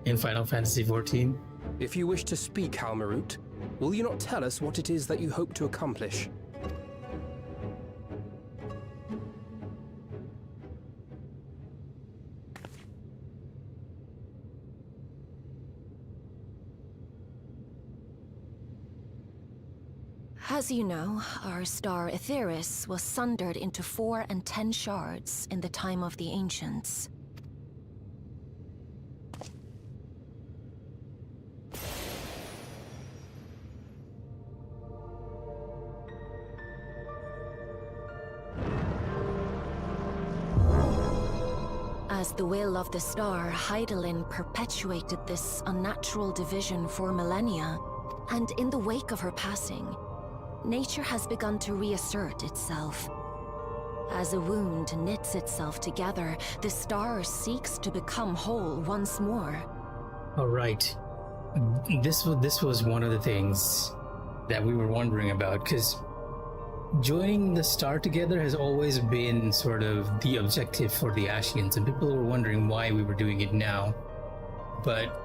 In Final Fantasy XIV. If you wish to speak, Helmarut, will you not tell us what it is that you hope to accomplish? As you know, our star Aetheris was sundered into 4 and 10 shards in the time of the Ancients. As the will of the star, Hydaelyn perpetuated this unnatural division for millennia, and in the wake of her passing, nature has begun to reassert itself. As a wound knits itself together, the star seeks to become whole once more. All right. This was one of the things that we were wondering about, because joining the star together has always been sort of the objective for the Ashians, and people were wondering why we were doing it now. But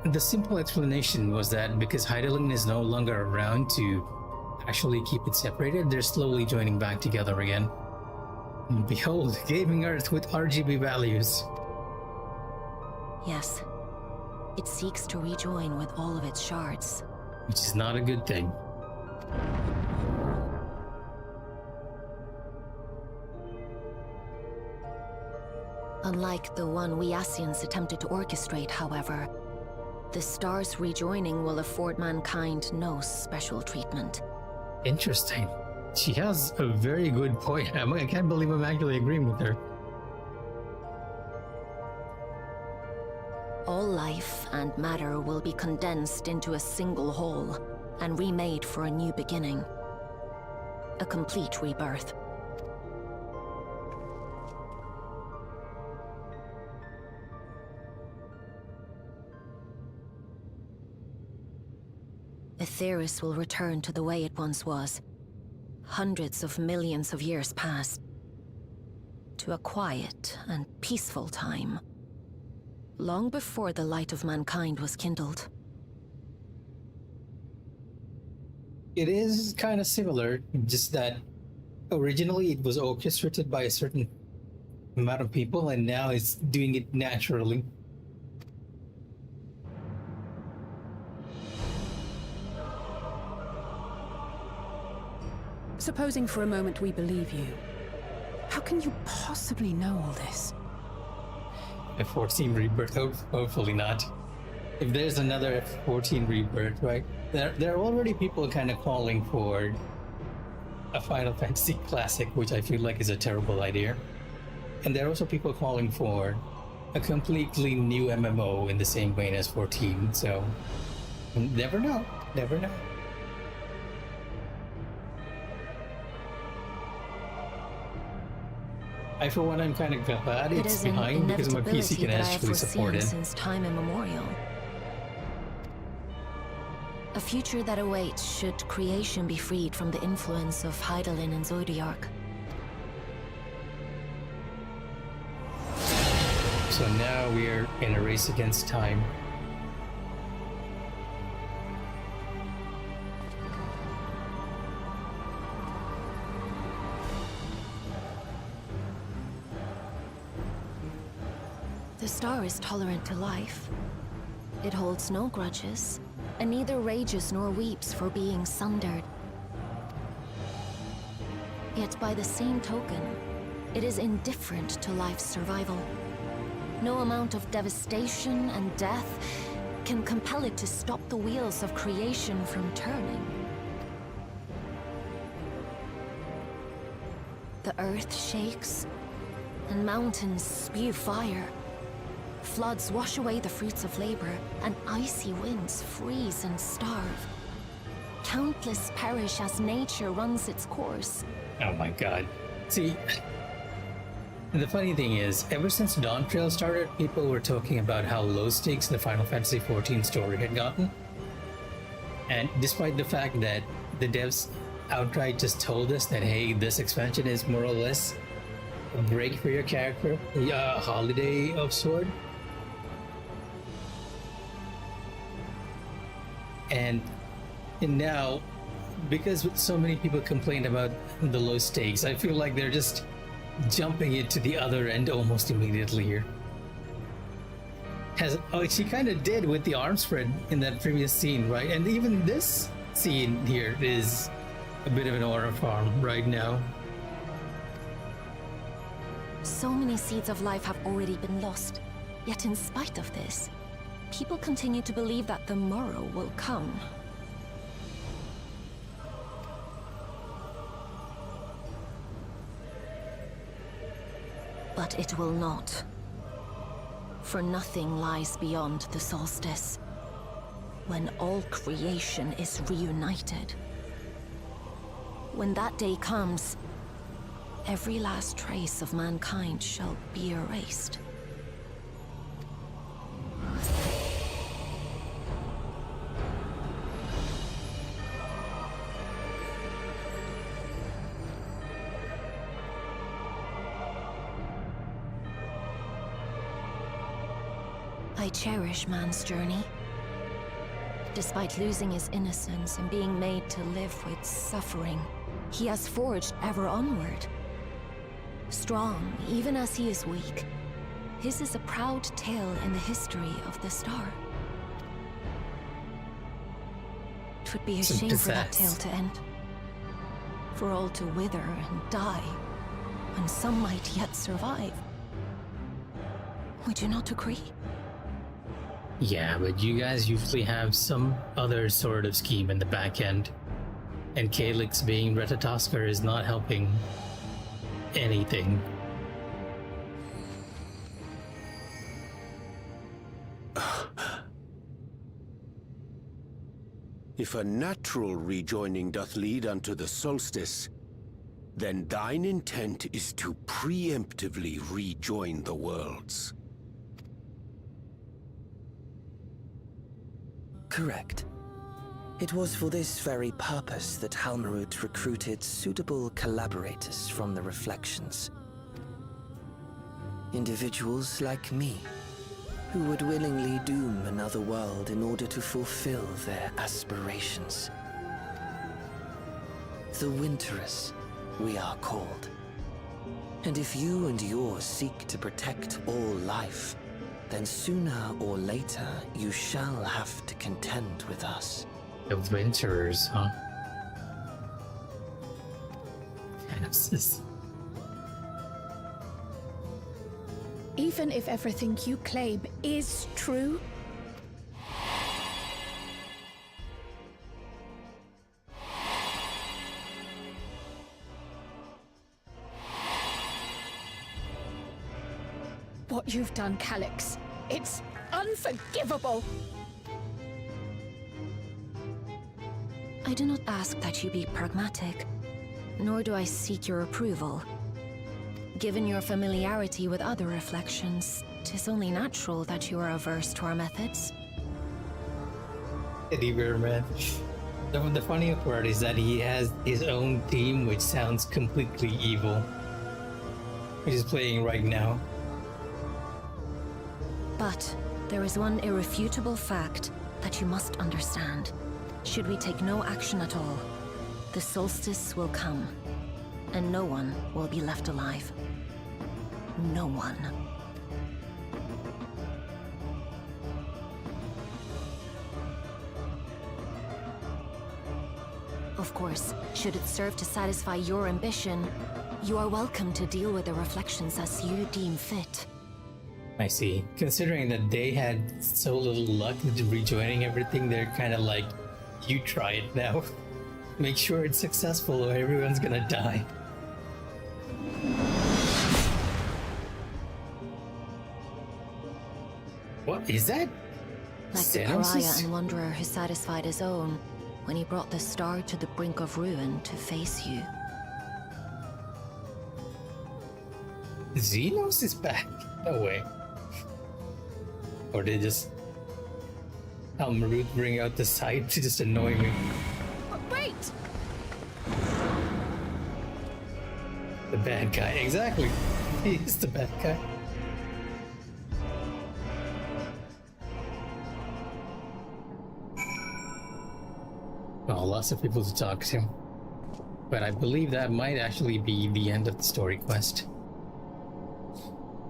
the simple explanation was that because Hydaelyn is no longer around to actually keep it separated, they're slowly joining back together again. And behold, gaming Earth with RGB values. Yes. It seeks to rejoin with all of its shards. Which is not a good thing. Unlike the one we Ascians attempted to orchestrate, however, the star's rejoining will afford mankind no special treatment. Interesting. She has a very good point. I can't believe I'm actually agreeing with her. All life and matter will be condensed into a single whole and remade for a new beginning. A complete rebirth. Aetheris will return to the way it once was. Hundreds of millions of years past. To a quiet and peaceful time. Long before the light of mankind was kindled. It is kind of similar, just that originally it was orchestrated by a certain amount of people, and now it's doing it naturally. Supposing for a moment we believe you, how can you possibly know all this? F-14 rebirth, hopefully not. If there's another F-14 rebirth, right? There are already people kind of calling for a Final Fantasy Classic, which I feel like is a terrible idea. And there are also people calling for a completely new MMO in the same vein as 14, so never know, never know. I, for one, I'm kind of glad it's behind because my PC can actually support it. Since time immemorial. A future that awaits should creation be freed from the influence of Hydaelyn and Zodiark. So now we're in a race against time. The star is tolerant to life. It holds no grudges, and neither rages nor weeps for being sundered. Yet by the same token, it is indifferent to life's survival. No amount of devastation and death can compel it to stop the wheels of creation from turning. The earth shakes, and mountains spew fire. Floods wash away the fruits of labor, and icy winds freeze and starve. Countless perish as nature runs its course. Oh my god. See, the funny thing is, ever since Dawntrail started, people were talking about how low stakes the Final Fantasy XIV story had gotten. And despite the fact that the devs outright just told us that, hey, this expansion is more or less a break for your character, a holiday of sort. And now, because so many people complained about the low stakes, I feel like they're just jumping it to the other end almost immediately here. She kind of did with the arm spread in that previous scene, right? And even this scene here is a bit of an aura farm right now. So many seeds of life have already been lost. Yet in spite of this, people continue to believe that the morrow will come. But it will not. For nothing lies beyond the solstice, when all creation is reunited. When that day comes, every last trace of mankind shall be erased. I cherish man's journey. Despite losing his innocence and being made to live with suffering, he has forged ever onward. Strong, even as he is weak, his is a proud tale in the history of the star. It would be a shame for that tale to end. For all to wither and die, when some might yet survive. Would you not agree? Yeah, but you guys usually have some other sort of scheme in the back end. And Calyx being Retatosker is not helping anything. If a natural rejoining doth lead unto the solstice, then thine intent is to preemptively rejoin the worlds. Correct. It was for this very purpose that Halmarut recruited suitable collaborators from the Reflections. Individuals like me, who would willingly doom another world in order to fulfill their aspirations. The Winterers, we are called. And if you and yours seek to protect all life, then sooner or later you shall have to contend with us. The Winterers, huh? Genesis. Even if everything you claim is true, what you've done, Calyx, it's unforgivable! I do not ask that you be pragmatic, nor do I seek your approval. Given your familiarity with other reflections, 'tis only natural that you are averse to our methods. Teddy bear man. The funny part is that he has his own theme which sounds completely evil. Which is playing right now. But there is one irrefutable fact that you must understand. Should we take no action at all, the solstice will come, and no one will be left alive. No one. Of course, should it serve to satisfy your ambition, you are welcome to deal with the reflections as you deem fit. I see. Considering that they had so little luck rejoining everything, they're kind of like, you try it now. Make sure it's successful or everyone's gonna die. What is that? Like the pariah and wanderer who satisfied his own when he brought the star to the brink of ruin to face you. Xenos is back? No way. Or did just Halmarut bring out the sight to just annoy me? Wait! The bad guy, exactly. He's the bad guy. Oh, lots of people to talk to. But I believe that might actually be the end of the story quest.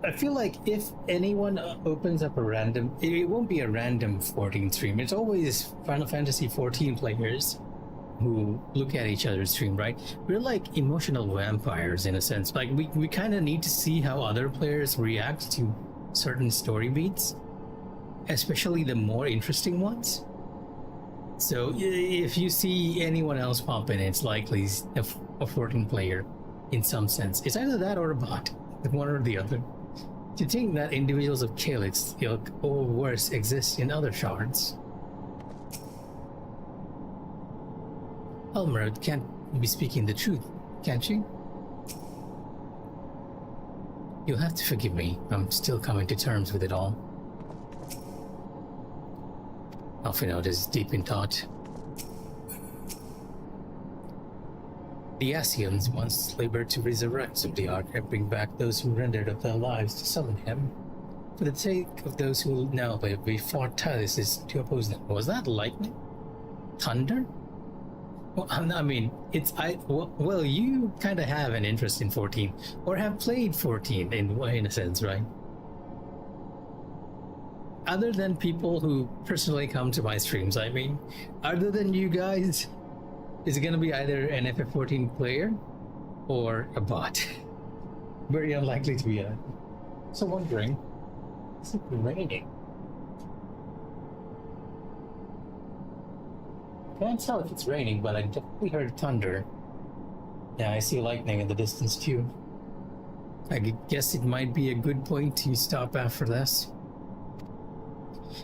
I feel like if anyone opens up a random, it won't be a random 14 stream. It's always Final Fantasy 14 players who look at each other's stream, right? We're like emotional vampires in a sense. Like we kind of need to see how other players react to certain story beats, especially the more interesting ones. So if you see anyone else pop in, it's likely a 14 player in some sense. It's either that or a bot, one or the other. To think that individuals of Calyx ilk or worse exist in other shards. Elmerod can't be speaking the truth, can't she? You'll have to forgive me. I'm still coming to terms with it all. Alphinaud is deep in thought. The Ascians once labored to resurrect Zodiac and bring back those who rendered up their lives to summon him. For the sake of those who now live, we fought tirelessly to oppose them. Was that lightning? Thunder? Well, I mean, well, you kind of have an interest in 14, or have played 14 in a sense, right? Other than people who personally come to my streams, I mean, other than you guys, is it going to be either an FF14 player or a bot? Very unlikely to be a. So wondering, is it raining? Can't tell if it's raining, but I definitely heard thunder. Yeah, I see lightning in the distance too. I guess it might be a good point to stop after this.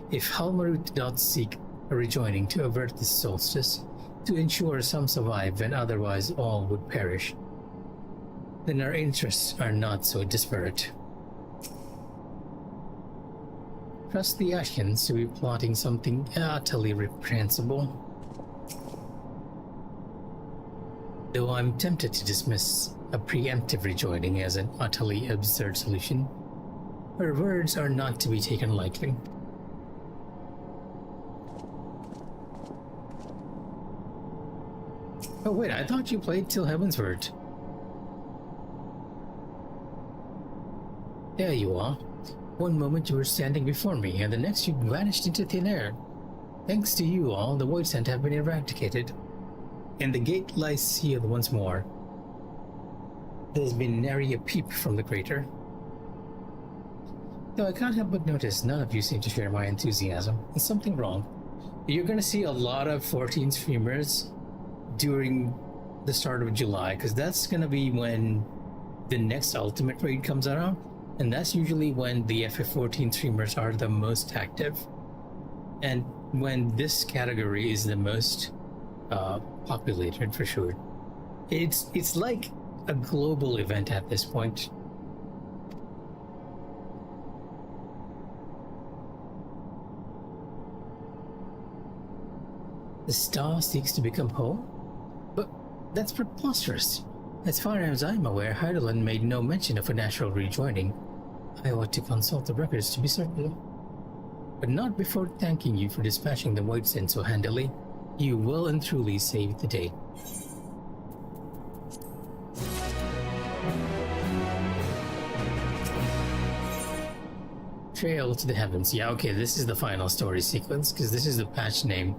If Halmarut did not seek a rejoining to avert this solstice, to ensure some survive when otherwise all would perish, then our interests are not so disparate. Trust the Ascians to be plotting something utterly reprehensible. Though I'm tempted to dismiss a preemptive rejoining as an utterly absurd solution, her words are not to be taken lightly. Oh wait, I thought you played till Heavensward. There you are. One moment you were standing before me, and the next you vanished into thin air. Thanks to you all, the void scent have been eradicated, and the gate lies sealed once more. There's been nary a peep from the crater. Though I can't help but notice none of you seem to share my enthusiasm. There's something wrong. You're gonna see a lot of 14 streamers during the start of July, because that's gonna be when the next Ultimate Raid comes around, and that's usually when the FF14 streamers are the most active, and when this category is the most populated for sure. It's like a global event at this point. The star seeks to become whole? But that's preposterous. As far as I'm aware, Heidelin made no mention of a natural rejoining. I ought to consult the records to be certain. But not before thanking you for dispatching the Void Scent so handily. You well and truly saved the day. Trail to the Heavens. Yeah, okay, this is the final story sequence, because this is the patch name.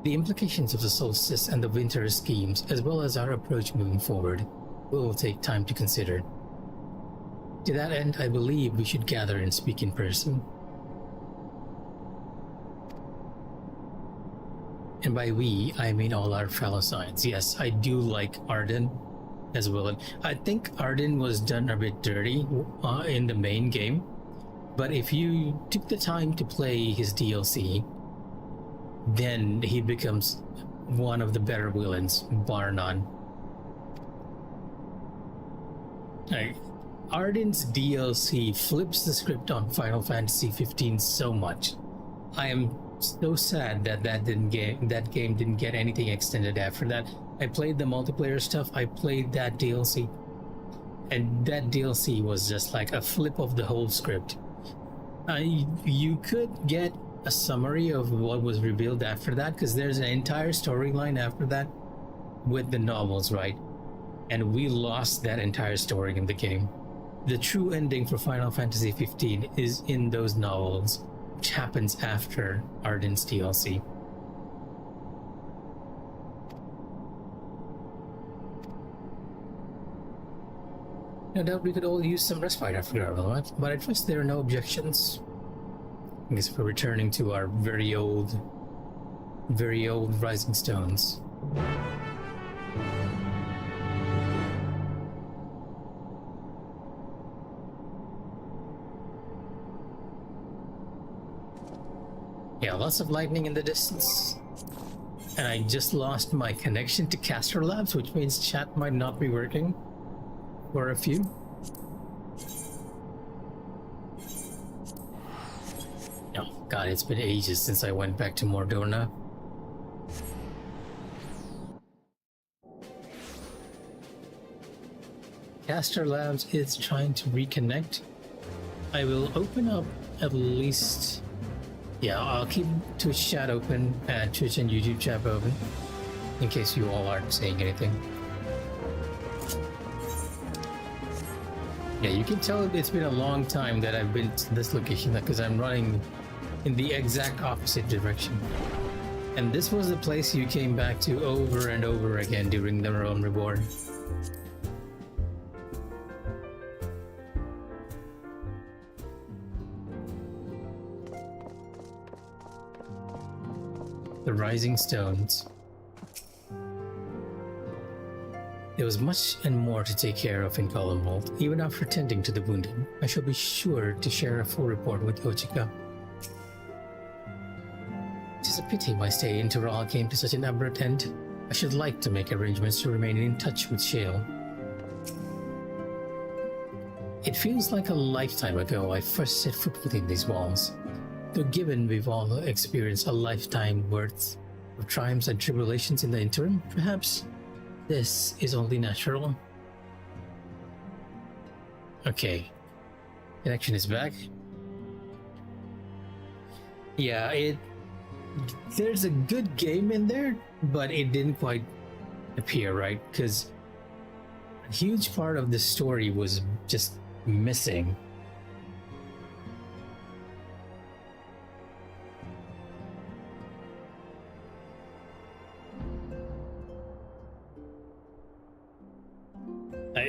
The implications of the solstice and the winter schemes, as well as our approach moving forward, will take time to consider. To that end, I believe we should gather and speak in person. And by we, I mean all our fellow Science. Yes, I do like Arden as well. I think Arden was done a bit dirty in the main game, but if you took the time to play his DLC, then he becomes one of the better villains, bar none. Arden's DLC flips the script on Final Fantasy XV so much. I am so sad that that game didn't get anything extended after that. I played the multiplayer stuff, I played that DLC, and that DLC was just like a flip of the whole script. You could get a summary of what was revealed after that, because there's an entire storyline after that with the novels, right? And we lost that entire story in the game. The true ending for Final Fantasy XV is in those novels, which happens after Arden's DLC. No doubt we could all use some respite after our moment, but I trust there are no objections. I guess we're returning to our very old rising stones. Yeah, lots of lightning in the distance. And I just lost my connection to Caster Labs, which means chat might not be working for a few. Oh god, it's been ages since I went back to Mordorna. Caster Labs is trying to reconnect. I will open up at least... Yeah, I'll keep Twitch chat open, Twitch and YouTube chat open, in case you all aren't saying anything. Yeah, you can tell it's been a long time that I've been to this location, because I'm running in the exact opposite direction. And this was the place you came back to over and over again during the Realm Reborn. The Rising Stones. There was much and more to take care of in Golemwald. Even after tending to the wounded, I shall be sure to share a full report with Ochika. It is a pity my stay in Tural came to such an abrupt end. I should like to make arrangements to remain in touch with Shale. It feels like a lifetime ago I first set foot within these walls. Though given we've all experienced a lifetime worth of triumphs and tribulations in the interim, perhaps this is only natural. Okay. Connection is back. Yeah, there's a good game in there, but it didn't quite appear, right? Because a huge part of the story was just missing.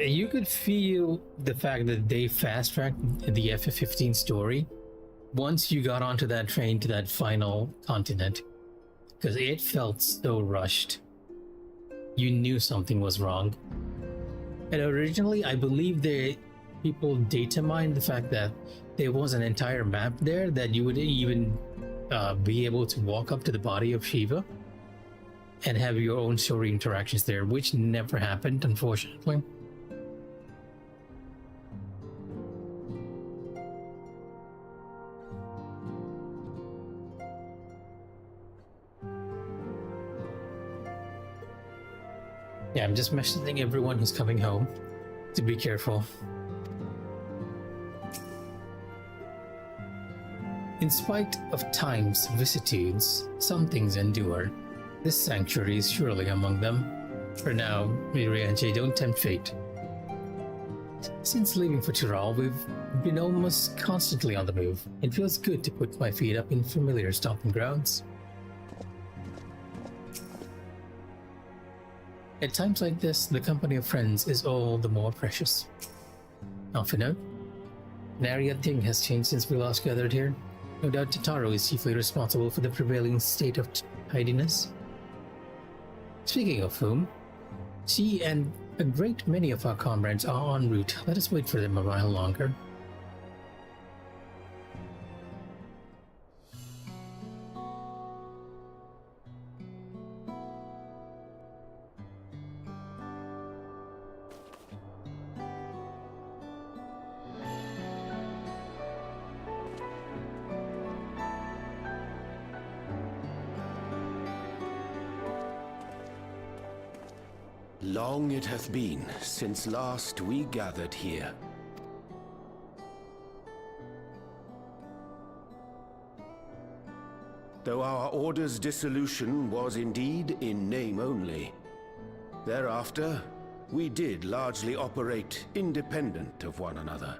You could feel the fact that they fast-tracked the FF15 story once you got onto that train to that final continent, because it felt so rushed. You knew something was wrong. And originally, I believe people data mined the fact that there was an entire map there that you would even be able to walk up to the body of Shiva and have your own story interactions there, which never happened, unfortunately. Yeah, I'm just messaging everyone who's coming home to be careful. In spite of time's vicissitudes, some things endure. This sanctuary is surely among them. For now, Mirianche, don't tempt fate. Since leaving for Tural, we've been almost constantly on the move. It feels good to put my feet up in familiar stomping grounds. At times like this, the company of friends is all the more precious. Off a note, nary a thing has changed since we last gathered here. No doubt Totaro is chiefly responsible for the prevailing state of tidiness. Speaking of whom, she and a great many of our comrades are en route. Let us wait for them a while longer. Long it hath been since last we gathered here. Though our order's dissolution was indeed in name only, thereafter we did largely operate independent of one another.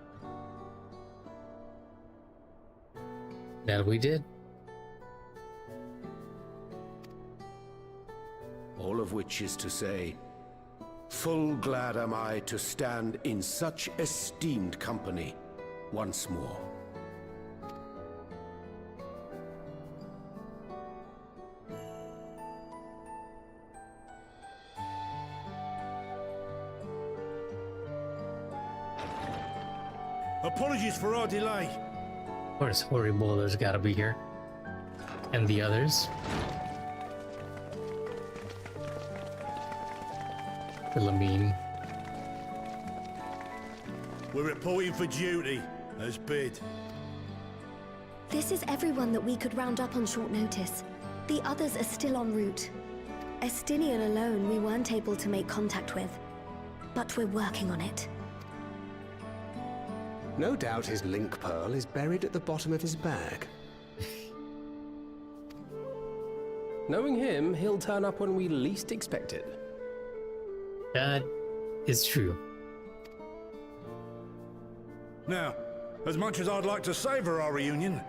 That we did. All of which is to say, Full glad am I to stand in such esteemed company once more. Apologies for our delay. Of course, Horribolar's gotta be here. And the others. Philomene. We're reporting for duty, as bid. This is everyone that we could round up on short notice. The others are still en route. Estinian alone we weren't able to make contact with. But we're working on it. No doubt his link pearl is buried at the bottom of his bag. Knowing him, he'll turn up when we least expect it. That is true. Now, as much as I'd like to savor our reunion,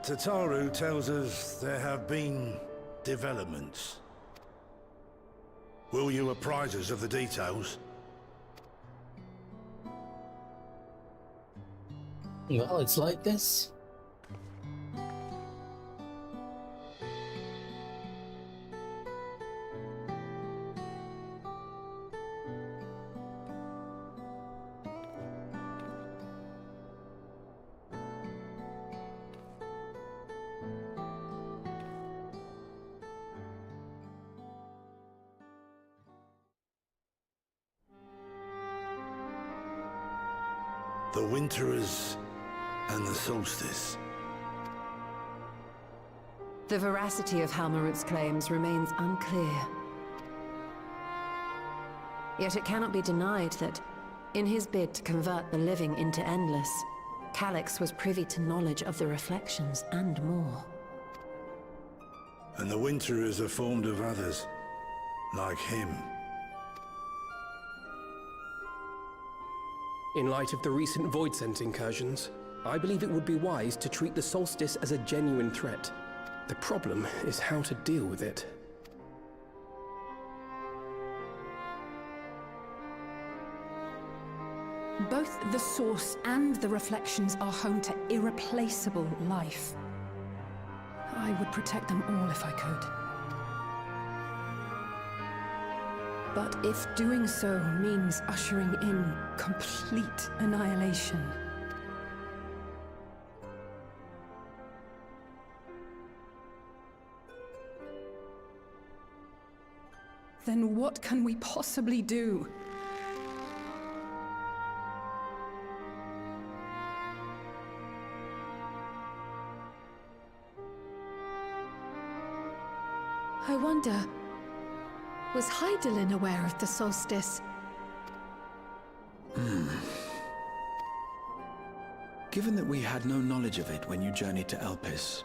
Tataru tells us there have been developments. Will you apprise us of the details? Well, it's like this. The Winterers and the Solstice. The veracity of Halmarut's claims remains unclear. Yet it cannot be denied that, in his bid to convert the living into endless, Calix was privy to knowledge of the reflections and more. And the Winterers are formed of others, like him. In light of the recent Voidsent incursions, I believe it would be wise to treat the Solstice as a genuine threat. The problem is how to deal with it. Both the Source and the Reflections are home to irreplaceable life. I would protect them all if I could. But if doing so means ushering in complete annihilation, then what can we possibly do? I wonder, was Hydaelyn aware of the solstice? Given that we had no knowledge of it when you journeyed to Elpis,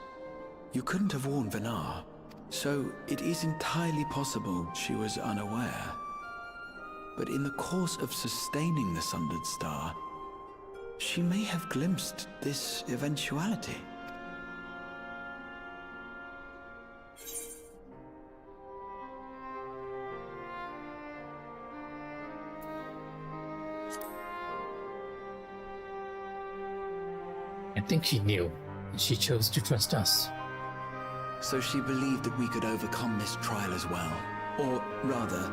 you couldn't have warned Venar. So it is entirely possible she was unaware. But in the course of sustaining the Sundered Star, she may have glimpsed this eventuality. I think she knew. She chose to trust us. So she believed that we could overcome this trial as well. Or rather,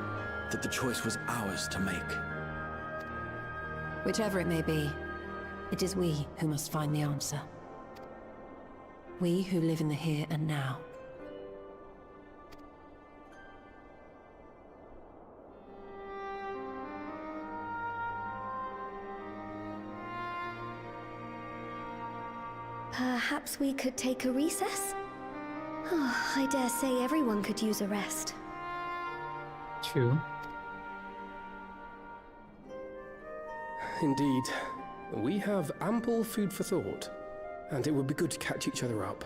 that the choice was ours to make. Whichever it may be, it is we who must find the answer. We who live in the here and now. Perhaps we could take a recess? Oh, I dare say everyone could use a rest. True. Indeed. We have ample food for thought, and it would be good to catch each other up.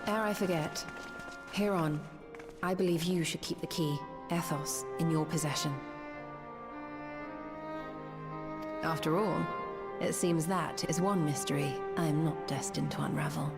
Ere I forget, Heron, I believe you should keep the key, Ethos, in your possession. After all, it seems that is one mystery I am not destined to unravel.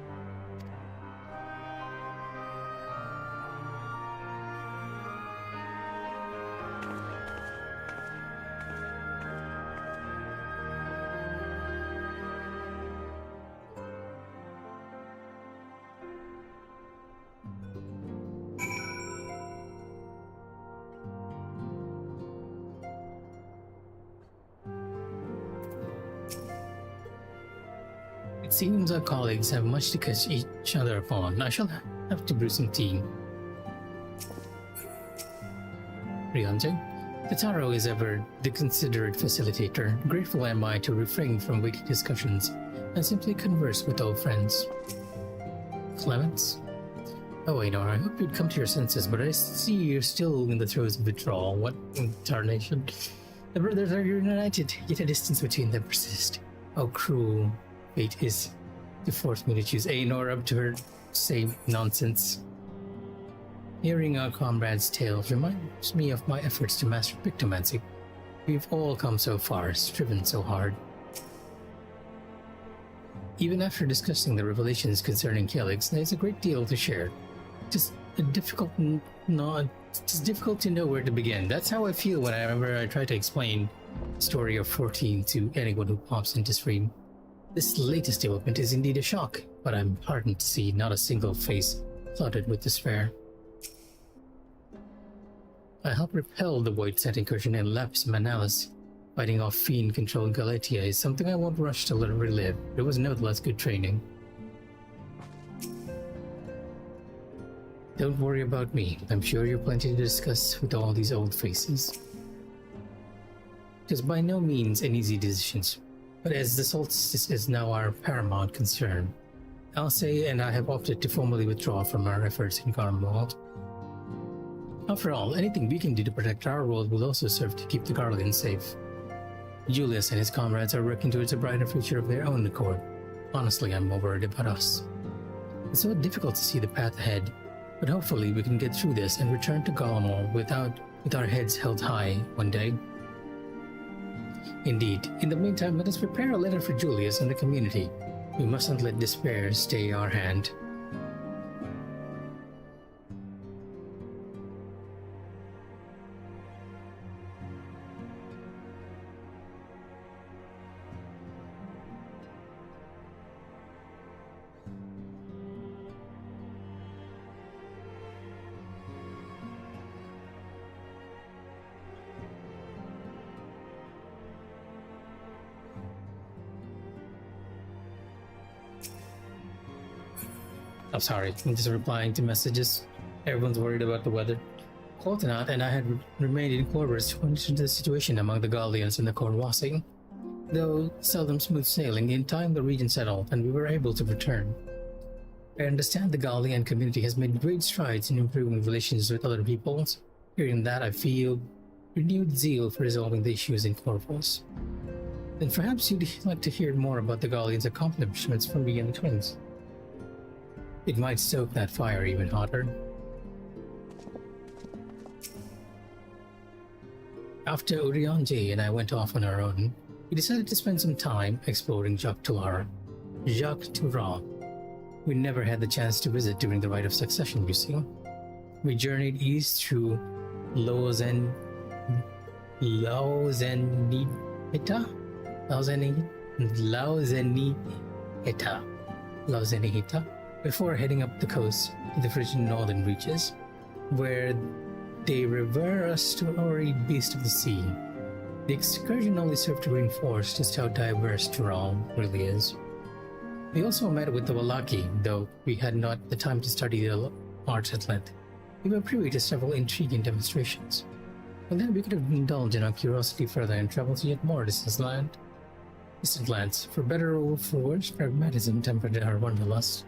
It seems our colleagues have much to catch each other upon. I shall have to brew some tea. Ryanje, Tataro is ever the considerate facilitator. Grateful am I to refrain from weighty discussions and simply converse with old friends. Clemens? Oh, Einor, I hope you'd come to your senses, but I see you're still in the throes of withdrawal. What in tarnation? The brothers are united, yet a distance between them persists. How cruel fate is to force me to choose Einor up to her same nonsense. Hearing our comrade's tales reminds me of my efforts to master pictomancy. We've all come so far, striven so hard. Even after discussing the revelations concerning Calyx, there's a great deal to share. It's difficult to know where to begin. That's how I feel whenever I try to explain the story of 14 to anyone who pops into stream. This latest development is indeed a shock, but I'm heartened to see not a single face flooded with despair. I helped repel the Void Set incursion in Lapis Manalis. Fighting off fiend-controlled Galatia is something I won't rush to relive. It was nevertheless good training. Don't worry about me. I'm sure you've plenty to discuss with all these old faces. It is by no means an easy decision, but as the solstice is now our paramount concern, I'll say and I have opted to formally withdraw from our efforts in Garlemald. After all, anything we can do to protect our world will also serve to keep the Garleans safe. Julius and his comrades are working towards a brighter future of their own accord. Honestly, I'm more worried about us. It's so difficult to see the path ahead, but hopefully we can get through this and return to Garlemald with our heads held high one day. Indeed, in the meantime, let us prepare a letter for Julius and the community. We mustn't let despair stay our hand. I'm sorry, I'm just replying to messages. Everyone's worried about the weather. Coltonat and I had remained in quarters to monitor the situation among the Gallians and the Corwasi. Though seldom smooth sailing, in time the region settled and we were able to return. I understand the Gallian community has made great strides in improving relations with other peoples. Hearing that, I feel renewed zeal for resolving the issues in Corvus. Then perhaps you'd like to hear more about the Gallians' accomplishments from me and the twins. It might stoke that fire even hotter. After Ryanje and I went off on our own, we decided to spend some time exploring Jacques Tour. We never had the chance to visit during the Rite of Succession, you see. We journeyed east through Lauzenita before heading up the coast to the frigid northern reaches, where they revere a storied beast of the sea. The excursion only served to reinforce just how diverse Tural really is. We also met with the Wallaki, though we had not the time to study the arts at length. We were privy to several intriguing demonstrations. And then we could have indulged in our curiosity further and traveled to yet more distant lands. For better or for worse, pragmatism tempered our wanderlust.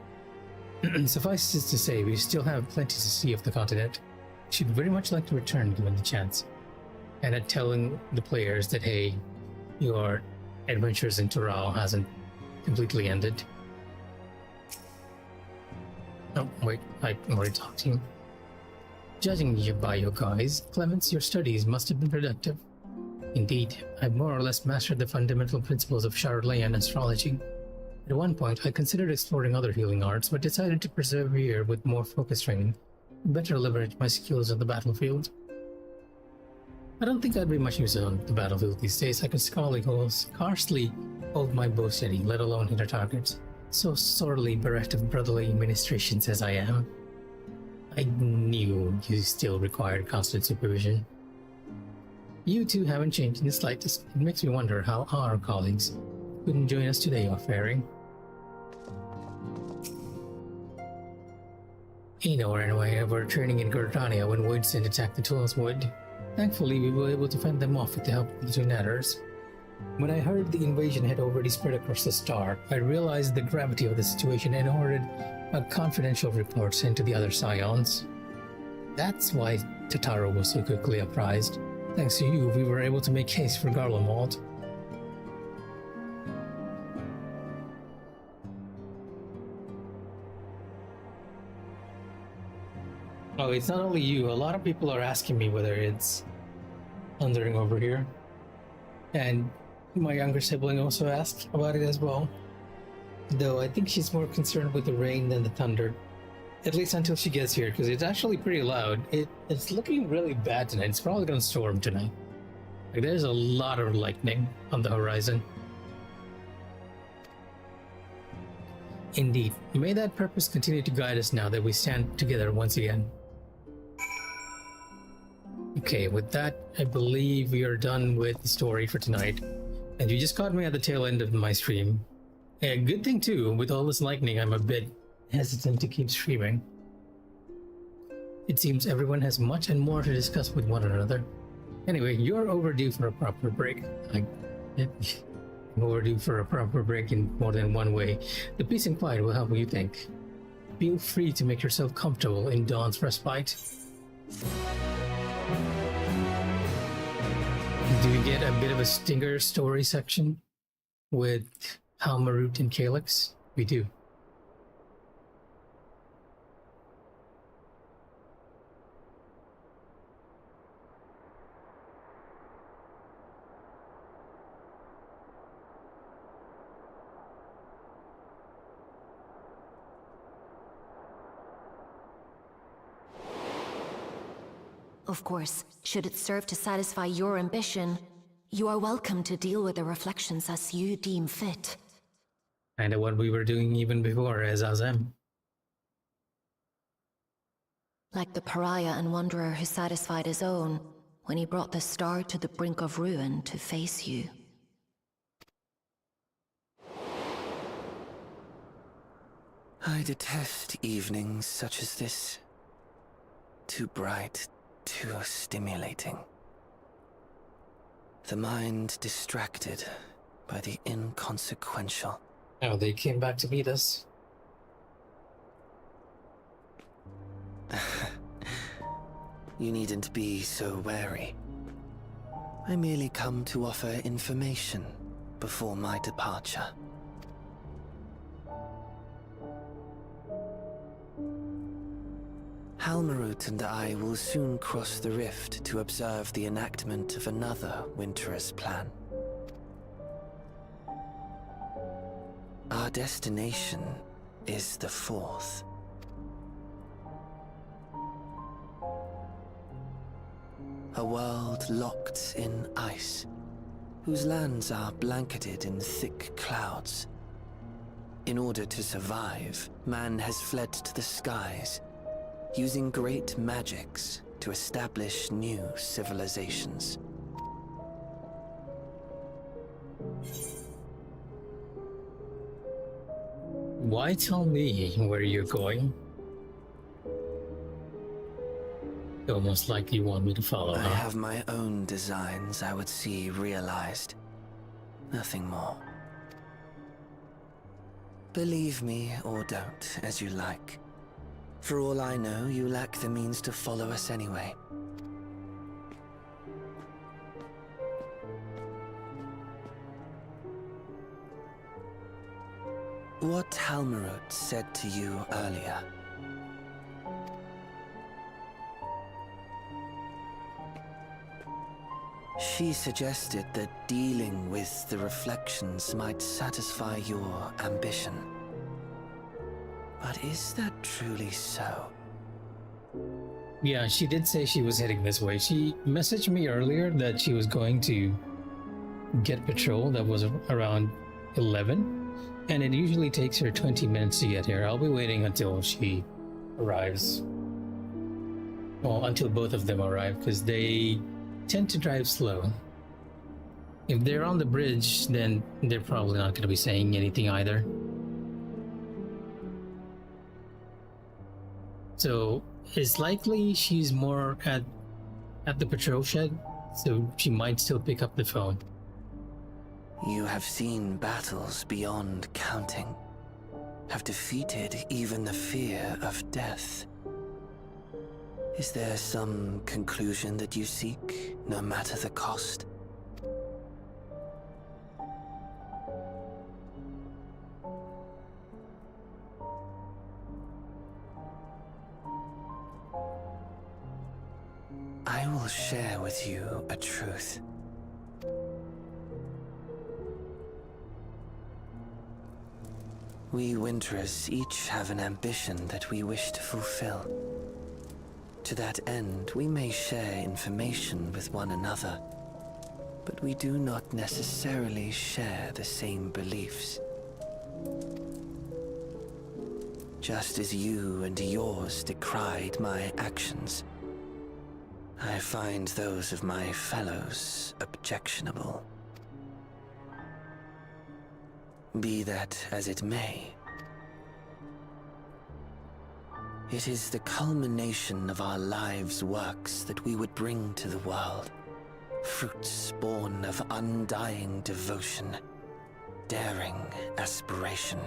Suffice it to say, we still have plenty to see of the continent. Should very much like to return given the chance. And at telling the players that, hey, your adventures in Tural hasn't completely ended. Oh, wait, I already talked to you. Judging you by your guys, Clemens, your studies must have been productive. Indeed, I've more or less mastered the fundamental principles of Charlayan astrology. At one point, I considered exploring other healing arts, but decided to persevere with more focused training and better leverage my skills on the battlefield. I don't think I'd be much use on the battlefield these days. I can scarcely hold my bow steady, let alone hit our targets, so sorely bereft of brotherly ministrations as I am. I knew you still required constant supervision. You two haven't changed in the slightest. It makes me wonder how our colleagues who couldn't join us today are faring. Eno ran away over training in Gordania when Woodson attacked the Tollswood. Thankfully, we were able to fend them off with the help of the two Natters. When I heard the invasion had already spread across the star, I realized the gravity of the situation and ordered a confidential report sent to the other Scions. That's why Tataru was so quickly apprised. Thanks to you, we were able to make haste for Garlemald. Oh, it's not only you. A lot of people are asking me whether it's thundering over here. And my younger sibling also asked about it as well. Though I think she's more concerned with the rain than the thunder. At least until she gets here, because it's actually pretty loud. It's looking really bad tonight. It's probably going to storm tonight. Like, there's a lot of lightning on the horizon. Indeed. May that purpose continue to guide us now that we stand together once again. Okay, with that, I believe we are done with the story for tonight. And you just caught me at the tail end of my stream. A good thing too, with all this lightning, I'm a bit hesitant to keep streaming. It seems everyone has much and more to discuss with one another. Anyway, you're overdue for a proper break. I'm overdue for a proper break in more than one way. The peace and quiet will help you think. Feel free to make yourself comfortable in Dawn's respite. Do we get a bit of a stinger story section with Halmarut and Calyx? We do. Of course, should it serve to satisfy your ambition, you are welcome to deal with the reflections as you deem fit. Kinda what we were doing even before as Azem. Like the pariah and wanderer who satisfied his own when he brought the star to the brink of ruin to face you. I detest evenings such as this. Too bright, too stimulating. The mind distracted by the inconsequential. Oh, they came back to meet us. You needn't be so wary. I merely come to offer information before my departure. Halmarut and I will soon cross the rift to observe the enactment of another Winter's plan. Our destination is the fourth. A world locked in ice, whose lands are blanketed in thick clouds. In order to survive, man has fled to the skies, using great magics to establish new civilizations. Why tell me where you're going? Almost like you want me to follow, I huh? have my own designs I would see realized. Nothing more. Believe me or don't, as you like. For all I know, you lack the means to follow us anyway. What Halmarut said to you earlier. She suggested that dealing with the reflections might satisfy your ambition. But is that truly so? Yeah, she did say she was heading this way. She messaged me earlier that she was going to get patrol. That was around 11, and it usually takes her 20 minutes to get here. I'll be waiting until she arrives. Well, until both of them arrive, because they tend to drive slow. If they're on the bridge, then they're probably not going to be saying anything either. So it's likely she's more at the patrol shed, so she might still pick up the phone. You have seen battles beyond counting, have defeated even the fear of death. Is there some conclusion that you seek, no matter the cost? I will share with you a truth. We Winterers each have an ambition that we wish to fulfill. To that end, we may share information with one another, but we do not necessarily share the same beliefs. Just as you and yours decried my actions, I find those of my fellows objectionable. Be that as it may, it is the culmination of our lives' works that we would bring to the world. Fruits born of undying devotion, daring aspiration,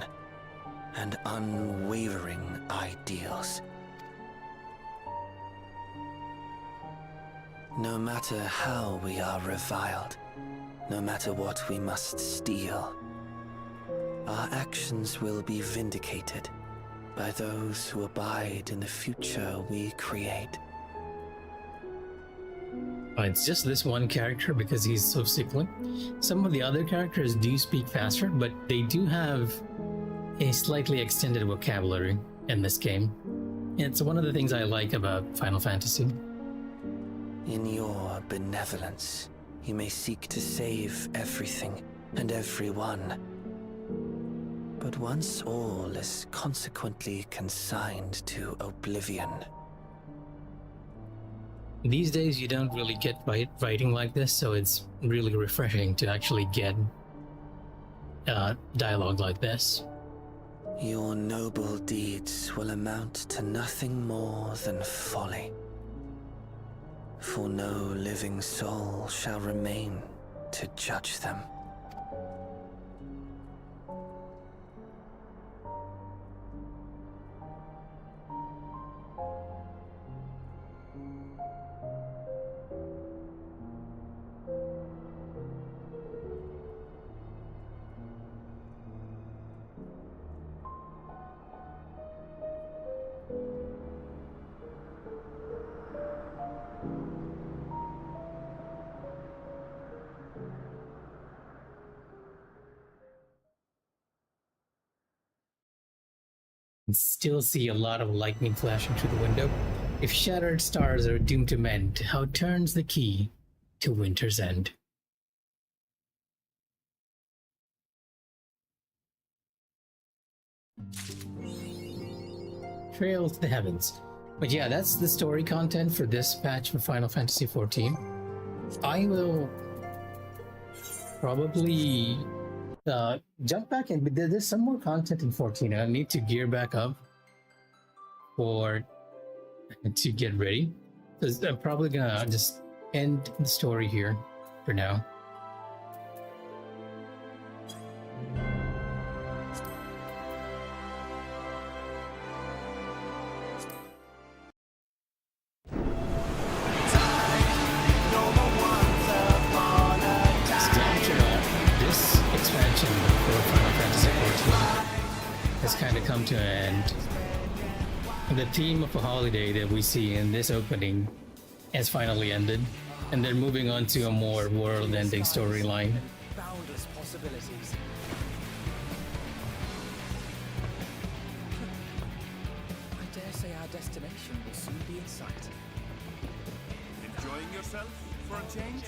and unwavering ideals. No matter how we are reviled, no matter what we must steal, our actions will be vindicated by those who abide in the future we create. It's just this one character because he's so sickly. Some of the other characters do speak faster, but they do have a slightly extended vocabulary in this game. And it's one of the things I like about Final Fantasy. In your benevolence, you may seek to save everything and everyone. But once all is consequently consigned to oblivion. These days you don't really get writing like this, so it's really refreshing to actually get dialogue like this. Your noble deeds will amount to nothing more than folly. For no living soul shall remain to judge them. Still see a lot of lightning flashing through the window. If shattered stars are doomed to mend, how turns the key to winter's end? Trail to the heavens. But yeah, that's the story content for this patch for Final Fantasy XIV. I will probably jump back in, but there's some more content in 14 and I need to gear back up to get ready. So I'm probably gonna just end the story here for now. Come to an end. The theme of a holiday that we see in this opening has finally ended. And then moving on to a more world-ending storyline. Boundless possibilities. I dare say our destination will soon be in sight. Enjoying yourself for a change?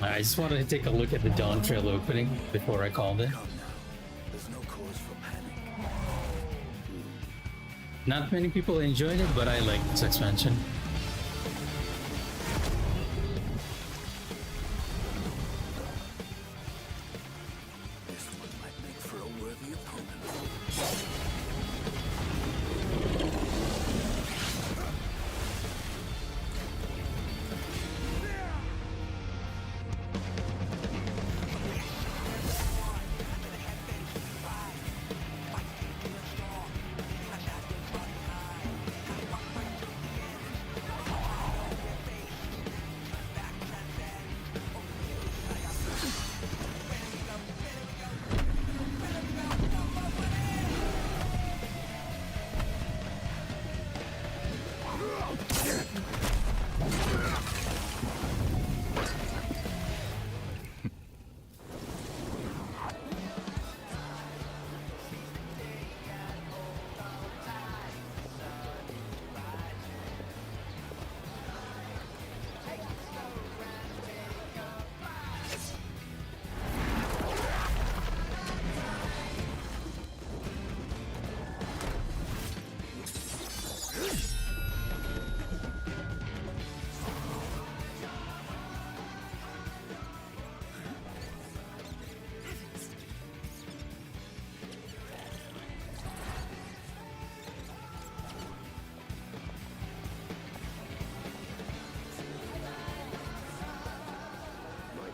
I just wanted to take a look at the Dawn Trail opening before I called it. There's no cause for panic. Not many people enjoyed it, but I like this expansion. This one might make for a worthy opponent.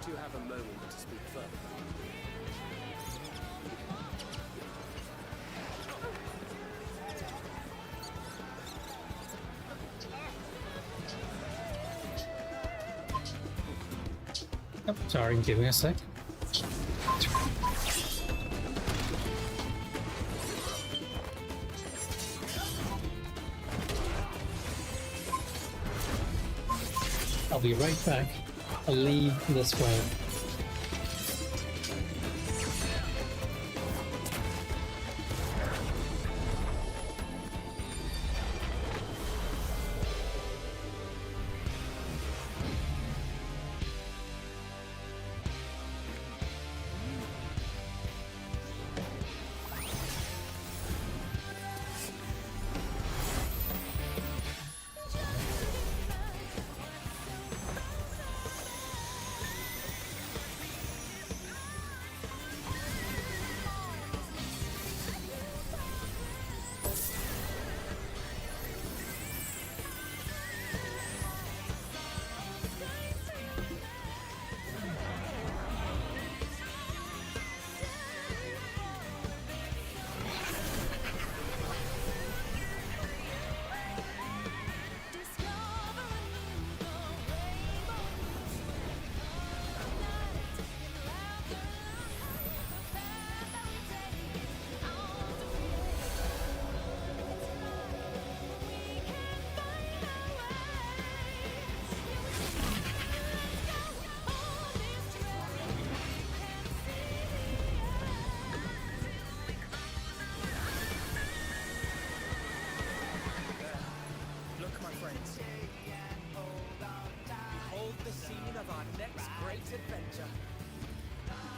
You have a moment to speak further. Oh, sorry, give me a sec. I'll be right back. I'll leave this way. adventure.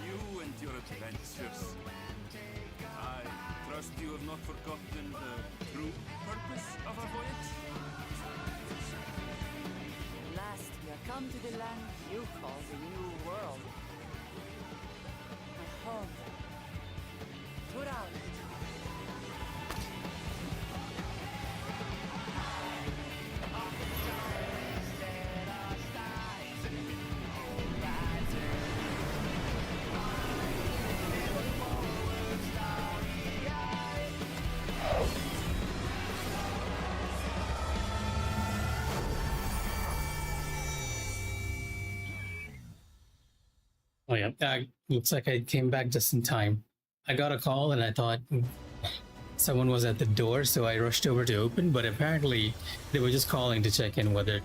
You and your adventures. I trust you have not forgotten the true purpose of our voyage? At last, we have come to the land you call the New World. My home. Tural. Oh yeah, looks like I came back just in time. I got a call and I thought someone was at the door, so I rushed over to open, but apparently they were just calling to check in whether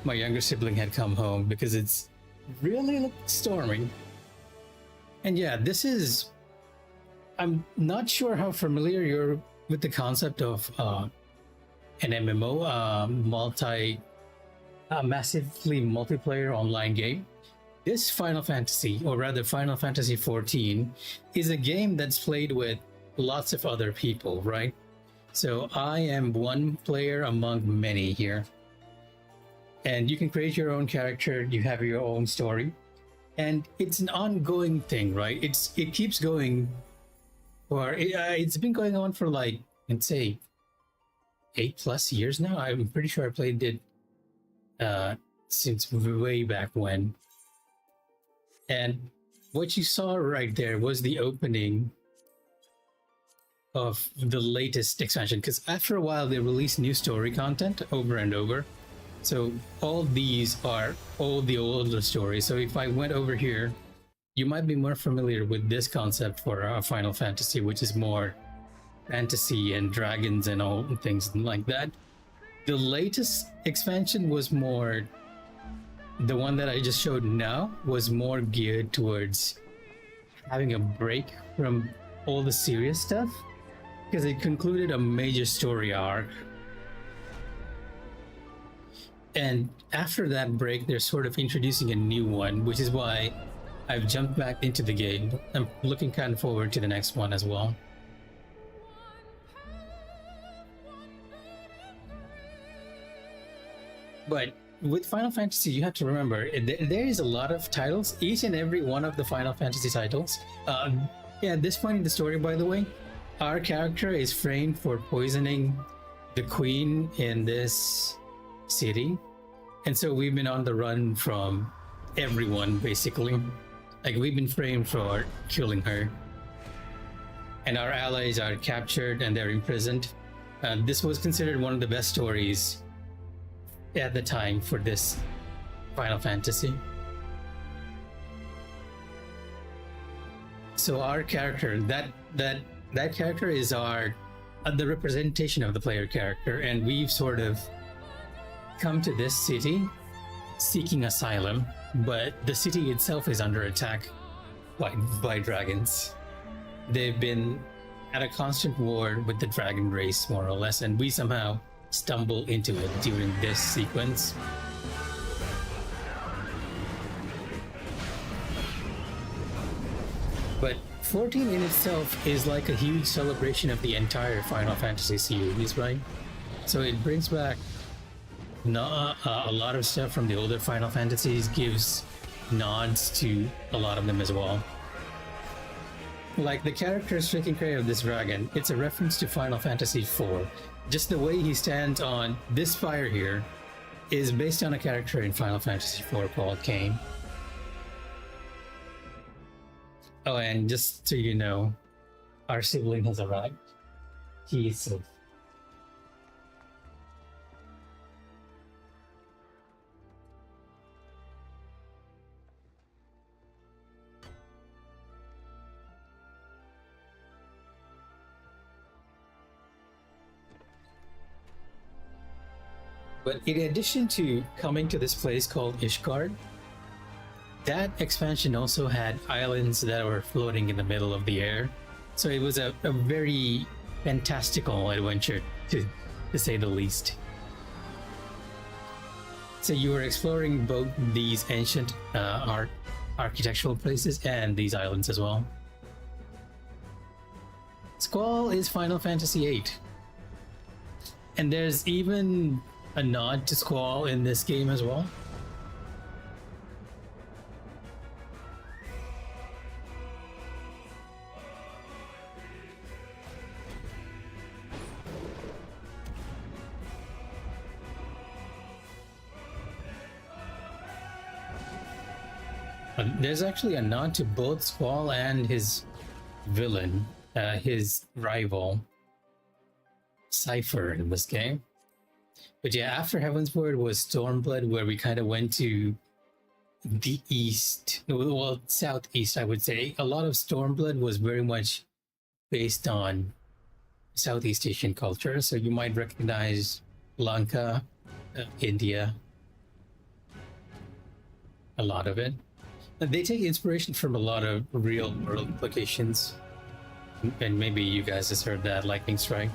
my younger sibling had come home, because it's really stormy. And yeah, this is... I'm not sure how familiar you're with the concept of an MMO, massively multiplayer online game. This Final Fantasy, or rather Final Fantasy XIV, is a game that's played with lots of other people, right? So I am one player among many here. And you can create your own character, you have your own story. And it's an ongoing thing, right? It keeps going, or it's been going on for like, let's say, 8+ years now. I'm pretty sure I played it since way back when. And what you saw right there was the opening of the latest expansion, because after a while they release new story content over and over. So all these are all the older stories. So if I went over here, you might be more familiar with this concept for Final Fantasy, which is more fantasy and dragons and all things like that. The latest expansion was more... The one that I just showed now was more geared towards having a break from all the serious stuff, because it concluded a major story arc. And after that break, they're sort of introducing a new one, which is why I've jumped back into the game. I'm looking kind of forward to the next one as well. But with Final Fantasy, you have to remember, there is a lot of titles, each and every one of the Final Fantasy titles. Yeah, at this point in the story, by the way, our character is framed for poisoning the queen in this city. And so we've been on the run from everyone, basically. Like, we've been framed for killing her. And our allies are captured and they're imprisoned. This was considered one of the best stories at the time for this Final Fantasy. So our character, that character is the representation of the player character, and we've sort of come to this city seeking asylum, but the city itself is under attack by dragons. They've been at a constant war with the dragon race, more or less, and we somehow stumble into it during this sequence. But 14 in itself is like a huge celebration of the entire Final Fantasy series, right? So it brings back a lot of stuff from the older Final Fantasies, gives nods to a lot of them as well. Like the characters taking care of this dragon, it's a reference to Final Fantasy IV. Just the way he stands on this fire here is based on a character in Final Fantasy IV called Kain. Oh, and just so you know, our sibling has arrived. He is safe. But in addition to coming to this place called Ishgard, that expansion also had islands that were floating in the middle of the air. So it was a very fantastical adventure, to say the least. So you were exploring both these ancient architectural places and these islands as well. Squall is Final Fantasy VIII. And there's even a nod to Squall in this game as well. There's actually a nod to both Squall and his villain, his rival, Cypher, in this game. But yeah, after Heavensward was Stormblood, where we kind of went to the east, well, southeast, I would say. A lot of Stormblood was very much based on Southeast Asian culture. So you might recognize Lanka, India, a lot of it. They take inspiration from a lot of real world locations. And maybe you guys have heard that, Lightning Strike.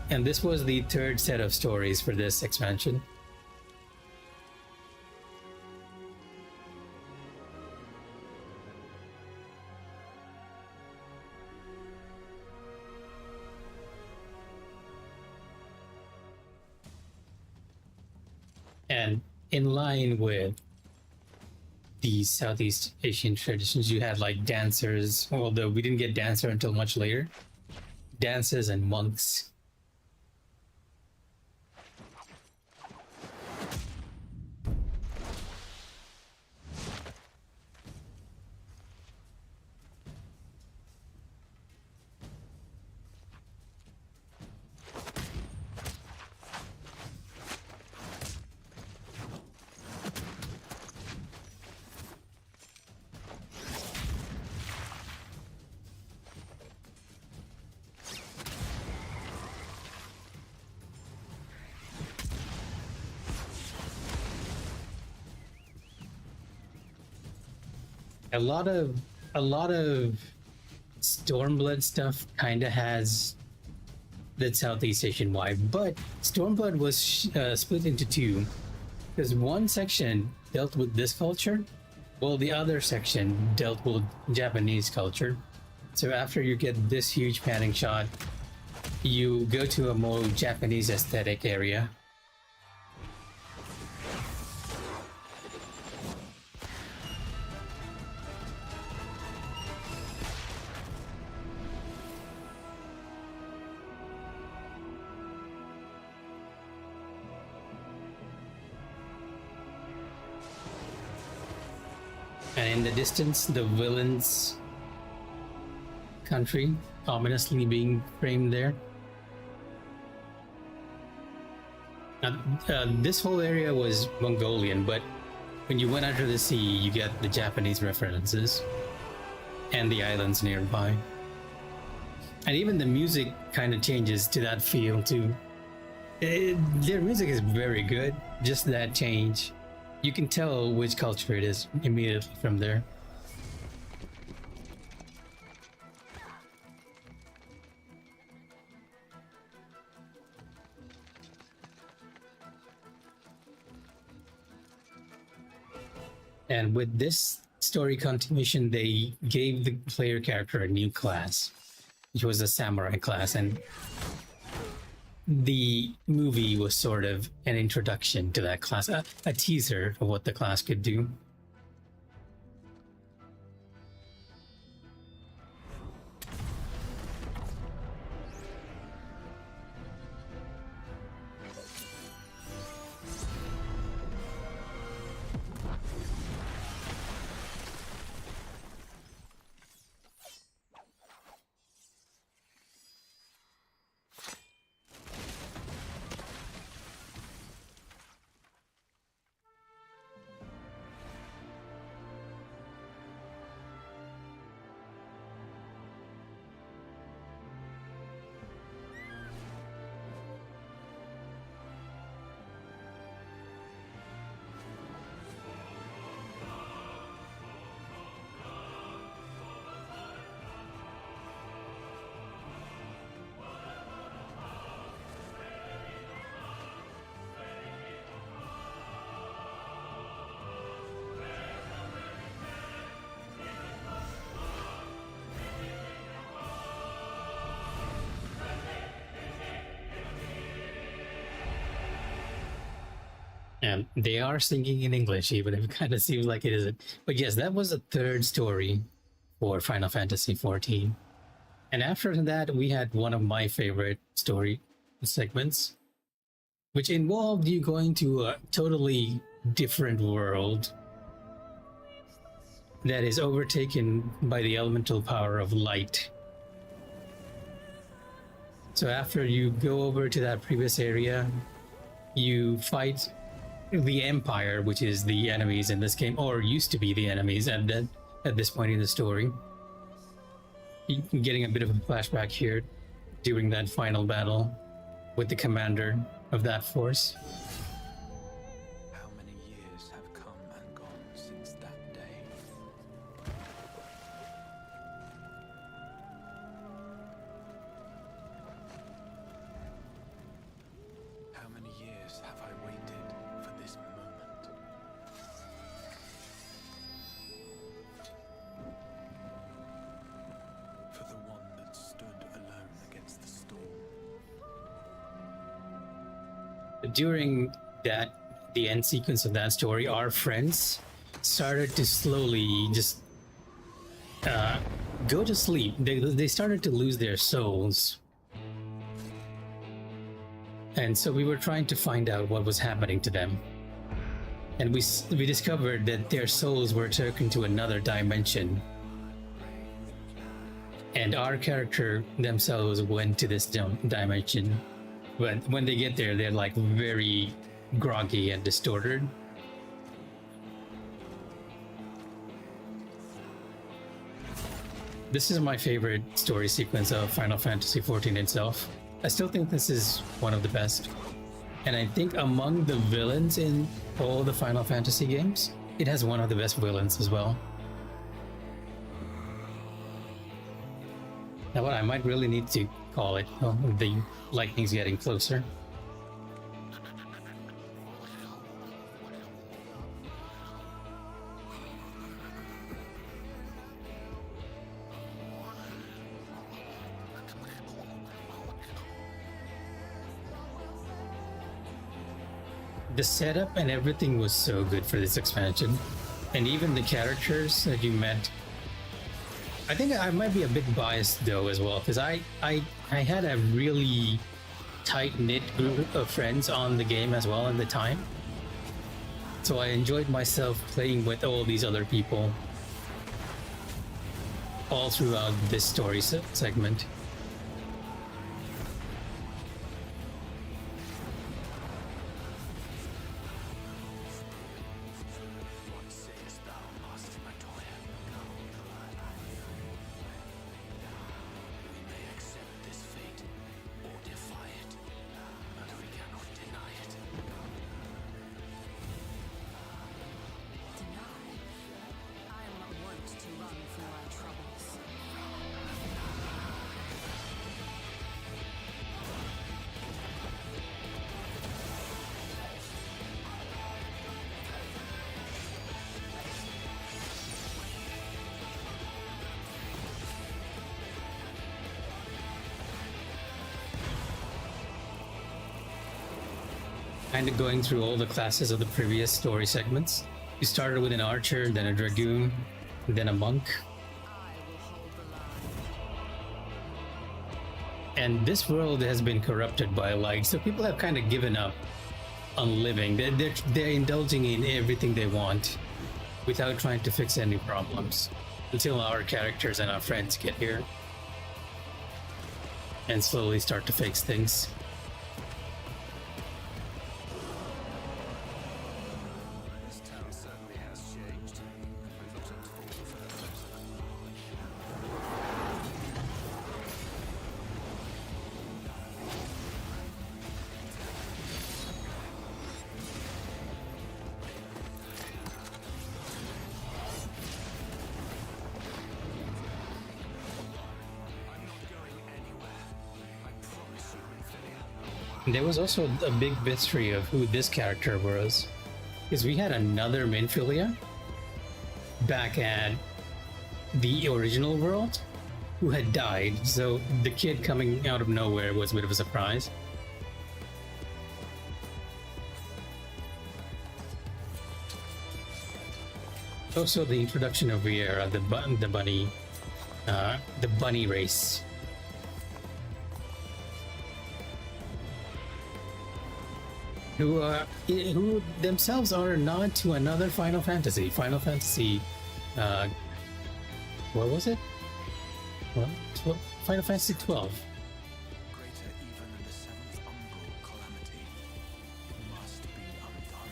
And this was the third set of stories for this expansion. And in line with the Southeast Asian traditions, you had like dancers, although we didn't get dancer until much later. Dancers and monks. A lot of Stormblood stuff kind of has that Southeast Asian vibe, but Stormblood was split into two, because one section dealt with this culture, while the other section dealt with Japanese culture. So after you get this huge panning shot, you go to a more Japanese aesthetic area. And in the distance, the villain's country ominously being framed there. This whole area was Mongolian, but when you went under the sea, you get the Japanese references and the islands nearby. And even the music kind of changes to that feel too. Their music is very good, just that change. You can tell which culture it is immediately from there. And with this story continuation, they gave the player character a new class, which was a samurai class, and the movie was sort of an introduction to that class, a teaser of what the class could do. And they are singing in English, even if it kind of seems like it isn't. But yes, that was the third story for Final Fantasy XIV. And after that, we had one of my favorite story segments, which involved you going to a totally different world that is overtaken by the elemental power of light. So after you go over to that previous area, you fight the Empire, which is the enemies in this game, or used to be the enemies at this point in the story. Getting a bit of a flashback here during that final battle with the commander of that force. How many years have come and gone since that day? How many years have I waited for this moment? For the one that stood alone against the storm. During the end sequence of that story, our friends started to slowly just go to sleep. They started to lose their souls. And so we were trying to find out what was happening to them. And we discovered that their souls were taken to another dimension. And our character themselves went to this dimension. But when they get there, they're like very groggy and distorted. This is my favorite story sequence of Final Fantasy XIV itself. I still think this is one of the best. And I think among the villains in all the Final Fantasy games, it has one of the best villains as well. Now what I might really need to call it, the lightning's getting closer. The setup and everything was so good for this expansion. And even the characters that you met. I think I might be a bit biased though as well, because I had a really tight-knit group of friends on the game as well at the time. So I enjoyed myself playing with all these other people all throughout this story segment. Kind of going through all the classes of the previous story segments. You started with an archer, then a dragoon, then a monk. And this world has been corrupted by light, so people have kind of given up on living. They're indulging in everything they want without trying to fix any problems until our characters and our friends get here and slowly start to fix things. There was also a big mystery of who this character was, because we had another Minfilia back at the original world who had died, so the kid coming out of nowhere was a bit of a surprise. Also the introduction of Viera, the bunny race. Who themselves are a nod to another Final Fantasy. Final Fantasy, what was it? Well, Final Fantasy XII. Greater even than the seventh umbral calamity must be undone.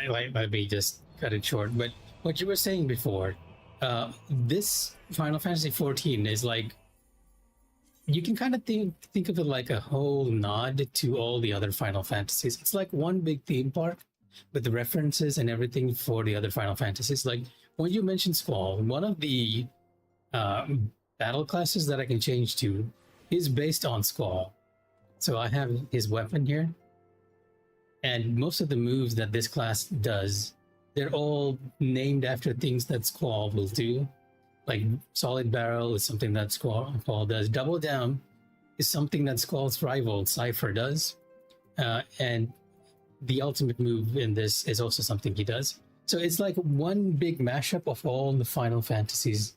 let me just cut it short. But what you were saying before, this Final Fantasy XIV is like, you can kind of think of it like a whole nod to all the other Final Fantasies. It's like one big theme park with the references and everything for the other Final Fantasies. Like when you mentioned Squall, one of the battle classes that I can change to is based on Squall. So I have his weapon here, and most of the moves that this class does, they're all named after things that Squall will do. Like Solid Barrel is something that Squall does. Double Down is something that Squall's rival Cypher does, and the ultimate move in this is also something he does. So it's like one big mashup of all the Final Fantasies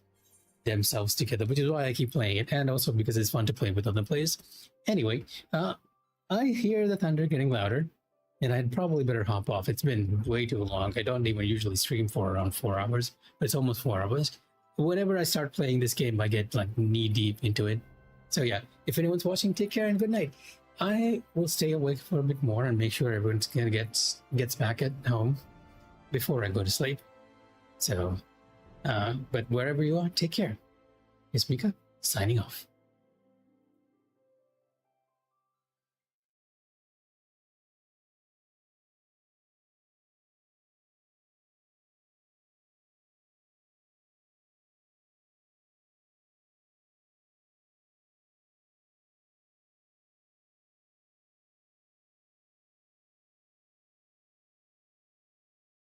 themselves together, which is why I keep playing it, and also because it's fun to play with other players. Anyway, I hear the thunder getting louder, and I'd probably better hop off. It's been way too long. I don't even usually stream for around 4 hours, but it's almost 4 hours. Whenever I start playing this game, I get like knee deep into it. So yeah, if anyone's watching, take care and good night. I will stay awake for a bit more and make sure everyone's gonna gets back at home before I go to sleep. So, but wherever you are, take care. It's Mikh'a, signing off.